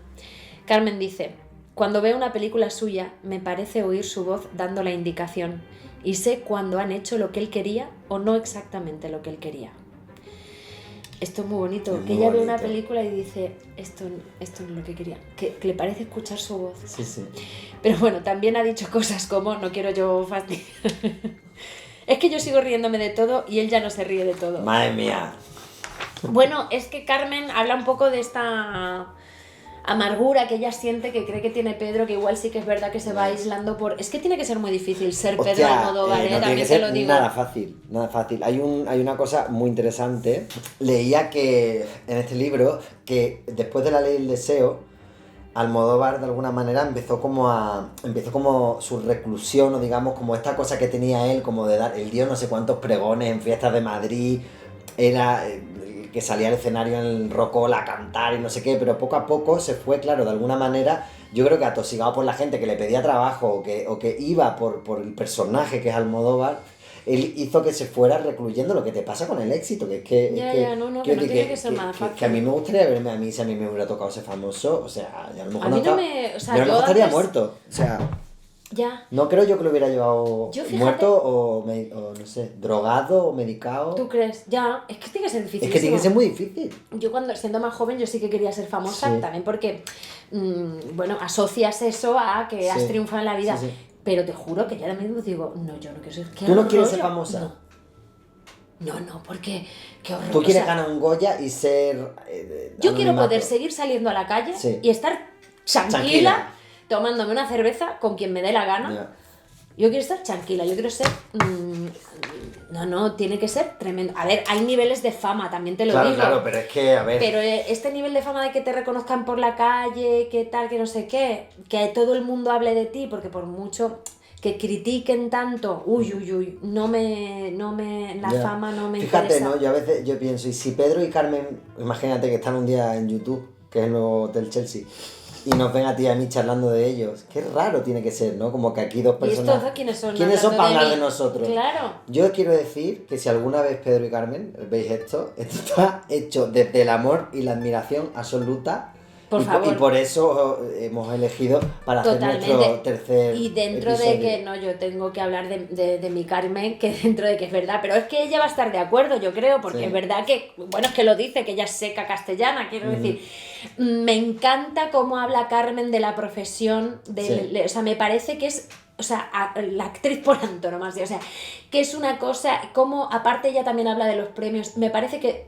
Carmen dice: cuando veo una película suya, me parece oír su voz dando la indicación. Y sé cuando han hecho lo que él quería o no exactamente lo que él quería. Esto es muy bonito. Es que muy ella ve bonito. una película y dice, esto es lo que quería. Que le parece escuchar su voz. Sí, sí. Pero bueno, también ha dicho cosas como, no quiero yo fastidiar. Es que yo sigo riéndome de todo y él ya no se ríe de todo. Madre mía. Bueno, es que Carmen habla un poco de esta amargura que ella siente, que cree que tiene Pedro, que igual sí que es verdad que se va aislando por... Es que tiene que ser muy difícil ser Pedro Almodóvar, no tiene también que te ser lo digo. nada fácil. Hay una cosa muy interesante. Leía que en este libro, que después de La Ley del Deseo, Almodóvar de alguna manera empezó como su reclusión, o digamos como esta cosa que tenía él, como de dar, él dio no sé cuántos pregones en fiestas de Madrid, era que salía al escenario en el Rock Hall a cantar y no sé qué, pero poco a poco se fue, claro, de alguna manera, yo creo que atosigado por la gente que le pedía trabajo o que iba por el personaje que es Almodóvar, él hizo que se fuera recluyendo lo que te pasa con el éxito, que es que... Ya, no tiene que ser nada fácil. Que a mí me gustaría verme a mí, si a mí me hubiera tocado ser famoso, o sea, ya a lo mejor a mí no, me... O sea, yo a lo mejor estaría antes... muerto, o sea... Ya. No creo yo que lo hubiera llevado Yo, fíjate, muerto o no sé, drogado o medicado. ¿Tú crees? Ya, es que tiene que ser difícil. Es que tiene que ser muy difícil. Yo cuando siendo más joven yo sí que quería ser famosa, Sí. también porque, bueno, asocias eso a que has Sí. triunfado en la vida. Sí. Pero te juro que yo ahora mismo digo, no, yo no quiero ser... ¿Tú no quieres ser famosa? No, porque qué horror. Tú quieres o sea, ganar un Goya y ser... yo quiero anonimato. poder seguir saliendo a la calle Sí. y estar tranquila, tomándome una cerveza con quien me dé la gana. Ya. Yo quiero estar tranquila, yo quiero ser... no, tiene que ser tremendo. A ver, hay niveles de fama, también te lo digo. Claro, pero es que, a ver... Pero este nivel de fama de que te reconozcan por la calle, que tal, que no sé qué, que todo el mundo hable de ti, porque por mucho que critiquen tanto, la Ya. fama no me Fíjate, interesa. ¿no? Yo a veces yo pienso, y si Pedro y Carmen, imagínate que están un día en YouTube, que es el nuevo Hotel Chelsea, y nos ven a ti y a mí charlando de ellos, qué raro tiene que ser, ¿no? Como que aquí dos ¿Y personas... estos dos quiénes son? ¿Quiénes son para hablar mí? de nosotros? Claro. Yo quiero decir que si alguna vez Pedro y Carmen veis esto está hecho desde el amor y la admiración absoluta. Por favor. Y por eso hemos elegido para hacer nuestro tercer Y dentro episodio. de que, no, yo tengo que hablar de mi Carmen, que dentro de que es verdad, pero es que ella va a estar de acuerdo, yo creo, porque Sí. es verdad que, bueno, es que lo dice, que ella es seca castellana, quiero decir, me encanta cómo habla Carmen de la profesión, o sea, me parece que es... O sea, la actriz por antonomasia, o sea, que es una cosa, como aparte ella también habla de los premios, me parece que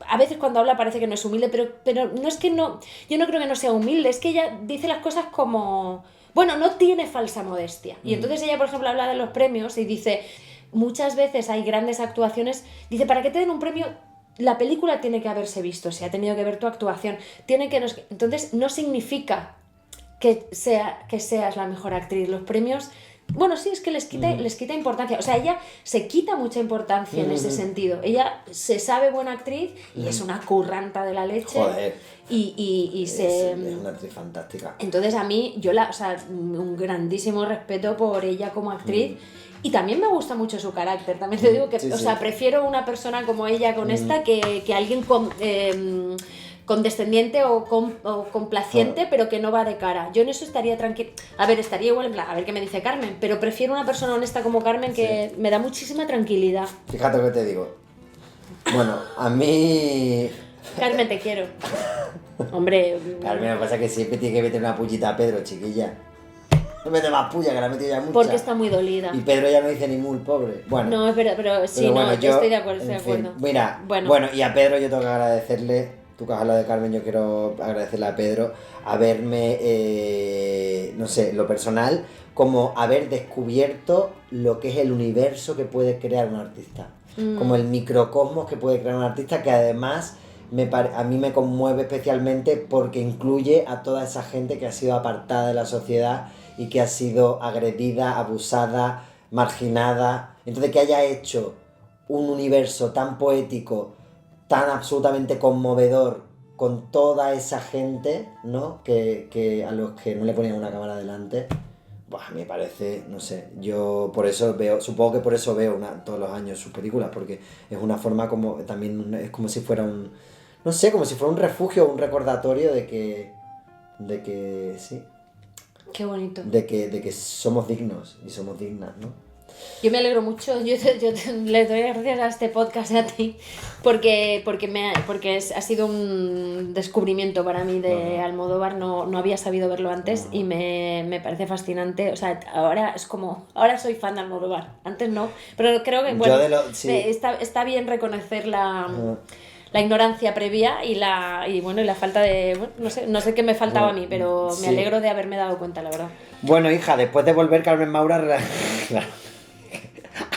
a veces cuando habla parece que no es humilde, pero no es que no, yo no creo que no sea humilde, es que ella dice las cosas como, bueno, no tiene falsa modestia. Y entonces ella, por ejemplo, habla de los premios y dice, muchas veces hay grandes actuaciones, dice, para que te den un premio, la película tiene que haberse visto, se ha tenido que ver tu actuación, entonces no significa que seas la mejor actriz. Los premios, bueno, sí, es que les quita importancia. O sea, ella se quita mucha importancia en ese sentido. Ella se sabe buena actriz y es una curranta de la leche. Joder. Es una actriz fantástica. Entonces a mí, o sea, un grandísimo respeto por ella como actriz. Y también me gusta mucho su carácter. También te digo que, Sí, o sea, prefiero una persona como ella con esta que alguien condescendiente o complaciente, pero que no va de cara. Yo en eso estaría tranquila. A ver, estaría igual en plan, a ver qué me dice Carmen, pero prefiero una persona honesta como Carmen que me da muchísima tranquilidad. Fíjate lo que te digo. Bueno, a mí... Carmen, te quiero. Hombre... Carmen, me pasa que siempre tiene que meter una pullita a Pedro, chiquilla. No mete más puya, que la ha metido ya mucha. Porque está muy dolida. Y Pedro ya no dice ni muy pobre. Bueno. No, es verdad, pero sí, bueno, no, yo estoy de acuerdo, estoy de fin, acuerdo. Mira, bueno, y a Pedro yo tengo que agradecerle, tú que has hablado de Carmen, yo quiero agradecerle a Pedro haberme, no sé, lo personal, como haber descubierto lo que es el universo que puede crear un artista. Como el microcosmos que puede crear un artista, que además a mí me conmueve especialmente porque incluye a toda esa gente que ha sido apartada de la sociedad y que ha sido agredida, abusada, marginada. Entonces, que haya hecho un universo tan poético, tan absolutamente conmovedor, con toda esa gente, ¿no? Que a los que no le ponían una cámara delante, bah, me parece, no sé, yo por eso veo, supongo que por eso veo todos los años sus películas, porque es una forma como, también es como si fuera un, no sé, como si fuera un refugio, un recordatorio de que sí. Qué bonito. De que somos dignos y somos dignas, ¿no? Yo me alegro mucho, yo le doy gracias a este podcast y a ti, porque ha sido un descubrimiento para mí de Almodóvar, no había sabido verlo antes y me parece fascinante, o sea, ahora soy fan de Almodóvar, antes no, pero creo que, bueno, está bien reconocer la ignorancia previa y la falta de... Bueno, no sé qué me faltaba a mí, pero me alegro de haberme dado cuenta, la verdad. Bueno, hija, después de volver, Carmen Maura ha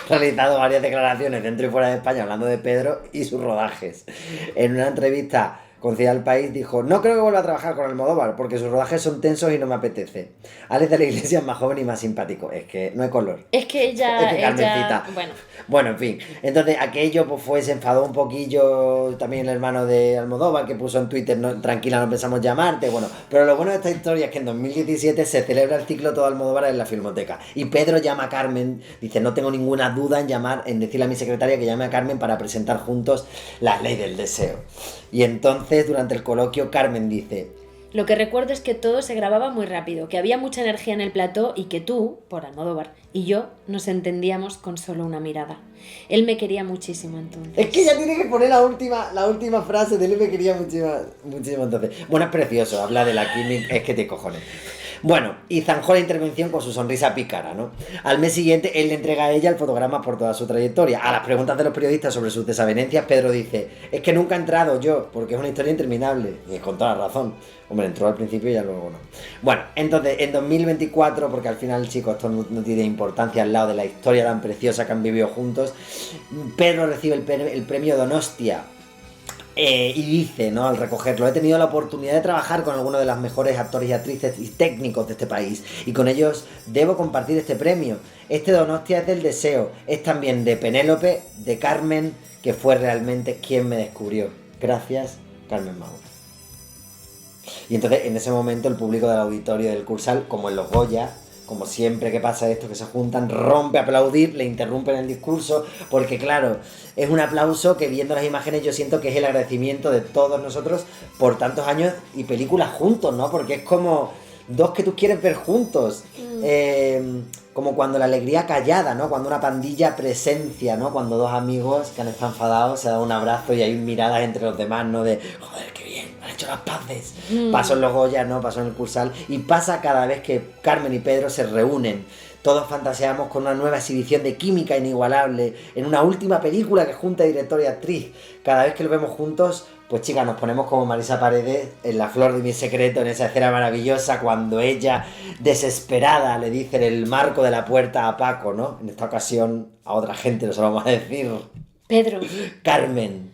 realizado varias declaraciones dentro y fuera de España hablando de Pedro y sus rodajes. En una entrevista Conciencia del País, dijo: no creo que vuelva a trabajar con Almodóvar porque sus rodajes son tensos y no me apetece. Alex de la Iglesia es más joven y más simpático. Es que no hay color. Es que ella... Es que Carmencita. Bueno, en fin. Entonces aquello pues se enfadó un poquillo también el hermano de Almodóvar, que puso en Twitter: no, tranquila, no pensamos llamarte. Bueno, pero lo bueno de esta historia es que en 2017 se celebra el ciclo Todo Almodóvar en la Filmoteca. Y Pedro llama a Carmen, dice: no tengo ninguna duda en decirle a mi secretaria que llame a Carmen para presentar juntos La Ley del Deseo. Y entonces, durante el coloquio, Carmen dice: lo que recuerdo es que todo se grababa muy rápido, que había mucha energía en el plató y que tú, por Almodóvar, y yo nos entendíamos con solo una mirada. Él me quería muchísimo entonces. Es que ya tiene que poner la última frase de él me quería muchísimo entonces. Bueno, es precioso, habla de la química, es que te cojones. Bueno, y zanjó la intervención con su sonrisa pícara, ¿no? Al mes siguiente, él le entrega a ella el fotograma por toda su trayectoria. A las preguntas de los periodistas sobre sus desavenencias, Pedro dice: es que nunca he entrado yo, porque es una historia interminable. Y con toda la razón. Hombre, entró al principio y ya luego no. Bueno, entonces, en 2024, porque al final, chicos, esto no tiene importancia al lado de la historia tan preciosa que han vivido juntos, Pedro recibe el premio Donostia. Y dice, ¿no?, al recogerlo: he tenido la oportunidad de trabajar con algunos de los mejores actores y actrices y técnicos de este país, y con ellos debo compartir este premio. Este Donostia es del deseo, es también de Penélope, de Carmen, que fue realmente quien me descubrió. Gracias, Carmen Maura. Y entonces, en ese momento, el público del auditorio del Cursal, como en los Goya, como siempre que pasa esto, que se juntan, rompe a aplaudir, le interrumpen el discurso, porque claro, es un aplauso que, viendo las imágenes, yo siento que es el agradecimiento de todos nosotros por tantos años y películas juntos, ¿no? Porque es como dos que tú quieres ver juntos. Como cuando la alegría callada, ¿no? Cuando una pandilla presencia, ¿no? Cuando dos amigos que han estado enfadados se dan un abrazo y hay miradas entre los demás, ¿no? De, joder, qué bien, han hecho las paces. Pasó en los Goya, ¿no? Pasó en el Cursal. Y pasa cada vez que Carmen y Pedro se reúnen. Todos fantaseamos con una nueva exhibición de química inigualable, en una última película que junta director y actriz. Cada vez que lo vemos juntos, pues chicas, nos ponemos como Marisa Paredes en La flor de mi secreto, en esa escena maravillosa cuando ella, desesperada, le dice en el marco de la puerta a Paco, ¿no? En esta ocasión a otra gente, no se lo vamos a decir. Pedro. Carmen.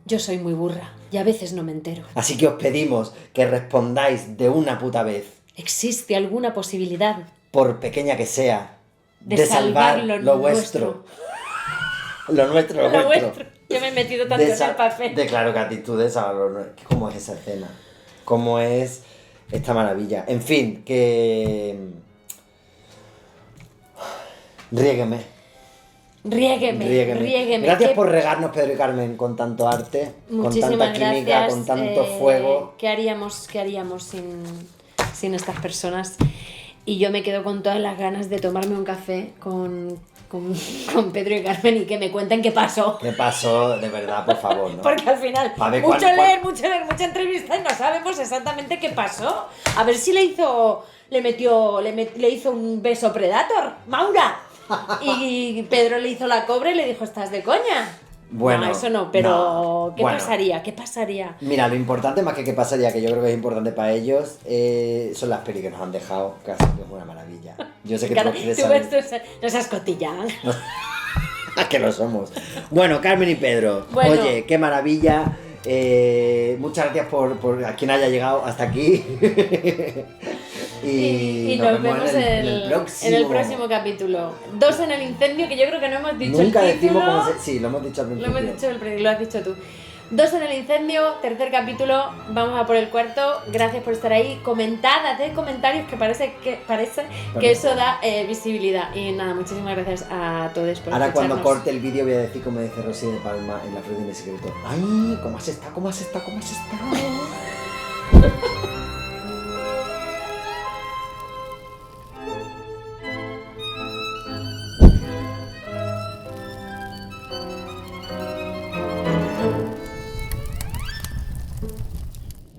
Yo soy muy burra y a veces no me entero. Así que os pedimos que respondáis de una puta vez. ¿Existe alguna posibilidad, por pequeña que sea, de salvar lo vuestro? Lo nuestro. Yo me he metido tanto en el papel. Claro que a ti tú de salvar. ¿Cómo es esa escena? ¿Cómo es esta maravilla? En fin, que... Riégueme. Gracias por regarnos, Pedro y Carmen, con tanto arte, muchísimas con tanta química, gracias, con tanto fuego. ¿Qué haríamos sin estas personas? Y yo me quedo con todas las ganas de tomarme un café con Pedro y Carmen y que me cuenten qué pasó. ¿Qué pasó? De verdad, por favor, ¿no? Porque al final, mucho leer, mucha entrevista y no sabemos exactamente qué pasó. A ver si le hizo un beso Predator, Maura. Y Pedro le hizo la cobra y le dijo: ¿estás de coña? Bueno, no, eso no, pero ¿qué pasaría? ¿Qué pasaría? Mira, lo importante, más que qué pasaría, que yo creo que es importante para ellos, son las pelis que nos han dejado, que es una maravilla. Yo sé que tú quieres saber. No seas cotilla. Que lo somos. Bueno, Carmen y Pedro, oye, qué maravilla. Muchas gracias por a quien haya llegado hasta aquí. y nos vemos en el próximo capítulo. 2 en el incendio, que yo creo que no hemos dicho. Nunca decimos cómo se... Sí, lo hemos dicho al principio. Lo has dicho tú. 2 en el incendio, 3er capítulo, vamos a por el 4º. Gracias por estar ahí. Comentad, haced comentarios, que parece que eso da visibilidad. Y nada, muchísimas gracias a todos por ahora, escucharnos. cuando corte el vídeo, voy a decir como dice Rosy de Palma en La flor de mi secreto: ¡ay! ¿Cómo has estado?